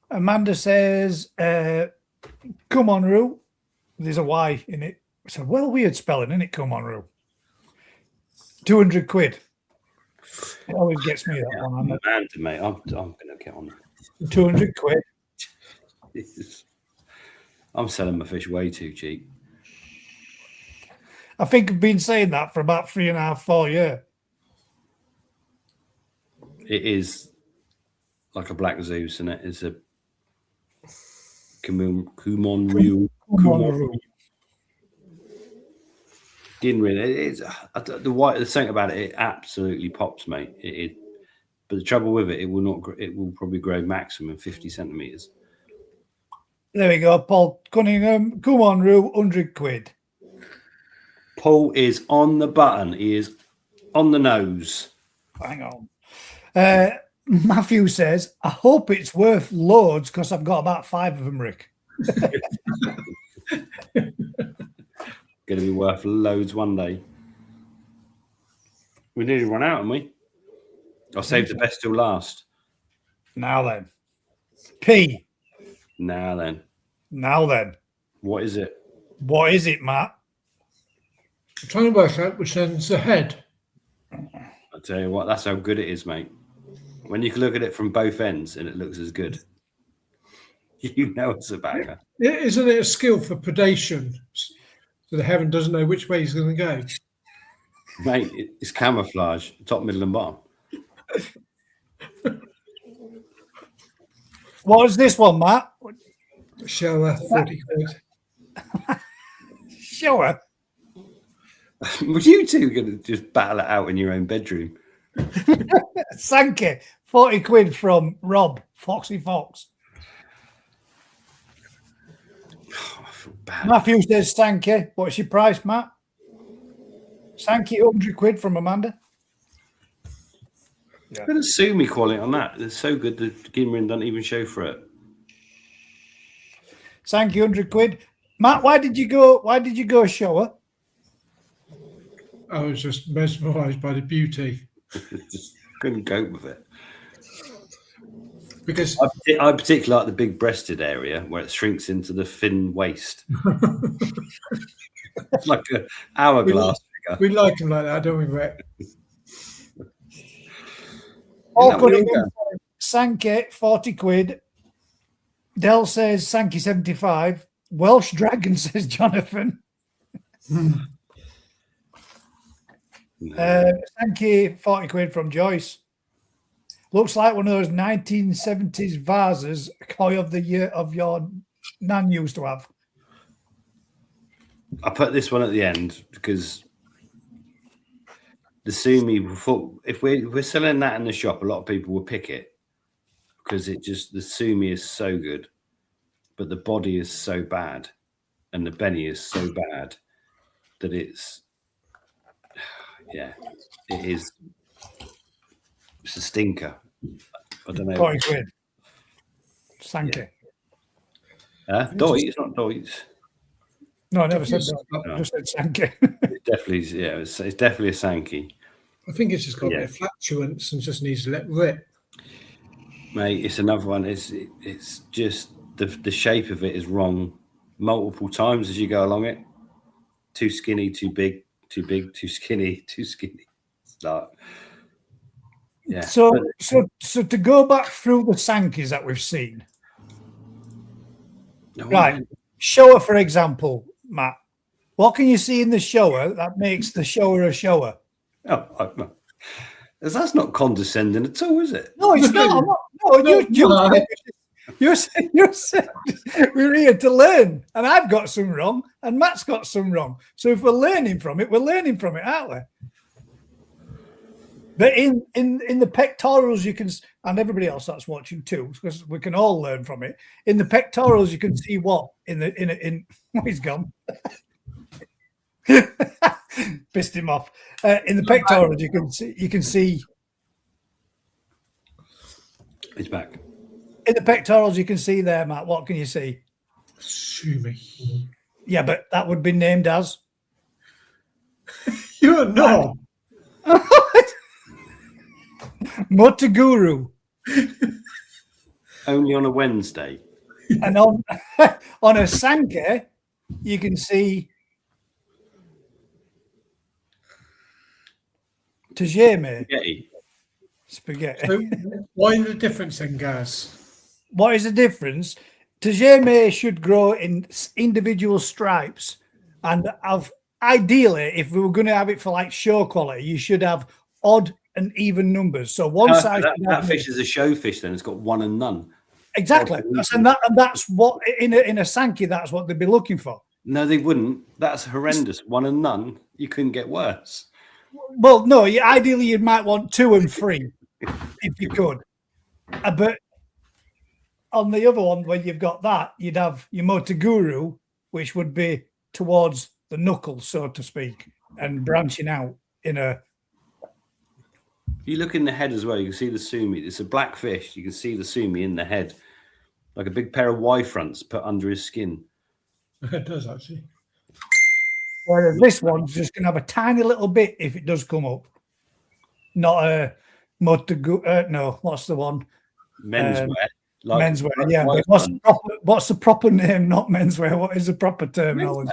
Amanda says, come on, Roo. There's a Y in it. It's a well weird spelling, isn't it? Come on, Roo. 200 quid. It always gets me that one. Amanda, mate, I'm going to get on 200 quid. I'm selling my fish way too cheap. I think I've been saying that for about 3.5, 4 years. It is like a black Zeus, and it is a Kumon Ryu. Ginrin. It is the white. The thing about it, it absolutely pops, mate. But the trouble with it, it will not. It will probably grow maximum 50 centimeters. There we go, Paul Cunningham. Come on, Roo, 100 quid. Paul is on the button. He is on the nose. Hang on. Matthew says, I hope it's worth loads because I've got about 5 of them, Rick. Going to be worth loads one day. We nearly run out, haven't we? I'll save the best till last. Now then. P. Now then. What is it? What is it, Matt? I'm trying to work out which end's the head. I'll tell you what, that's how good it is, mate. When you can look at it from both ends and it looks as good, you know it's a banger. Isn't it a skill for predation? So the heron doesn't know which way he's going to go. Mate, it's camouflage, top, middle, and bottom. What is this one, Matt? Shower, 40 quid. Shower. Was you two going to just battle it out in your own bedroom? Sankey, 40 quid from Rob, Foxy Fox. Oh, I feel bad. Matthew says Sankey. What's your price, Matt? Sankey, 100 quid from Amanda. Yeah. Going to sue me quality on that. It's so good that Ginrin doesn't even show for it. Sankey, 100 quid. Matt, why did you go shower? I was just mesmerised by the beauty. Just couldn't cope with it. Because I particularly like the big breasted area where it shrinks into the thin waist. It's like an hourglass figure. We like them like that, don't we, Rick? All good. Sankey, 40 quid. Dell says Sankey, 75. Welsh Dragon says Jonathan. Sankey, 40 quid from Joyce. Looks like one of those 1970s vases Koi of the year of your nan used to have. I put this one at the end because the Sumi, if we're selling that in the shop, a lot of people will pick it because the Sumi is so good, but the body is so bad and the Benny is so bad that it's it's a stinker. I don't know. 40 quid. Sankey. Deutz, it's not Deutz. No, I never said that. I just said Sankey. It's definitely a Sankey. I think it's just got a bit of flatulence and just needs to let rip. Mate, it's another one. It's just the shape of it is wrong multiple times as you go along it. Too skinny, too big, too skinny, too skinny. It's like Yeah. So to go back through the Sankeys that we've seen, right? Shower, for example, Matt. What can you see in the shower that makes the shower a shower? Oh, that's not condescending at all, is it? No, it's not. You said we're here to learn, and I've got some wrong, and Matt's got some wrong. So if we're learning from it, aren't we? But in the pectorals, you can, and everybody else that's watching too, because we can all learn from it. In the pectorals, you can see what in oh, he's gone. Pissed him off. In the pectorals, you can see. He's back. In the pectorals, you can see there, Matt. What can you see? Sumi. Yeah, but that would be named as. You're not. Motoguru. Only on a Wednesday. And on a Sanke, you can see Tajeme. Spaghetti. So why the difference then, guys? What is the difference? Tajeme should grow in individual stripes, and ideally, if we were going to have it for like show quality, you should have odd and even numbers. So one side. That fish is a show fish. Then it's got one and none. Exactly, and that's what in a Sankey. That's what they'd be looking for. No, they wouldn't. That's horrendous. One and none. You couldn't get worse. Well, no. Ideally, you might want 2 and 3 if you could. But on the other one, where you've got that, you'd have your Motoguru, which would be towards the knuckles, so to speak, and branching out in a. If you look in the head as well, you can see the sumi. It's a black fish. You can see the sumi in the head, like a big pair of Y fronts put under his skin. It does actually. Whereas this one's just going to have a tiny little bit if it does come up. Not a Motoguru. No, what's the one? Menswear. Menswear, yeah. But what's the proper name? Not menswear. What is the proper terminology?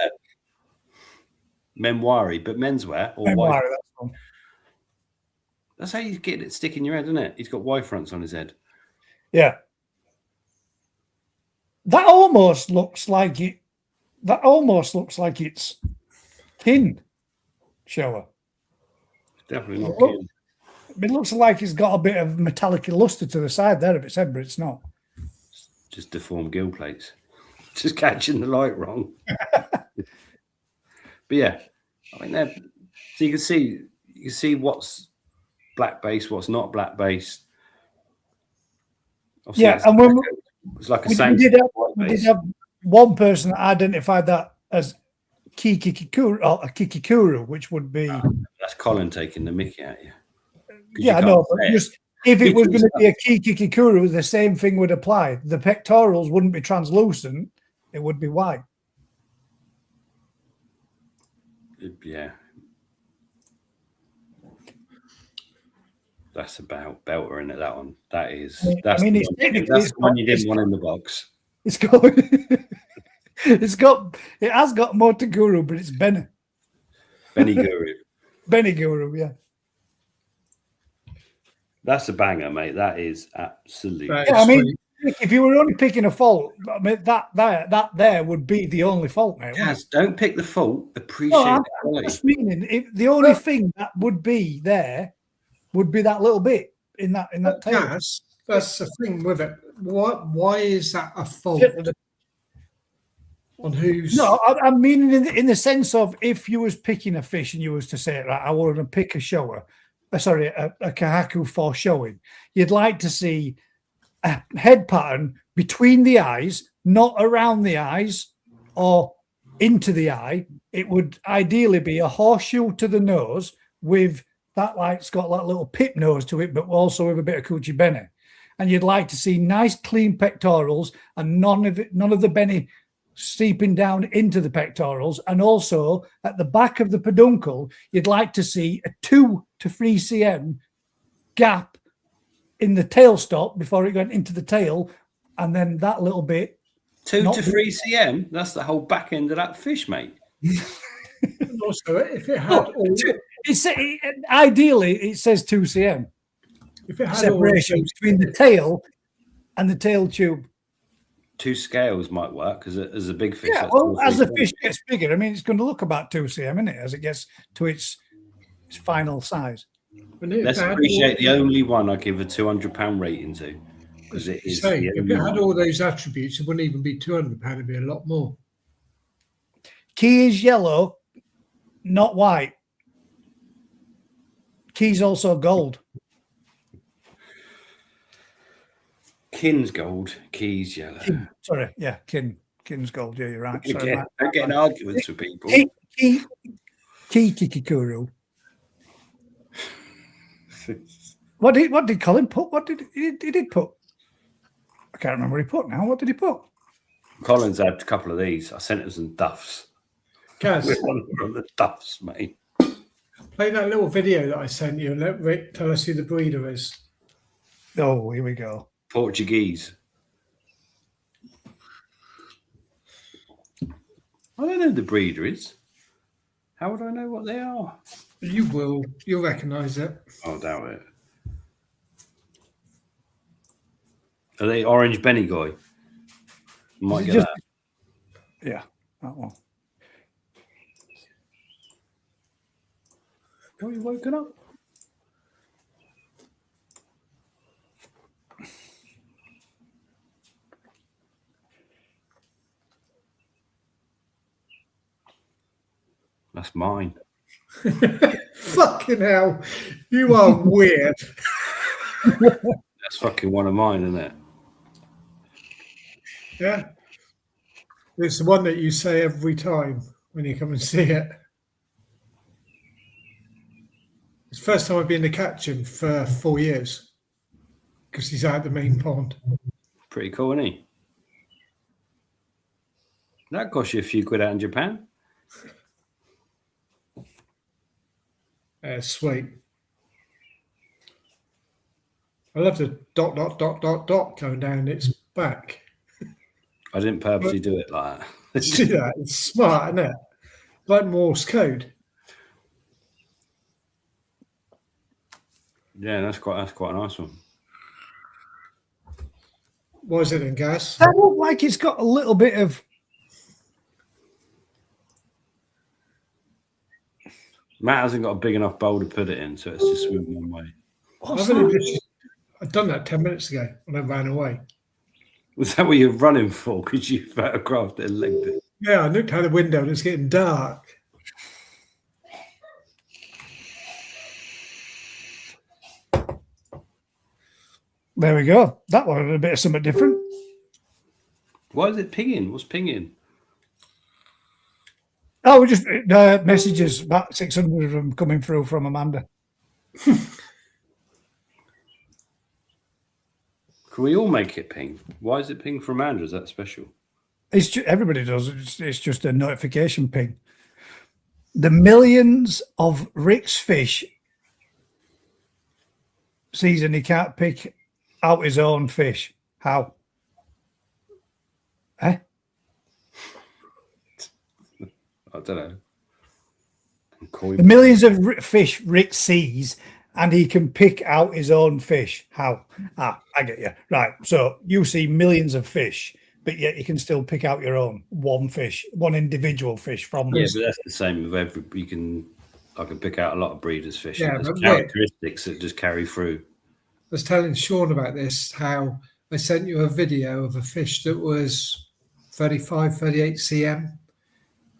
Memoire, but menswear or Memoire, Y. that's one. That's how you get it stick in your head, isn't it? He's got Y fronts on his head. Yeah. That almost looks like it. That almost looks like it's kin shower. Definitely not kin. It looks like it's got a bit of metallic luster to the side there of its head, but it's not. Just deformed gill plates. Just catching the light wrong. But yeah, I mean, so you can see what's black base, what's not black base. Obviously, yeah, and when it's like a we did have one person that identified that as Kikikuru or a Kikikuru, which would be that's Colin taking the mickey at you. Yeah, I know. But just if it was going to be a Kikikuru, the same thing would apply. The pectorals wouldn't be translucent; it would be white. Yeah. That's about belter, isn't it? That one. That is. That's the one you didn't want in the box. It's got. It has got Motoguru, but it's Benny Guru. Benny Guru, yeah. That's a banger, mate. That is absolutely. Yeah, I mean, if you were only picking a fault, I mean, that there would be the only fault, mate. Yes, don't pick the fault. Appreciate I'm just meaning the only thing that would be there would be that little bit in that tail. That's the thing with it. Why is that a fault? On whose? No, I mean in the sense of if you was picking a fish and you was to say, right, I want to pick a shower, a kahaku for showing, you'd like to see a head pattern between the eyes, not around the eyes or into the eye. It would ideally be a horseshoe to the nose with that, like it's got that little pip nose to it, but also with a bit of coochie benny. And you'd like to see nice, clean pectorals and none of the benny seeping down into the pectorals. And also at the back of the peduncle, you'd like to see a 2 to 3 cm gap in the tail stop before it went into the tail, and then that little bit 2 to 3 cm. That's the whole back end of that fish, mate. Also, if it had, ideally it says 2 cm. If it had all separation those, between the tail and the tail tube. 2 scales might work as a big fish. Yeah, that's well, 2 or as the 3 fish gets bigger, I mean, it's going to look about 2 cm, isn't it, as it gets to its final size. Let's appreciate the only one I give a £200 rating to, because it is the if only it had one. all those attributes, it wouldn't even be £200. It'd be a lot more. Key is yellow, not white. Key's also gold. Kin's gold, Key's yellow. Sorry, yeah, Kin's gold. Yeah, you're right. Sorry, Again, I'm getting arguments with people. Key Kikikuru. What did Colin put? What did he did put? I can't remember what he put now. What did he put? Colin's had a couple of these. I sent him some duffs. Gaz, We're on the duffs, mate. play that little video that I sent you and let Rick tell us who the breeder is. Oh, here we go. Portuguese. I don't know who the breeder is. How would I know what they are? You will. You'll recognise it. I doubt it. Are they orange Benny-Goy? Might get that. Yeah, that one. Are you woken up? That's mine. Fucking hell. You are weird. That's fucking one of mine, isn't it? Yeah. It's the one that you say every time when you come and see it. It's the first time I've been to catch him for 4 years because he's out the main pond. Pretty cool, isn't he? That cost you a few quid out in Japan. Sweet. I love the ... going down its back. I didn't purposely do it like that. See that? It's smart, isn't it? Like Morse code. Yeah, that's quite a nice one. What is it in Gas? That look like it's got a little bit of. Matt hasn't got a big enough bowl to put it in, so it's just swimming one way. I've done that 10 minutes ago and I ran away. Was that what you're running for? Because you photographed it and legged it? Yeah, I looked out the window and it's getting dark. There we go. That one a bit of something different. Why is it pinging? What's pinging? Oh, we just messages, about 600 of them coming through from Amanda. Can we all make it ping? Why is it ping from Amanda? Is that special? It's everybody does. It's just a notification ping. The millions of Rick's fish season he can't pick out his own fish. How? Eh? I don't know. The millions of fish Rick sees, and he can pick out his own fish. How? Ah, I get you. Right. So you see millions of fish, but yet you can still pick out your own one fish, one individual fish from. Yeah, but that's the same with every. I can pick out a lot of breeders' fish. Yeah, there's but characteristics that just carry through. I was telling Sean about this, how I sent you a video of a fish that was 35, 38 cm.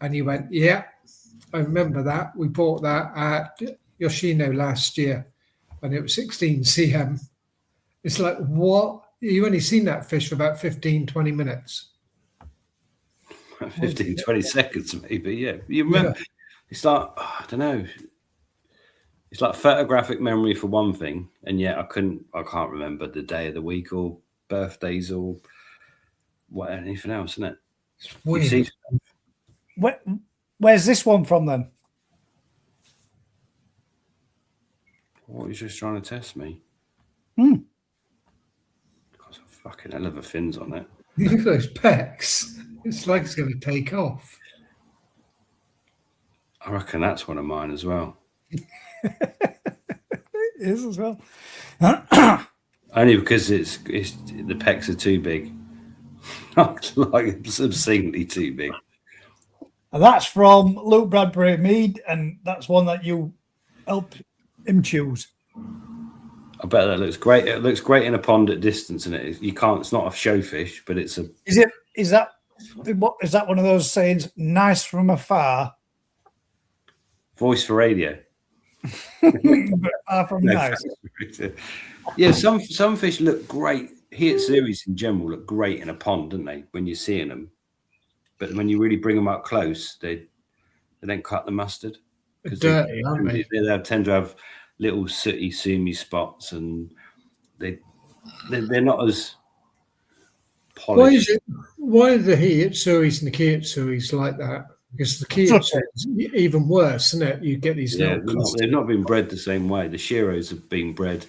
And you went, yeah, I remember that. We bought that at Yoshino last year and it was 16 cm. It's like, what? You only seen that fish for about 15, 20 minutes. 15, 20 seconds maybe, yeah. You remember, yeah. It's like, I don't know. It's like photographic memory for one thing, and yet I can't remember the day of the week or birthdays or anything else, isn't it? It's weird. Where's this one from then? What, he's just trying to test me? There's a fucking hell of a fins on it. Look at those pecs. It's like it's going to take off. I reckon that's one of mine as well. is as well. Only because it's the pecs are too big. Like it's obscenely too big. And that's from Luke Bradbury Mead, and that's one that you helped him choose. I bet that looks great. It looks great in a pond at distance, and you can't. It's not a showfish, but it's a. Is that one of those sayings? Nice from afar. Voice for radio. But far from nice. Yeah, some fish look great. Heatsuri in general look great in a pond, don't they? When you're seeing them, but when you really bring them up close, they don't cut the mustard. They're dirty, aren't they? They tend to have little sooty, sumi spots, and they're not as polished. Why are the Heatsuris and the Kiyotsuris like that? Because the Kiyotsu is even worse, isn't it? You get these they've not been bred the same way. The Shiros have been bred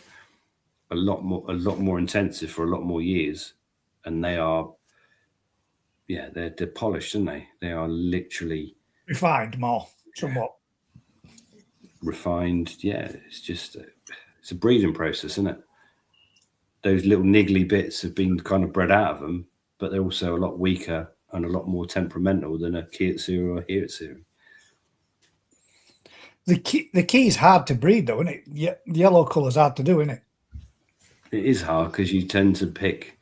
a lot more intensive for a lot more years, and they are, they're polished, aren't they? They are literally refined more, somewhat refined. Yeah, it's a breeding process, isn't it? Those little niggly bits have been kind of bred out of them, but they're also a lot weaker and a lot more temperamental than a Kiyotsu or a Heatsuri. The key is hard to breed, though, isn't it? Yeah, yellow colour's hard to do, isn't it? It is hard because you tend to pick.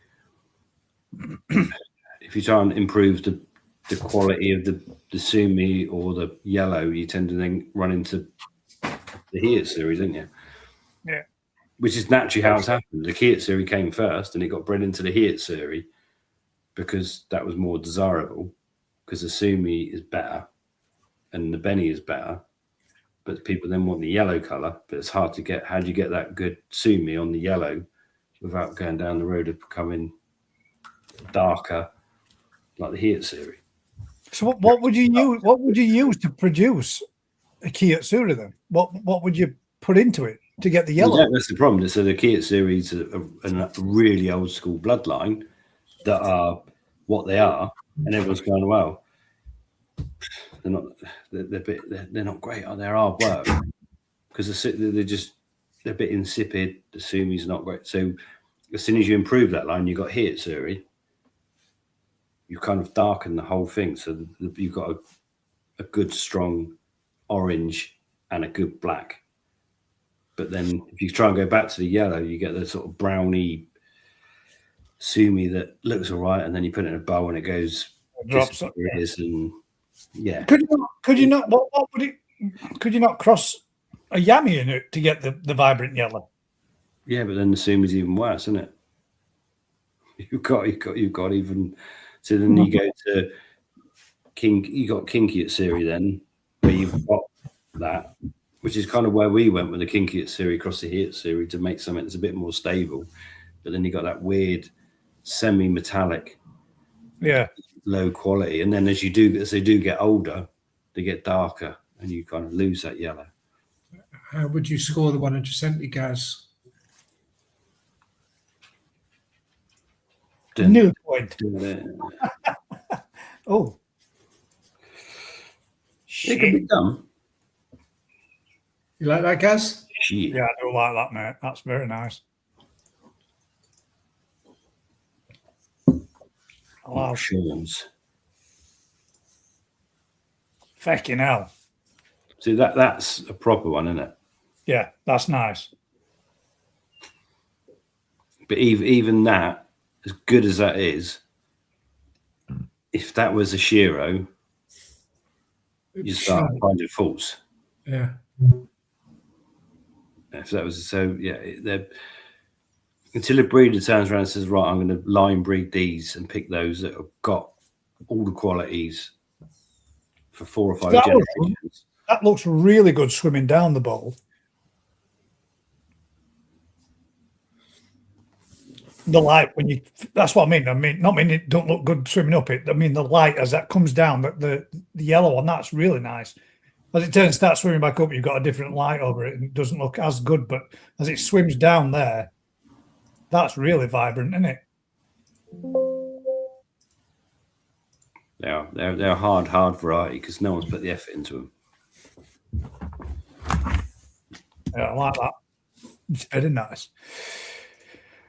If you try and improve the quality of the sumi or the yellow, you tend to then run into the Heatsuri, don't you? Yeah. Which is naturally how it's happened. The Kiyotsu came first, and it got bred into the Heatsuri because that was more desirable. Because the sumi is better, and the beni is better, but people then want the yellow color. But it's hard to get. How do you get that good sumi on the yellow without going down the road of becoming darker, like the Heatsuri? So what would you use? What would you use to produce a Kiyotsu then? What would you put into it to get the yellow? Well, that's the problem. So the Kiyotsuris are a really old school bloodline that are what they are, and everyone's going, well, they're not. They're not great. They're hard work because they're a bit insipid. The sumi's not great. So as soon as you improve that line, you got Heatsuri. You kind of darken the whole thing, so you've got a good strong orange and a good black. But then if you try and go back to the yellow, you get the sort of browny sumi that looks all right, and then you put it in a bowl and it goes drops up. And yeah. Could you not? What would it? Could you not cross a yami in it to get the vibrant yellow? Yeah, but then the sumi's even worse, isn't it? You've got even. So then you go to King. You got King Kiyotsuri then, where you've got that, which is kind of where we went with the King Kiyotsuri across the Heatsuri to make something that's a bit more stable. But then you got that weird semi-metallic, low quality, and then as they do get older, they get darker, and you kind of lose that yellow. How would you score the 100 centigas? New point. Oh, it can be done. You like that, Gaz? Shit. Yeah, I do like that, mate. That's very nice. Wow, Sean's. Fucking hell. See, that's a proper one, isn't it? Yeah, that's nice. But even that, as good as that is, if that was a Shiro, you start finding faults. Yeah. If that was until a breeder turns around and says, right, I'm going to line breed these and pick those that have got all the qualities for 4 or 5 generations. That looks really good swimming down the bowl. The light that's what I mean. Not mean it don't look good swimming up it. I mean the light as that comes down, the yellow one, that's really nice. As it starts swimming back up, you've got a different light over it, and it doesn't look as good. But as it swims down there, that's really vibrant, isn't it? They're a hard variety because no one's put the effort into them. Yeah, I like that. It's very nice.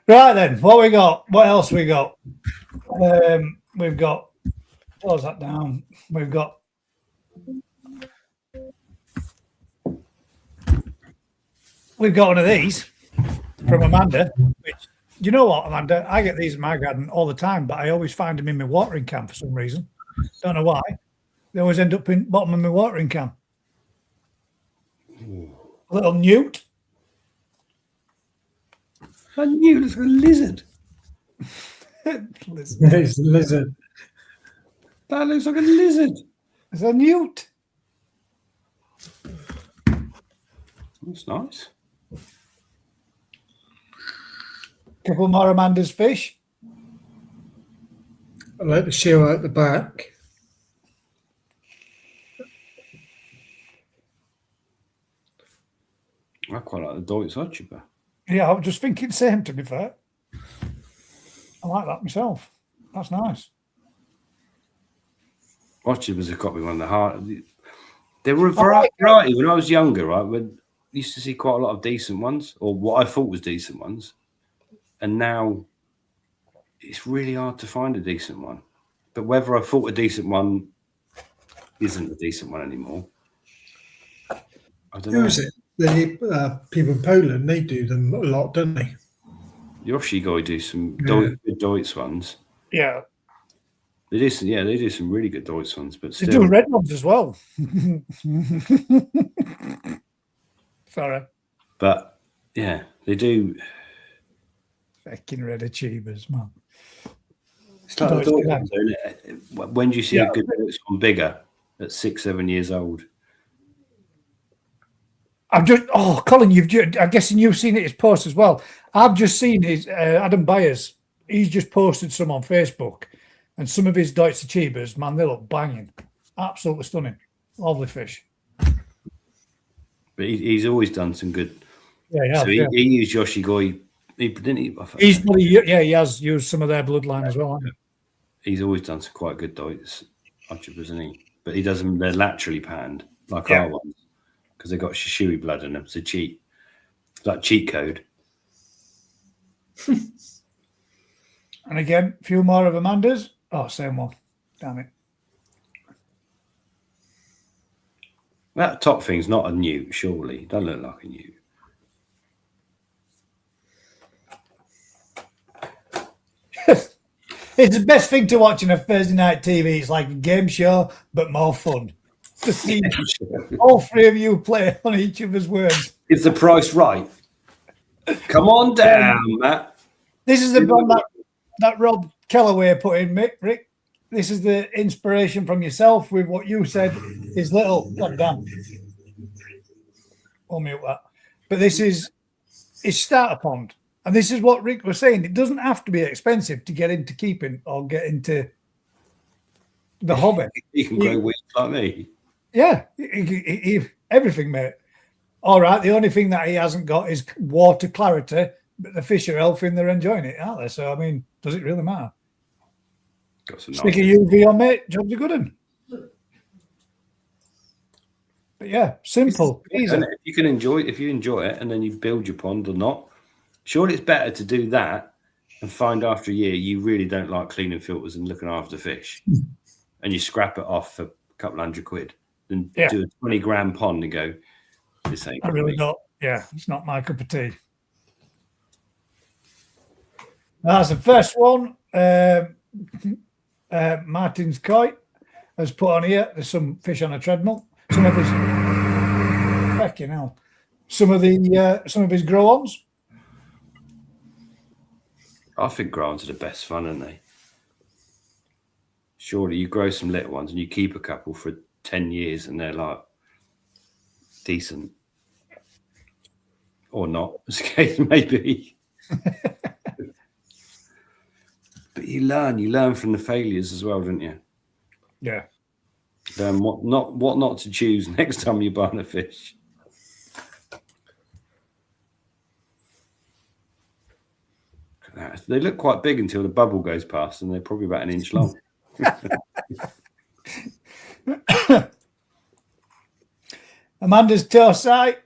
Right then, what we got? What else we got? We've got. Close that down. We've got. We've got one of these from Amanda. Which, do you know what, Amanda? I get these in my garden all the time, but I always find them in my watering can for some reason. Don't know why. They always end up in the bottom of my watering can. A little newt. A newt is a lizard. Lizard. It's a lizard. That looks like a lizard. It's a newt. That's nice. Couple more Amanda's fish. I like the shell out the back. I quite like the Deutsch Archibald. Yeah, I was just thinking the same, to be fair. I like that myself. That's nice. Archibalds have got to be one of the hard. There were a variety when I was younger, right? When I used to see quite a lot of decent ones, or what I thought was decent ones, and now it's really hard to find a decent one. But whether I thought a decent one isn't a decent one anymore, I don't know. Who is it? The people in Poland, they do them a lot, don't they? Yoshi guy do some good Deutsch ones. Yeah. They do some, they do some really good Deutsch ones, but They still. do red ones as well. Sorry. But yeah, they do. Fucking red achievers, man. It's like the Deutsch ones, isn't it? When do you see a good Deutsch one bigger at 6, 7 years old? I've just, Colin, I'm guessing you've seen his post as well. I've just seen his Adam Byers. He's just posted some on Facebook, and some of his Deutsche Chibas, man, they look banging, absolutely stunning, lovely fish. But he's always done some good. Yeah, so he used Yoshi Goi. Didn't he? He has used some of their bloodline as well. Hasn't he? He's always done some quite good Deutsch Archibald, isn't he? But he does them. They're laterally panned like our ones because they've got shishui blood in them. It's a cheat. It's like cheat code. And again, a few more of Amanda's. Oh, same one. Damn it. That top thing's not a newt, surely. It doesn't look like a newt. It's the best thing to watch on a Thursday night TV. It's like a game show, but more fun. To see all three of you play on each other's words. Is the price right? Come on down, Matt. This is the one that Rob Kellaway put in, Rick. This is the inspiration from yourself with what you said is little. God damn. I'll mute that. But this is starter pond. And this is what Rick was saying. It doesn't have to be expensive to get into keeping or get into the hobby. You can grow weeds like me. Yeah. Everything, mate. All right. The only thing that he hasn't got is water clarity, but the fish are healthy and they're enjoying it, aren't they? So, I mean, does it really matter? Got some Stick a UV on, mate. Job's a good one. But yeah, simple, easy. And if you enjoy it, and then you build your pond or not, surely it's better to do that and find after a year you really don't like cleaning filters and looking after fish, and you scrap it off for a couple £100 than do a 20 grand pond and go, this ain't. I really don't. Yeah, it's not my cup of tea. That's the first one. Martin's kite has put on here. There's some fish on a treadmill. Some of his fucking hell. Some of his grow-ons. I think grow-ons are the best fun, aren't they? Surely you grow some little ones and you keep a couple for 10 years and they're like decent. Or not, as the case may be. But you learn from the failures as well, don't you? Yeah. Learn what not to choose next time you're buying a fish. They look quite big until the bubble goes past, and they're probably about an inch long. Amanda's toe sight.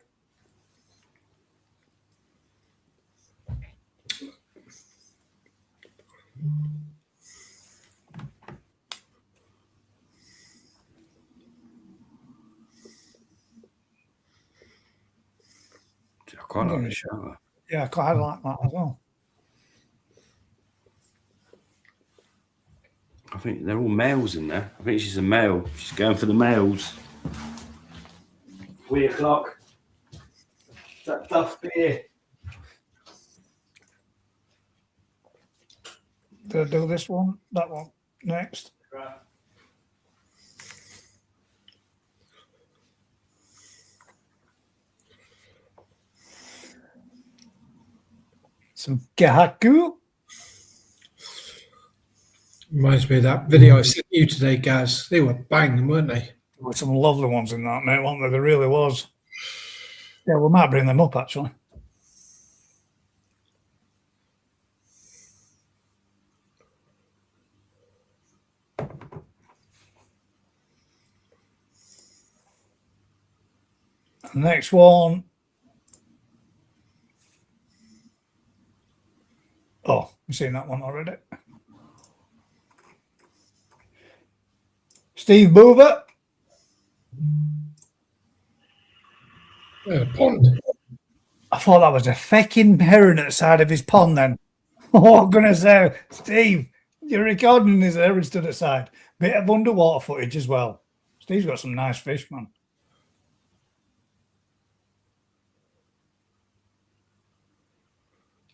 I quite like the shower. Yeah, I like that as well. I think they're all males in there. I think she's a male. She's going for the males. 3 o'clock. That tough beer. Do I do this one? That one next? Some Gahaku. Reminds me of that video I sent you today, Gaz. They were banging, weren't they? There were some lovely ones in that, mate, weren't there? There really was. Yeah, we might bring them up, actually. Next one. Oh, we've seen that one already. Steve Boover. Pond. I thought that was a fecking heron at the side of his pond then. Oh, I'm going to say, Steve, you're recording his heron stood aside. Bit of underwater footage as well. Steve's got some nice fish, man.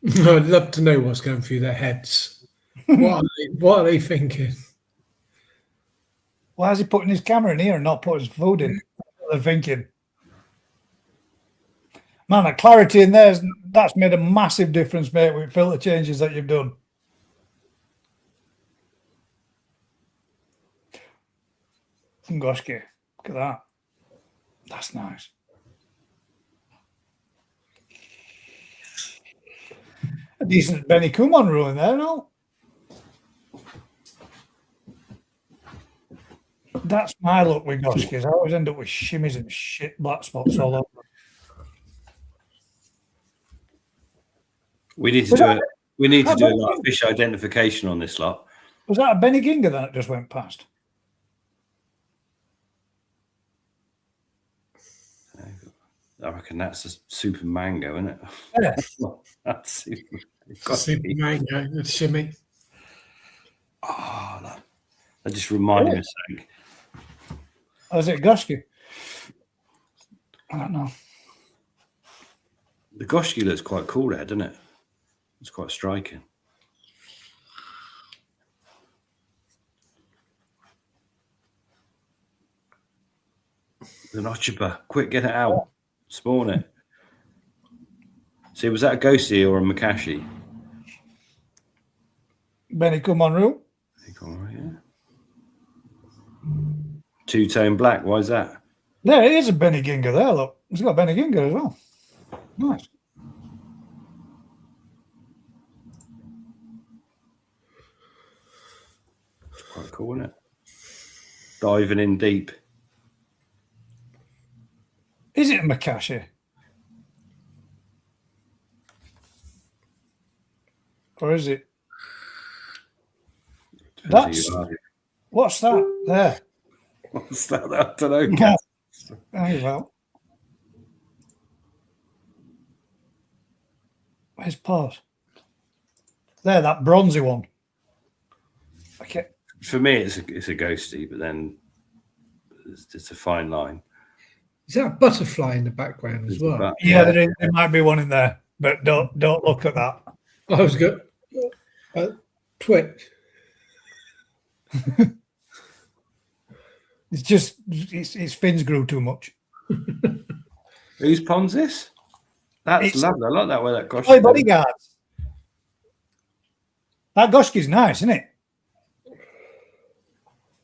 I'd love to know what's going through their heads. What are they thinking? Why is he putting his camera in here and not putting his food in? What they're thinking. Man, the clarity in there, that's made a massive difference, mate, with filter changes that you've done. Goshki, look at that. That's nice. A decent Benny Kumon ruin there, no? That's my luck with Goshkis. I always end up with shimmies and shit black spots all over. We need to do it. We need to do a lot of fish identification on this lot. Was that a Benny Ginger that just went past? I reckon that's a super mango, isn't it? Yeah. That's super. Super mango, the shimmy. Oh, that just reminded me of something. Oh, is it Goshki? I don't know. The Goshki looks quite cool there, doesn't it? It's quite striking. The Notchipa, quick, get it out. Spawn it. See, was that a ghosty or a Makashi? Benny Kumonru. Yeah. Two-tone black, why is that? There is a Benny Ginger there, look. He's got Benny Ginger as well. Nice. It's quite cool, isn't it? Diving in deep. Is it a Makashi? Or is it? What's that there? What's that? I don't know. Yeah. Oh, well. Where's Paws? There, that bronzy one. Okay. For me, it's a ghosty, but then it's a fine line. Is that a butterfly in the background as well? Yeah, there might be one in there, but don't look at that. I was good. Twit. It's just his fins grew too much. Whose pond's this? That's lovely. I like that way that Goshki. Hey, bodyguards. That Goshki's nice, isn't it?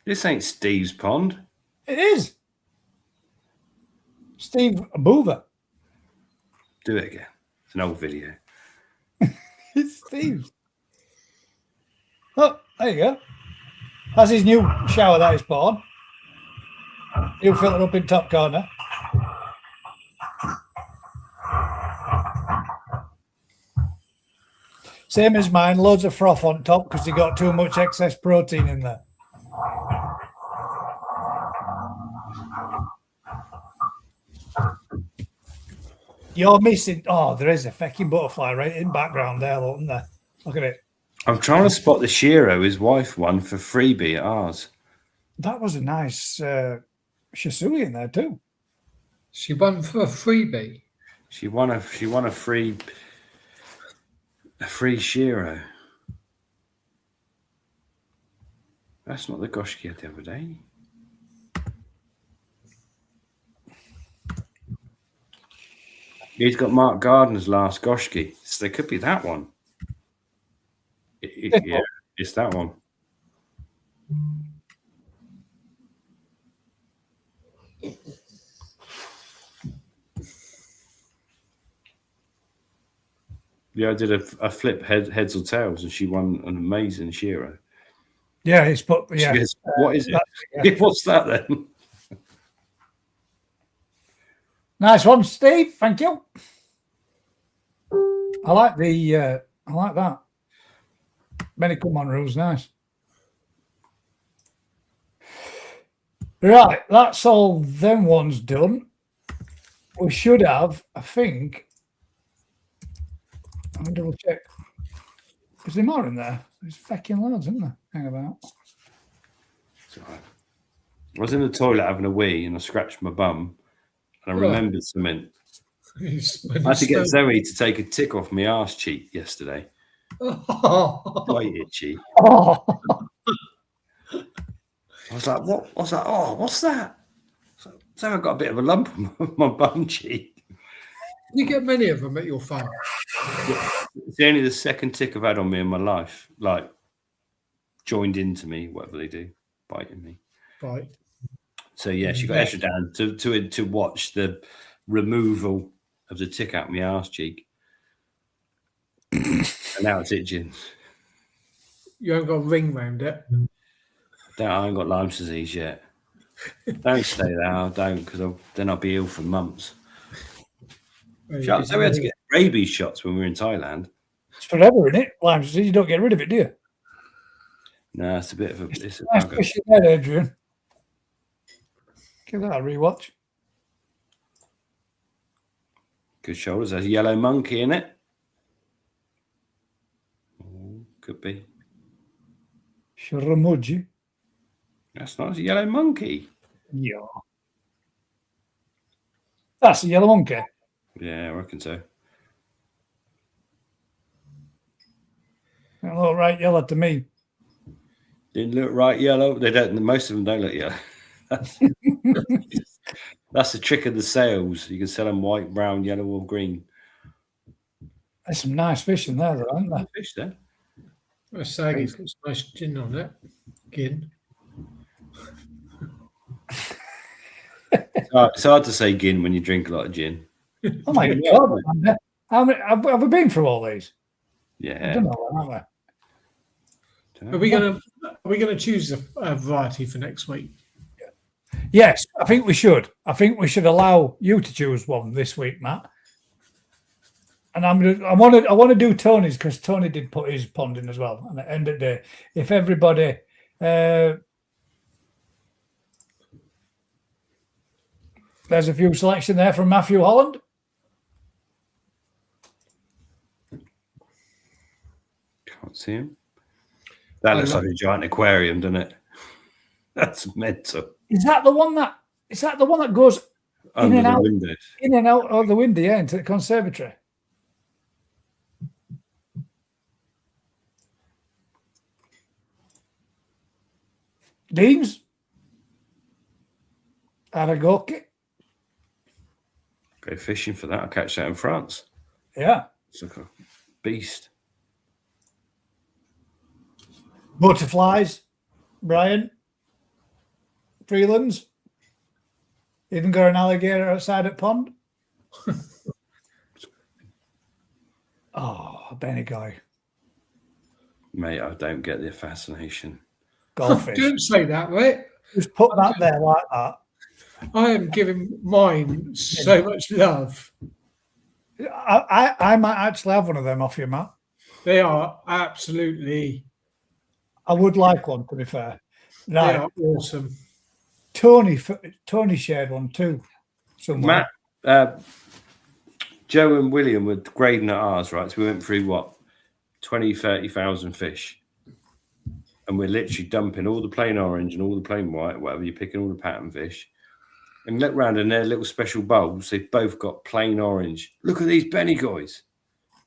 This ain't Steve's pond. It is. Steve Boover. Do it again. It's an old video. It's Steve's. Oh, there you go. That's his new shower that he's put on. New filter up in top corner. Same as mine, loads of froth on top because he got too much excess protein in there. You're missing. Oh, there is a fucking butterfly right in background there, isn't there? Look at it. I'm trying to spot the Shiro his wife won for freebie at ours. That was a nice Shisui in there too. She won for a freebie. She won a free Shiro. That's not the Goshki I had the other day. He's got Mark Gardner's last Goshki, so there could be that one. Yeah, it's that one. Yeah, I did a flip heads or tails, and she won an amazing Shiro. Yeah, it's put. Yeah, She goes, what is it? Yeah. What's that then? Nice one, Steve. Thank you. I like that. Benny come on rules, nice. Right, that's all them ones done. We should have, I think. I'm gonna double check. Is there more in there? There's fucking loads, isn't there? Hang about. I was in the toilet having a wee and I scratched my bum and I remembered something. I had to get Zoe to take a tick off my arse cheek yesterday. Quite itchy. Oh. I was like, what? I was like, oh, what's that? So I got a bit of a lump on my bum cheek. You get many of them at your farm. It's only the second tick I've had on me in my life, like joined into me, whatever they do, biting me. Right. So yeah, she got extra down to watch the removal of the tick out my arse cheek, and now it's itching. You haven't got a ring round it. I ain't got Lyme's disease yet. Don't stay there, don't, because then I'll be ill for months. So we had to get rabies shots when we were in Thailand. It's forever, isn't it? Lyme's disease, you don't get rid of it, do you? No, it's a bit of a. It's nice pushing that, Adrian. Give that a rewatch. Good shoulders. There's a yellow monkey in it. Oh, could be. Shuramuji. That's not a yellow monkey. Yeah. That's a yellow monkey. Yeah, I reckon so. They look right yellow to me. Didn't look right yellow. They don't. Most of them don't look yellow. That's the trick of the sales. You can sell them white, brown, yellow, or green. There's some nice fish in there, though, aren't there? Fish there. A saggy's got some nice gin on it. Gin. It's hard to say gin when you drink a lot of gin. Oh my God! How many, have we been through all these? Yeah. I don't know, aren't we? Are we gonna choose a variety for next week? Yes, I think we should. I think we should allow you to choose one this week, Matt. And I want to do Tony's because Tony did put his pond in as well. And at the end of the day, if everybody there's a few selection there from Matthew Holland. Can't see him. That looks like a giant aquarium, doesn't it? That's mental. Is that the one that goes Under the windows? In and out of the window, yeah, into the conservatory. Deans? Aragoki? Go fishing for that. I'll catch that in France. Yeah. It's like a beast. Butterflies, Brian. Freelands. Even got an alligator outside at pond. Oh, Benny guy. Mate, I don't get the fascination. Goldfish. Don't say that, right? Just put that there like that. I am giving mine so much love. I might actually have one of them off you, Matt. They are absolutely. I would like one, to be fair. Right. They are awesome. Tony shared one too. Somewhere. Matt, Joe and William were grading at ours, right? So we went through what 20, 30,000 fish, and we're literally dumping all the plain orange and all the plain white, whatever you're picking, all the pattern fish. And look round in their little special bowls. They've both got plain orange. Look at these Benny guys.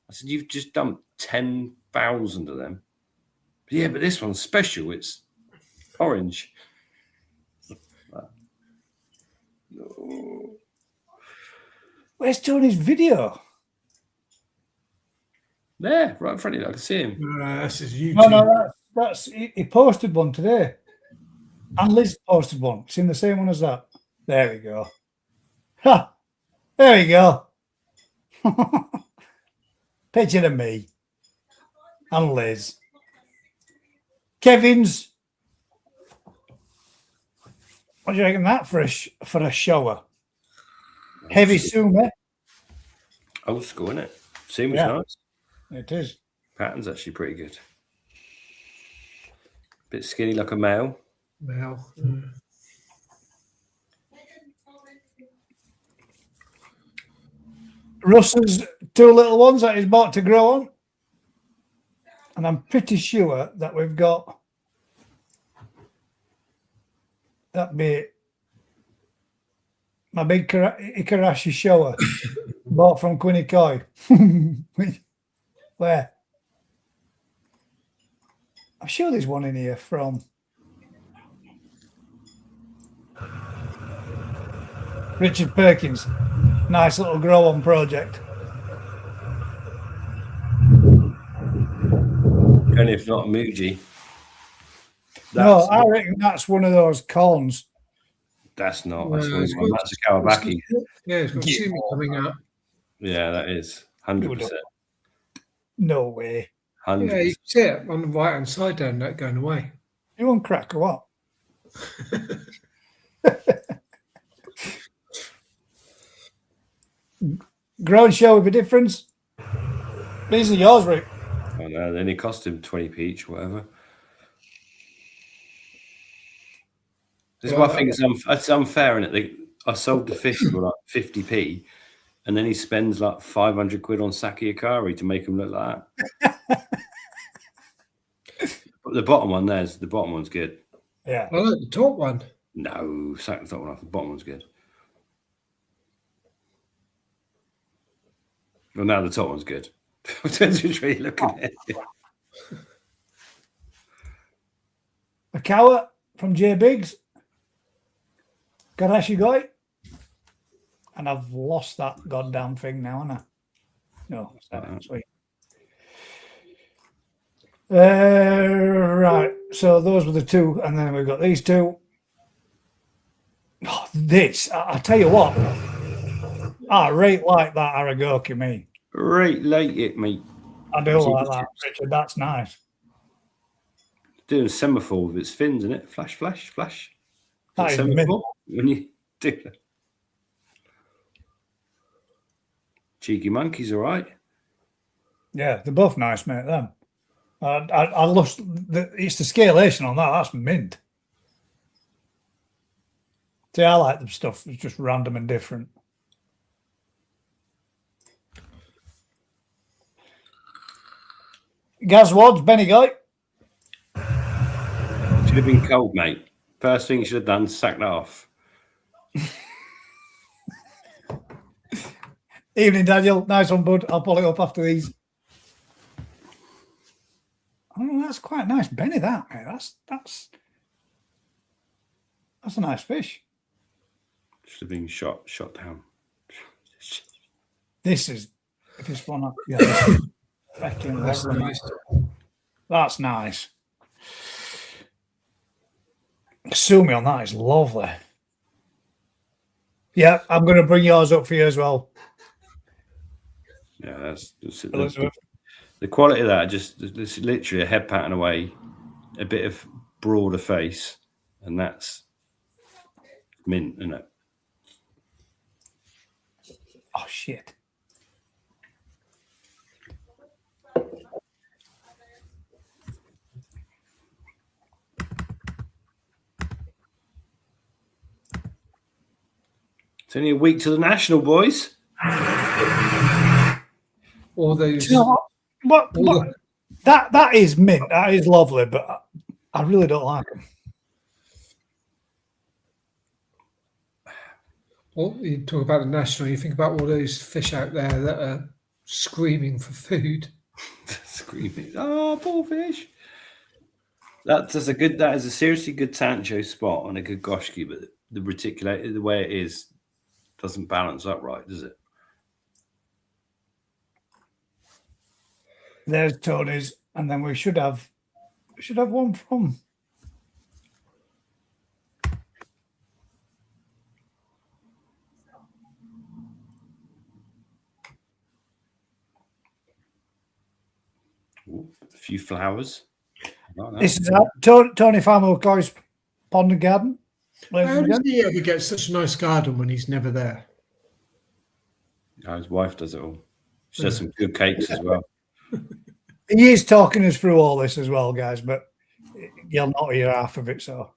I said, you've just dumped 10,000 of them. Yeah, but this one's special. It's orange. No. Where's Tony's video? There, right in front of you. I can see him. This is YouTube. No, that's he posted one today. And Liz posted one. It's in the same one as that. There we go. Ha! There we go. Picture of me. And Liz. Kevin's. What do you reckon that for a shower? Heavy sumo. Old school, isn't it? Seems Yeah. nice. It is. Pattern's actually pretty good. Bit skinny like a male. Now, Russ's two little ones that he's bought to grow on. And I'm pretty sure that we've got that be my big Ikarashi shower bought from Quinnykoi. Where? I'm sure there's one in here from Richard Perkins. Nice little grow on project. Only if not Muji. No, I reckon that's one of those corns. That's not. No, That's, it's one. good. That's a Kawabaki. Yeah, it's got sumi coming up. Yeah, that is 100%. No way. 100%. Yeah, you can see it on the right hand side down that going away. You want crack or what? Ground show with a difference. These are yours, Rick. I know. They only cost him 20p each, whatever. This is Well, why I think it's unfair, isn't it? I sold the fish for like 50p, and then he spends like 500 quid on sake akari to make him look like that. But the bottom one's good. Yeah. I like the top one. No, sack the top one off. The bottom one's good. Well, now the top one's good. Depends which way you look at it. A cow from J Biggs. Garashi guy. And I've lost that goddamn thing now, haven't I? No, it's not next week. Right. So those were the two, and then we've got these two. Oh, this, I tell you what, I rate like that Aragoki, me. Right, like it, mate. I do like that, Richard. That's nice. Doing a semaphore with its fins, isn't it? Flash, flash, flash. That is Semaphore mint. when you do that. Cheeky monkeys, all right. Yeah, they're both nice, mate. Them. I love it's the scalation on that. That's mint. See, I like the stuff that's just random and different. Gaz Wads, Benny Guy. Should have been cold, mate. First thing you should have done, sack that off. Evening, Daniel. Nice one, bud. I'll pull it up after these. Oh, that's quite nice, Benny. That mate. That's a nice fish. Should have been shot down. This is this one up. Yeah, this is fucking That's lovely. nice. That's nice. Sumi on that is lovely. Yeah, I'm going to bring yours up for you as well. Yeah, that's the quality of that. Just it's literally a head pattern away, a bit of broader face, and that's mint, isn't it? Oh shit! It's only a week to the national, boys. All those. Do you know what? But that is mint. That is lovely, but I really don't like them. Well, you talk about the national. You think about all those fish out there that are screaming for food. Screaming, oh, poor fish. That is a seriously good Tancho spot on a good goshki, but the reticulated the way it is doesn't balance up right, does it? There's Tony's, and then we should have one from. Ooh, a few flowers. Like that. This is Tony Farmer McCoy's Pond and Garden. How does he ever get such a nice garden when he's never there? Oh, his wife does it all. She does some good cakes as well. He is talking us through all this as well, guys, but you'll not hear half of it. So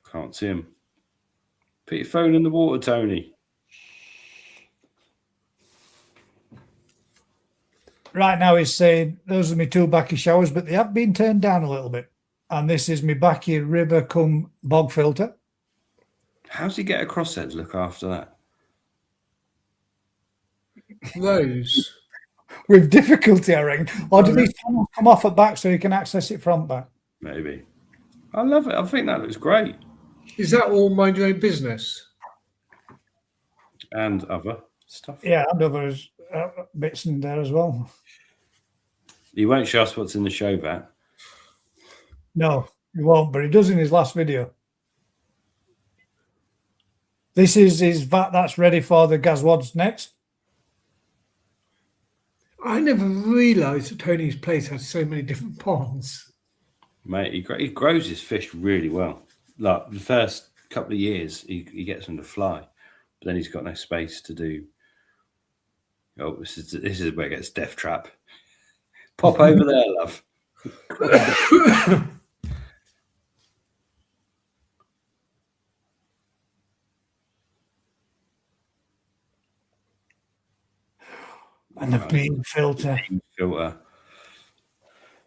Can't see him. Put your phone in the water, Tony. right now he's saying those are my two backy showers, but they have been turned down a little bit. And this is my backy river cum bog filter. How's he get across there to look after that? Those. With difficulty, I reckon. Or do these tunnels come off at back so you can access it front back? Maybe. I love it. I think that looks great. Is that all mind your own business? And other stuff. Yeah, and others bits in there as well. He won't show us what's in the show vat. No, he won't, but he does in his last video. This is his vat that's ready for the Gazwads next. I never realised that Tony's place had so many different ponds. Mate, he grows his fish really well. Like the first couple of years, he gets them to fly, but then he's got no space to do. Oh, this is where it gets death trap. Pop over there, love. And the bean filter. Filter.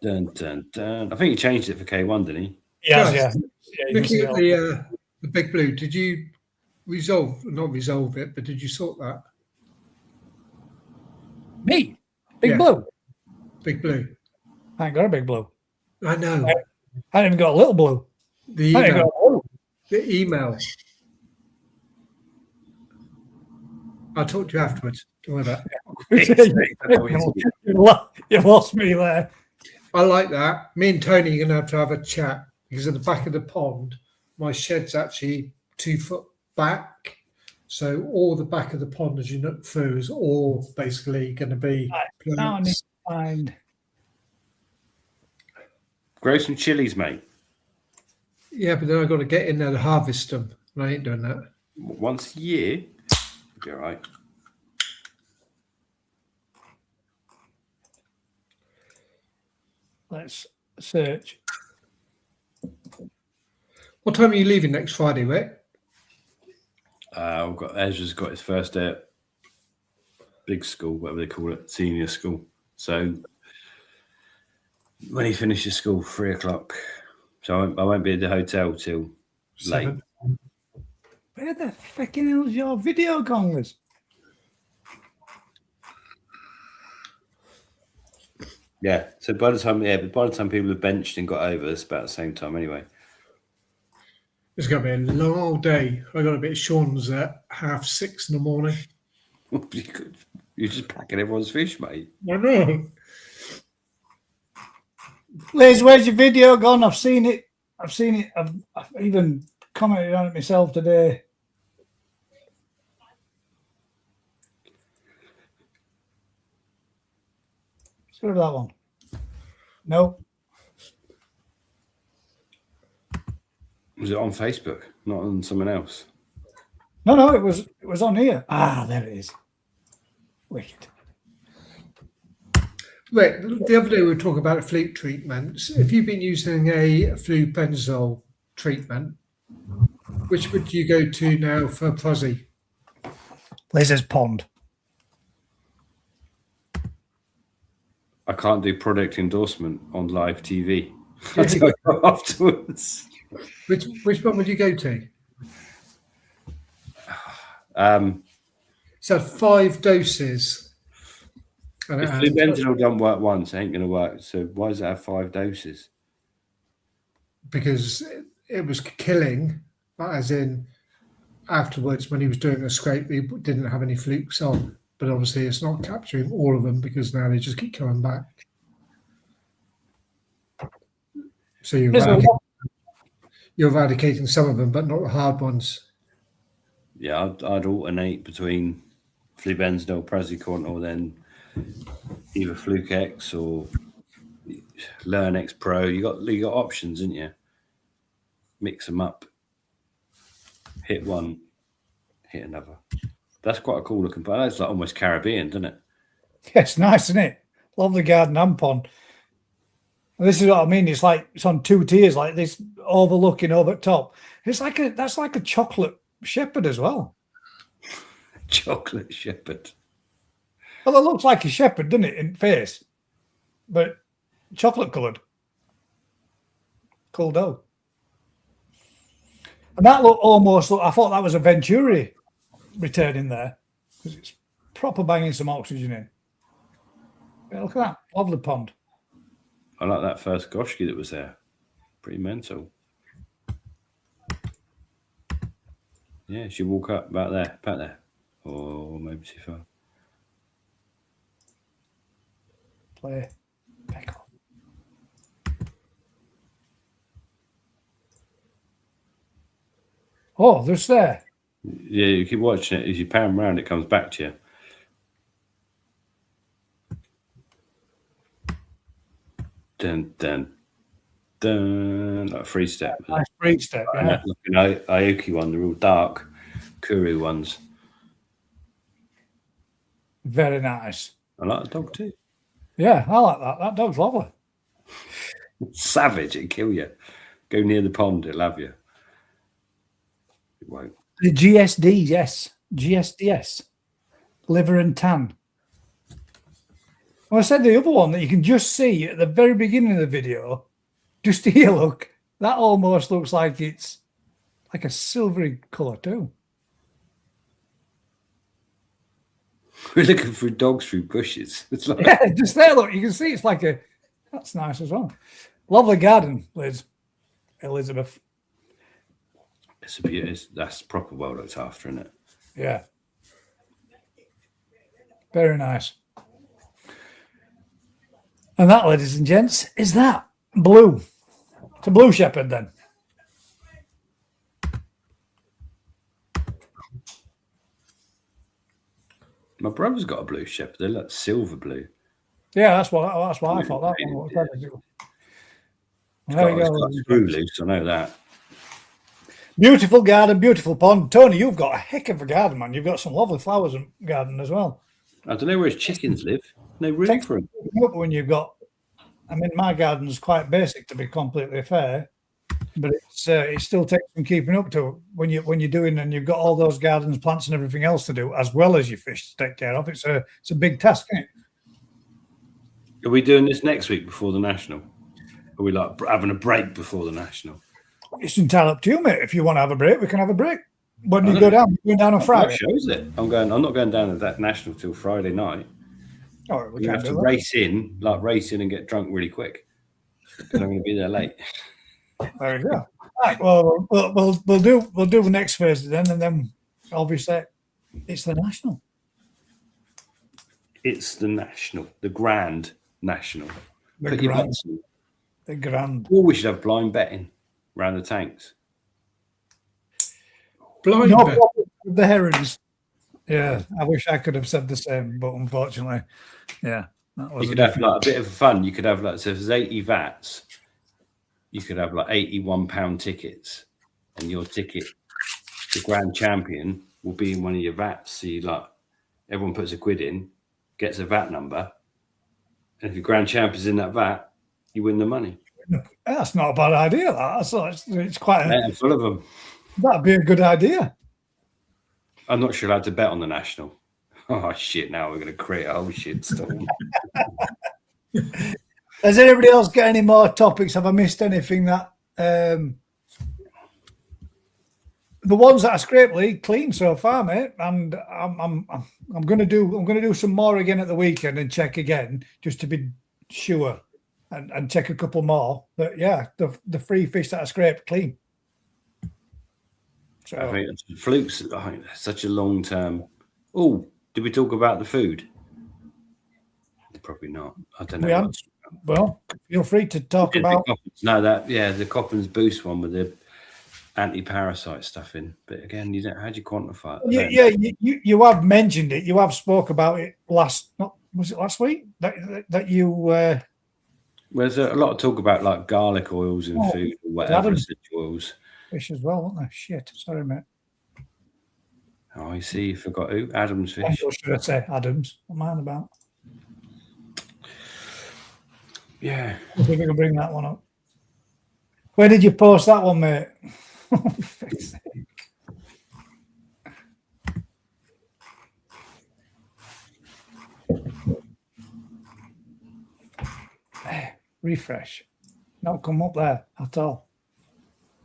Dun, dun, dun. I think he changed it for K1, didn't he? Yeah. Looking at the big blue, did you not resolve it, but did you sort that? Me? Big Yeah. blue? Big blue. I ain't got a big blue. I know. I ain't even got a little blue. The I ain't got email. a blue. The email. I'll talk to you afterwards. Don't worry about it. You lost me there. I like that. Me and Tony are going to have a chat because at the back of the pond, my shed's actually 2 foot back. So all the back of the pond, as you look through, is all basically going to be Now I need plants. to find. Grow some chilies, mate. Yeah, but then I've got to get in there to harvest them. And I ain't doing that. Once a year, you'll be all right. Let's search. What time are you leaving next Friday, Rick? Ezra's got his first day at big school, whatever they call it, senior school. So when he finishes school, 3:00. So I won't be at the hotel till late. 7. Where the fucking hell's your video gone, Liz? Yeah. So by the time people have benched and got over, it's about the same time anyway. It's going to be a long old day. I got to be at Sean's at 6:30 in the morning. You're just packing everyone's fish, mate. I know. Liz, where's your video gone? I've seen it. I've even commented on it myself today. Let's go to that one. No. Was it on Facebook, not on someone else? No, it was on here. Ah, there it is. Wicked. Rick, the other day we were talking about fluke treatments. If you've been using a flupenzole treatment, which would you go to now for Pruzzy? Liz's Pond. I can't do product endorsement on live TV. I'll tell you afterwards. Which one would you go to? So 5 doses. If flubenzyl don't work once, it ain't going to work. So why does it have 5 doses? Because it was killing, as in afterwards when he was doing a scrape, he didn't have any flukes on. But obviously it's not capturing all of them because now they just keep coming back. So you're eradicating some of them, but not the hard ones. Yeah, I'd alternate between flubenzyl, praziquantel, or then either Fluke X or Learn X Pro. You got options, didn't you? Mix them up. Hit one, hit another. That's quite a cool looking pond. It's like almost Caribbean, doesn't it? Yeah, it's nice, isn't it? Lovely garden and pond. And this is what I mean. It's like it's on 2 tiers, like this, overlooking over top. That's like a chocolate shepherd as well. Chocolate shepherd. Well, it looks like a shepherd, doesn't it, in face? But chocolate coloured. Cool dough. And that looked almost, I thought that was a Venturi returning there because it's proper banging some oxygen in. Yeah, look at that. Lovely pond. I like that first Goshki that was there. Pretty mental. Yeah, she walk up about there. Or maybe too far. Play. Back up. Oh, there's there. Yeah, you keep watching it. As you pan around, it comes back to you. Dun, dun, dun. Like a free step. Nice free step, yeah. Looking Aoki one, the real dark Kuru ones. Very nice. I like the dog too. Yeah, I like that. That dog's lovely. Savage, it'll kill you. Go near the pond, it'll have you. It won't. The GSD, yes. GSDS. Liver and tan. Well, I said the other one that you can just see at the very beginning of the video, just here, look, that almost looks like it's like a silvery colour too. We're looking through dogs through bushes. It's like, Yeah, just there, look, you can see it's like that's nice as well. Lovely garden, Liz. Elizabeth. it's a beauty. That's proper well looked after, isn't it? Yeah. Very nice. And that, ladies and gents, is that blue. It's a blue shepherd then. My brother's got a blue shepherd. They look silver blue. Yeah, that's what I thought. That one was there we go. It's screw loose. I know that. Beautiful garden, beautiful pond. Tony, you've got a heck of a garden, man. You've got some lovely flowers in the garden as well. I don't know where his chickens live. No room for them. When you've got, I mean, my garden's quite basic to be completely fair, but it still takes some keeping up to when you're doing, and you've got all those gardens, plants, and everything else to do, as well as your fish to take care of. It's a big task, isn't it? Are we doing this next week before the national? Are we like having a break before the national? It's entirely up to you, mate. If you want to have a break, we can have a break. When do you go down? You're going down on Friday. Shows it. I'm not going down to that national till Friday night. Oh, we You can have to do race in and get drunk really quick. Because I'm going to be there late. that. There you go. Right, well, we'll do the next Thursday then, and then obviously it's the national. It's the national, the grand national. The grand. Or we should have blind betting around the tanks. Blind No bet. problem with the herons. Yeah, I wish I could have said the same, but unfortunately, yeah. That was You could have like a bit of fun. You could have like, so if there's 80 VATs, you could have like £81 tickets, and your ticket, the grand champion, will be in one of your VATs. So you like, everyone puts £1 in, gets a VAT number, and if your grand champion's in that VAT, you win the money. That's not a bad idea. It's quite. Yeah, full of them. That'd be a good idea. I'm not sure how to bet on the national. Oh shit! Now we're going to create a whole shit storm. Has anybody else got any more topics? Have I missed anything that? The ones that I scraped league clean so far, mate, and I'm gonna do some more again at the weekend and check again just to be sure, and check a couple more. But yeah, the free fish that I scraped clean. So I think it's flukes. I think that's such a long term. Oh, did we talk about the food? Probably not. I don't know. Well, feel free to talk about. The Coppens Boost one with the anti-parasite stuff in. But again, how do you quantify it? You have mentioned it. You have spoke about it was it last week that you. There's a lot of talk about like garlic oils in food or whatever essential oils. Fish as well, aren't there? Shit, sorry, mate. Oh, I see. You forgot who? Adam's fish. Or should I say Adams? What am I on about? Yeah. I think we can bring that one up. Where did you post that one, mate? For fuck's sake. Refresh. Not come up there at all.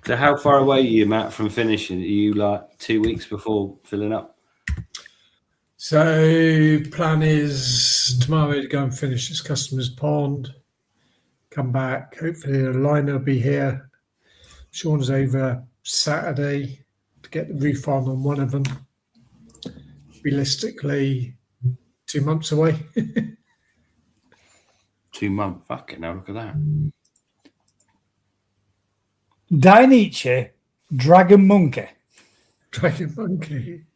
So how far away are you, Matt, from finishing? Are you like 2 weeks before filling up? So plan is tomorrow to go and finish this customer's pond, come back. Hopefully the liner will be here. Sean's over Saturday to get the roof on one of them. Realistically, 2 months away. 2 months. Fucking hell, look at that. Dainichi, Dragon Monkey. Dragon monkey.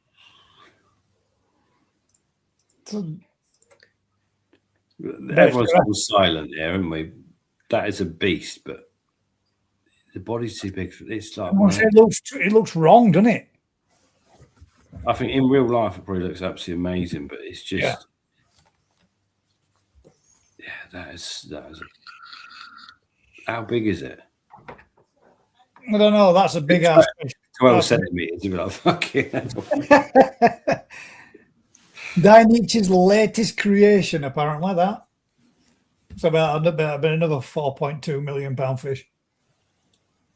Everyone's all silent here, haven't we? That is a beast, but the body's too big. It's like it looks wrong, doesn't it? I think in real life it probably looks absolutely amazing, but it's just that is how big is it? I don't know. That's a big ass fish. 12 centimeters. You'd be like, fuck it. Dainichi's latest creation, apparently, that. It's about another 4.2 million pound fish.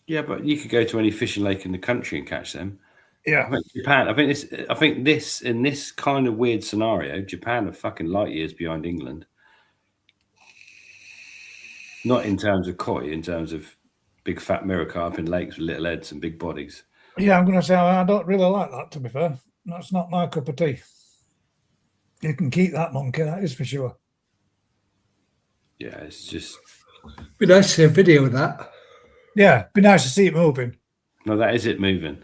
Yeah, but you could go to any fishing lake in the country and catch them. Yeah. I think Japan. I think this in this kind of weird scenario, Japan are fucking light years behind England. Not in terms of koi, in terms of big fat mirror carp in lakes with little heads and big bodies. Yeah, I'm going to say I don't really like that, to be fair. That's not my cup of tea. You can keep that monkey, that is for sure. Yeah, it's just... Be nice to see a video of that. Yeah, be nice to see it moving. No, that is it moving.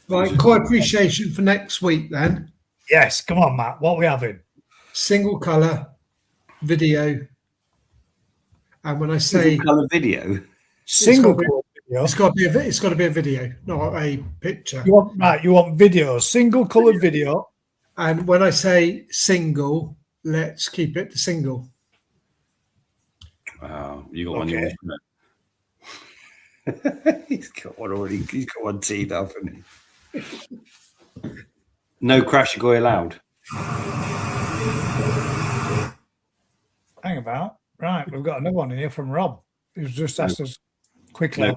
Right, koi appreciation for next week then. Yes, come on, Matt. What are we having? Single colour video. And when I say single colour video, single colour video, it's got to be a video, not a picture. You want video, single colour video. And when I say single, let's keep it to single. Wow, you got one yours. He's got one already. He's got one teed up, hasn't he? No crash koi allowed. Hang about. Right, we've got another one here from Rob. He's just asked us quickly.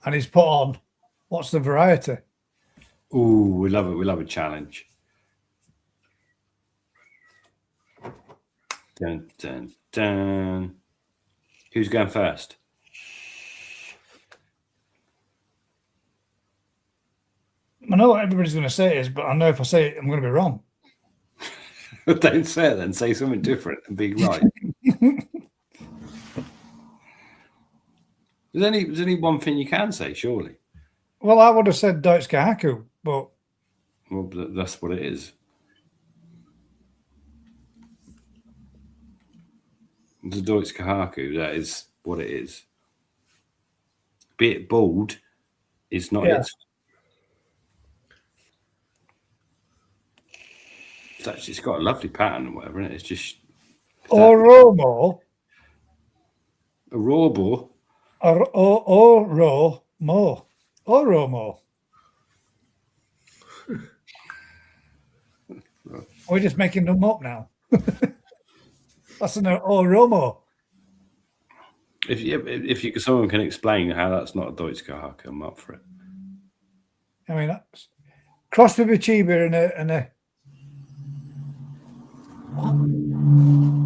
And he's put on, what's the variety? Ooh, we love it. We love a challenge. Dun, dun, dun. Who's going first? I know what everybody's going to say is, but I know if I say it, I'm going to be wrong. Don't say it then. Say something different and be right. There's only one thing you can say, surely. Well, I would have said Deutsche Haku, but... Well, that's what it is. The Deutsche Haku, that is what it is. Be it bald, it's not it. It's got a lovely pattern or whatever, isn't it? It's just... Oromo. A raw boar. Oromo. We're just making them up now. That's an Oromo. If someone can explain how that's not a Deutschgehake, I'm up for it. I mean, that's crossed with a Chiba and a what?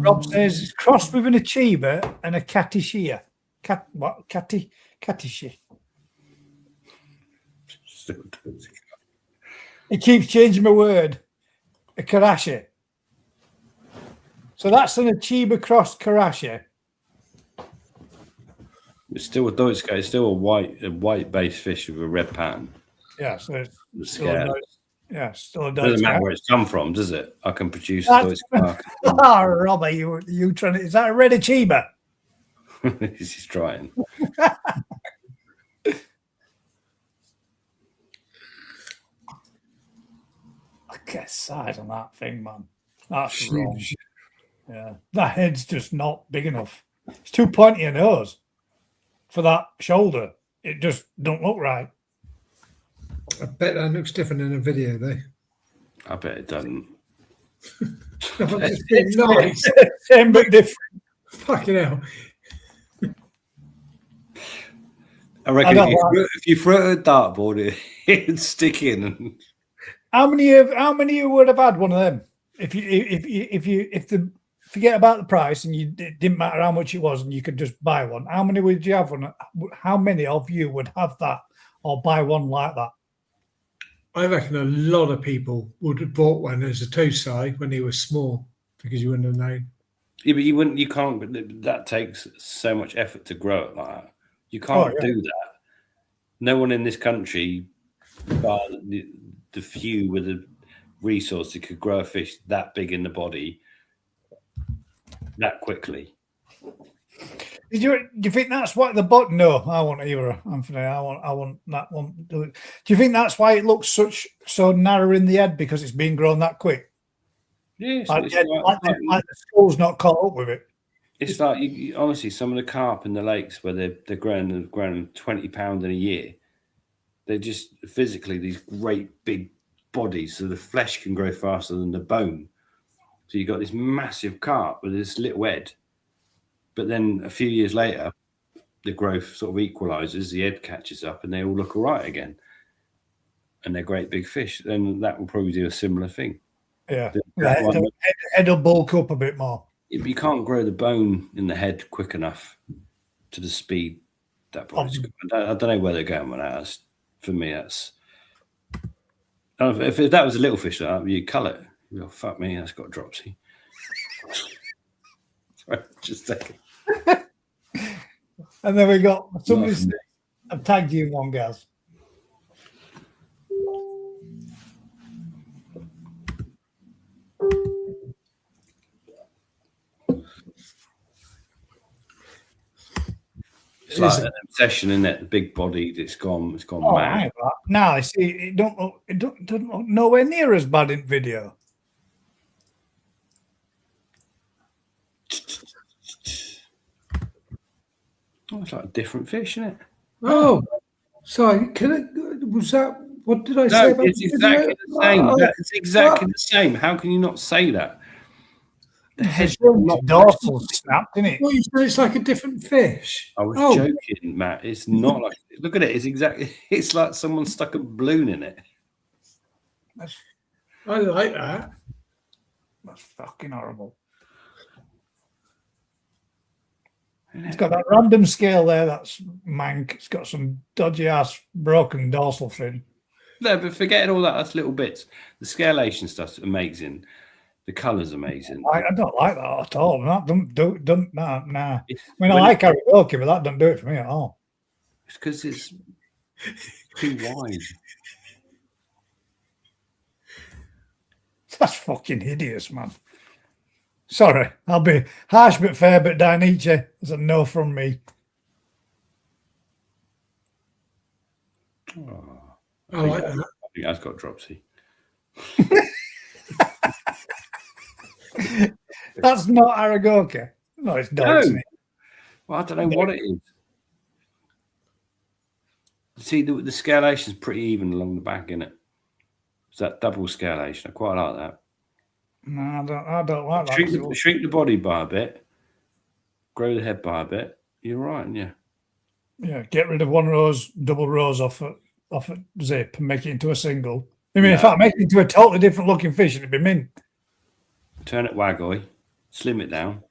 Rob says it's crossed with an Achieva and a Katishia. Katishi. He keeps changing my word. A Karashi. So that's an Achieva cross Karashi. It's still a Deutschgehake. It's still a white base fish with a red pattern. Yeah, so it's still a still a doesn't matter where it's come from, does it? I can produce a Deutschgehake. Oh, Robert, you trying to? Is that a red Achieva? He's trying. Get size on that thing, man. That's wrong. Yeah, that head's just not big enough. It's too pointy a nose for that shoulder. It just don't look right. I bet that looks different in a video, though. I bet it doesn't. It's nice. Same but different. Fucking hell. I reckon if you throw a dartboard, it'd stick in. How many would have had one of them? If you forget about the price and it didn't matter how much it was and you could just buy one. How many would you have one? How many of you would have that or buy one like that? I reckon a lot of people would have bought one as a Tosai when he was small because you wouldn't have known. Yeah, but you can't. That takes so much effort to grow it like that. You can't do that. No one in this country, bar the few with the resources, could grow a fish that big in the body that quickly. Do you think that's what the bottom? No, I won't either, Anthony. I want that one. Do you think that's why it looks so narrow in the head because it's been grown that quick? Yes, like the skull's not caught up with it. It's like honestly, some of the carp in the lakes where they're growing 20 pounds in a year. They're just physically these great big bodies, so the flesh can grow faster than the bone. So you've got this massive carp with this little head. But then a few years later, the growth sort of equalizes, the head catches up, and they all look all right again. And they're great big fish. Then that will probably do a similar thing. Yeah, head will bulk up a bit more. You can't grow the bone in the head quick enough to the speed that body's got. I don't know where they're going with that. For me, that's... If that was a little fish, you'd cull it. You'd go, fuck me, that's got dropsy. Sorry, just a second. And then we got somebody's. I've tagged you one, guys. It's like an obsession, isn't it? The big body, it's gone mad. Now, see, it doesn't look nowhere near as bad in video. Oh, it's like a different fish, isn't it? Oh, sorry. Was that? What did I say about it's exactly the same. It's exactly the same. How can you not say that? The head's dorsal snapped, isn't it? Well, you said it's like a different fish. I was joking, Matt. It's not like. Look at it. It's exactly. It's like someone stuck a balloon in it. I like that. That's fucking horrible. It's got that random scale there. That's mank. It's got some dodgy ass broken dorsal fin. No, but forgetting all that, that's little bits. The scalation stuff's amazing. The colour's amazing. I don't like that at all. Nah. I mean, I like karaoke, but that doesn't do it for me at all. It's because it's too wide. That's fucking hideous, man. Sorry, I'll be harsh but fair, but Dainichi is a no from me. Oh, I like that. I think that's got dropsy. That's not Aragoka. No, it's not. No. Isn't it? Well, I don't know what it is. See, the scalation is pretty even along the back, isn't it? It's that double scalation. I quite like that. No, I don't like that. Shrink the body by a bit, grow the head by a bit. You're right, yeah. Yeah, get rid of one of those double rows off a zip and make it into a single. I mean, if I make it into a totally different looking fish, it'd be mint. Turn it wagoy, slim it down.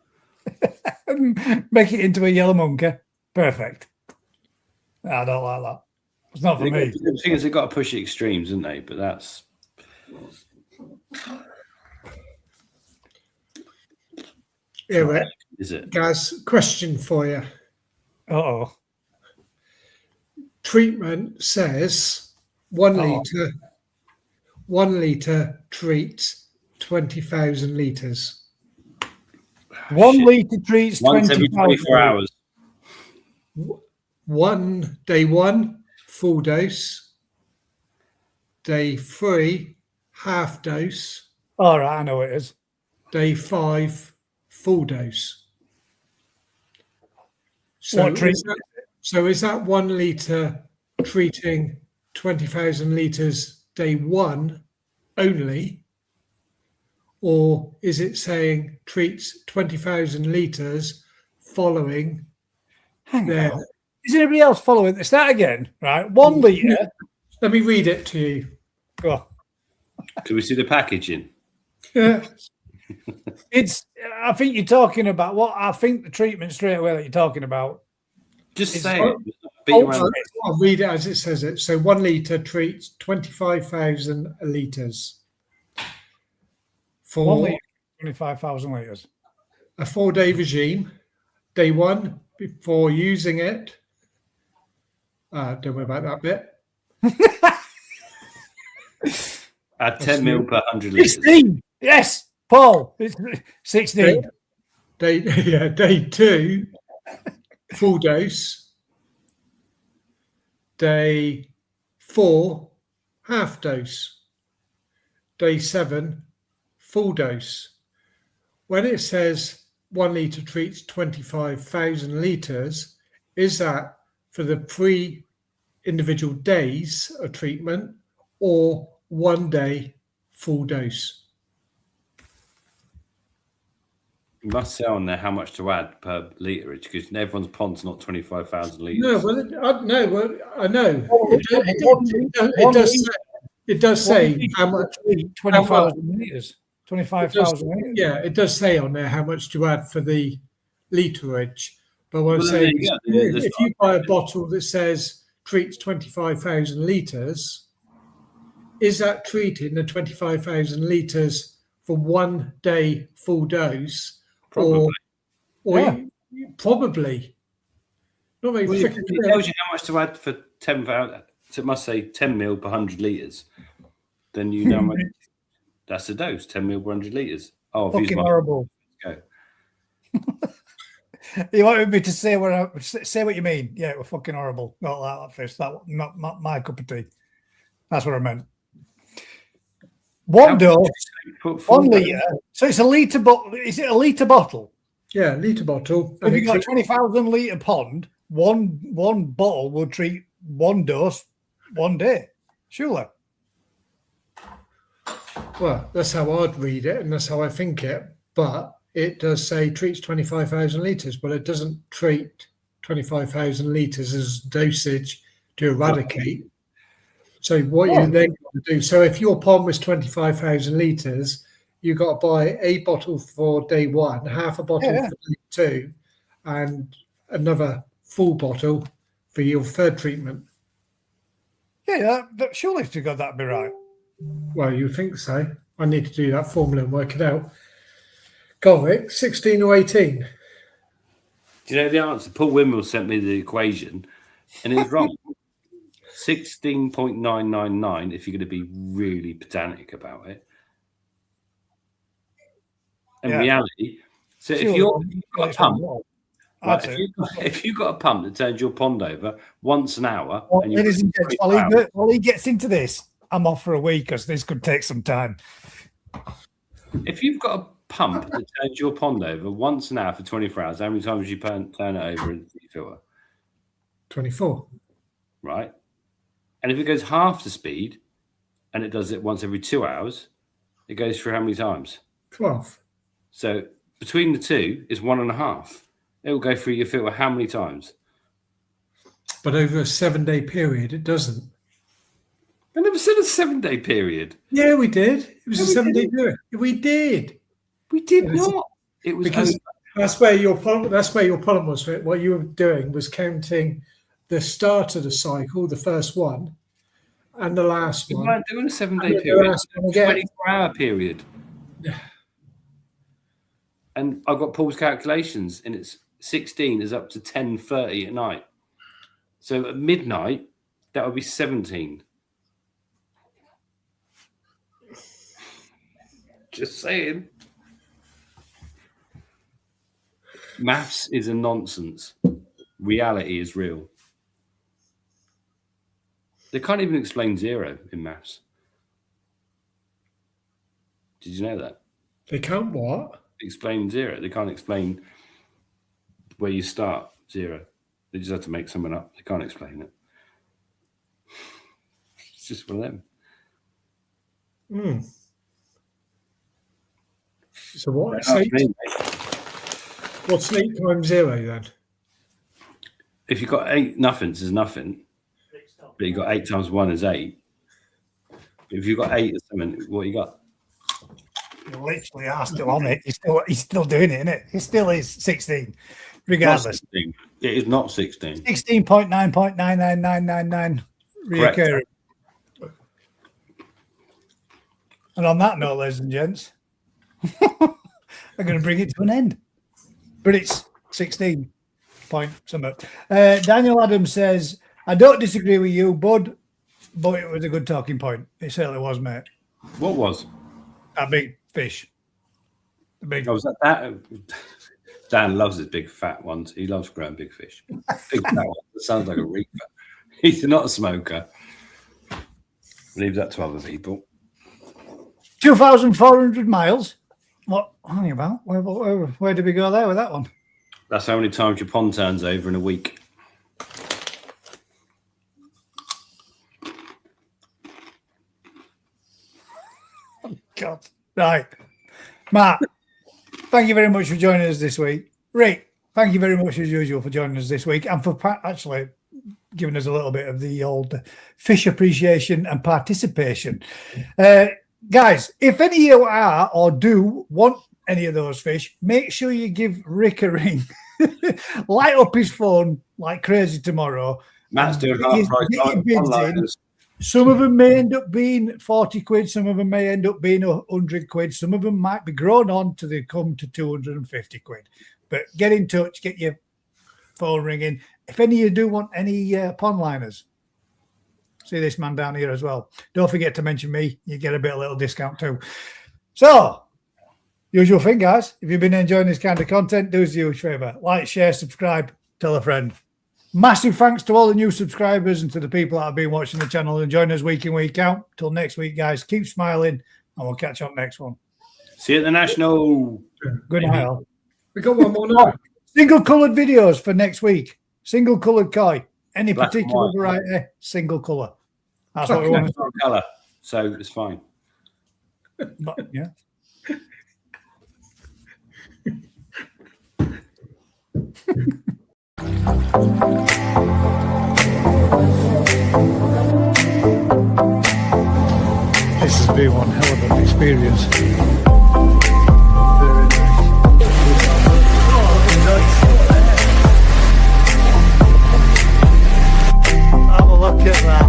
Make it into a yellow monkey. Perfect. I don't like that. It's not for me. The thing is, they've got to push the extremes, haven't they? But that's... Yeah, is it? Gaz, question for you. Uh-oh. Treatment says 1 litre treats 20,000 litres. 1 litre treats once every 24 hours. Day one, full dose. Day 3, half dose. All right, I know it is. Day 5, full dose. What So is that 1 litre treating 20,000 litres day one only? Or is it saying treats 20,000 litres following? Hang on. Is anybody else following this? That again, right? 1 litre. Let me read it to you. Go on. Can we see the packaging? Yeah. I think you're talking about what I think the treatment straight away that you're talking about. Just It's say not- it. Beat around. I'll read it as it says it. So 1 litre treats 25,000 litres. 1 For litre, 25,000 litres. a 4-day regime. Day one, before using it. Don't worry about that bit. Add 10 mil per 100 litres. 16. Yes, Paul. It's 16. Day 2, full dose. Day 4, half dose. Day 7, full dose. When it says 1 litre treats 25,000 litres, is that for the 3 individual days of treatment or 1 day full dose? You must say on there how much to add per litre, because everyone's pond's not 25,000 litres. No, I know. It does say how much. 20,000 litres. 25,000 litres. Yeah, it does say on there how much to add for the literage. But what I'm Well, saying there is, you go. if you buy a bottle that says treats 25,000 litres, is that treating the 25,000 litres for 1 day full dose? Probably. Probably. Not very Well, freaking it clear. tells you how much to add for 10,000. So it must say 10 mil per 100 litres. Then you know how much. That's the dose, 10 mil per 100 litres. Oh, I've used Fucking my... horrible. Go. You wanted me to say what you mean. Yeah, it was fucking horrible. Not like that fish. That not my cup of tea. That's what I meant. One dose, 1 litre. So it's a litre bottle. Is it a litre bottle? Yeah, litre bottle. If you've got a 20,000 litre pond, one bottle will treat 1 dose 1 day. Surely. Well, that's how I'd read it, and that's how I think it. But it does say treats 25,000 litres, but it doesn't treat 25,000 litres as dosage to eradicate. So what you then got to do, so if your pond was 25,000 litres, you got to buy a bottle for day one, half a bottle for day two, and another full bottle for your third treatment. Yeah, surely if you got that, be right. Well, you think so. I need to do that formula and work it out. Go on, Rick, 16 or 18? Do you know the answer? Paul Wimwell sent me the equation, and it was wrong. 16.999 if you're going to be really pedantic about it. In reality, so if you've got a pump, right, if you've got a pump that turns your pond over once an hour, and ladies and gents, while he gets into this, I'm off for a week because this could take some time. If you've got a pump that turns your pond over once an hour for 24 hours, how many times you turn it over into your filter? 24. Right? And if it goes half the speed and it does it once every 2 hours, it goes through how many times? 12. So between the two is 1.5. It will go through your filter how many times? But over a 7-day period, it doesn't. I never said a 7-day period. Yeah, we did. It was a 7-day period. We did. We did not. It was because that's where your problem. That's where your problem was. What you were doing was counting the start of the cycle, the first one, and the last we one. weren't doing a 7-day period. A 24-hour period. Yeah. And I've got Paul's calculations, and it's 16 is up to 10:30 at night. So at midnight, that would be 17. Just saying. Maths is a nonsense. Reality is real. They can't even explain zero in maths. Did you know that? They can't what? Explain zero. They can't explain where you start zero. They just have to make someone up. They can't explain it. It's just one of them. So what's 8 times 0 then? If you've got 8 nothings, is nothing. But you've got 8 times 1 is 8. If you've got 8 or something, what you got? You literally are still on it. He's still doing it, isn't it? It still is 16, regardless. 16. It is not 16. 16.9.99999 reoccurring. And on that note, ladies and gents, I'm going to bring it to an end. But it's 16 point something. Daniel Adams says, I don't disagree with you, Bud, but it was a good talking point. It certainly was, mate. What was? That big fish. The big. Oh, was that? Dan loves his big fat ones. He loves growing big fish. Big fat ones. It sounds like a reefer. He's not a smoker. Leave that to other people. 2,400 miles. What? Hang about. Where did we go there with that one? That's how many times your pond turns over in a week. God. Right. Matt, thank you very much for joining us this week. Rick, thank you very much as usual for joining us this week and for actually giving us a little bit of the old fish appreciation and participation. Guys, if any of you are or do want any of those fish, make sure you give Rick a ring. Light up his phone like crazy tomorrow. Matt's doing half price. Some of them may end up being 40 quid. Some of them may end up being 100 quid. Some of them might be grown on to they come to 250 quid. But get in touch, get your phone ringing. If any of you do want any pond liners, see this man down here as well. Don't forget to mention me. You get a little discount too. So, usual thing, guys. If you've been enjoying this kind of content, do us a huge favour. Like, share, subscribe, tell a friend. Massive thanks to all the new subscribers and to the people that have been watching the channel and joining us week in, week out. Till next week, guys. Keep smiling and we'll catch up next one. See you at the National. Good night, all. We got one more now. Single coloured videos for next week. Single coloured koi. Any Black and particular white. variety, single colour. That's what we want. Colour, so it's fine. But, yeah. This has been one hell of an experience. Very nice. Have a look at that.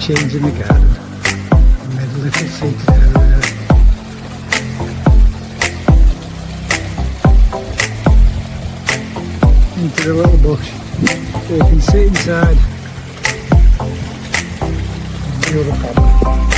change in the garden. I made a little seated area there. Into the little bush so you can sit inside and view the pond.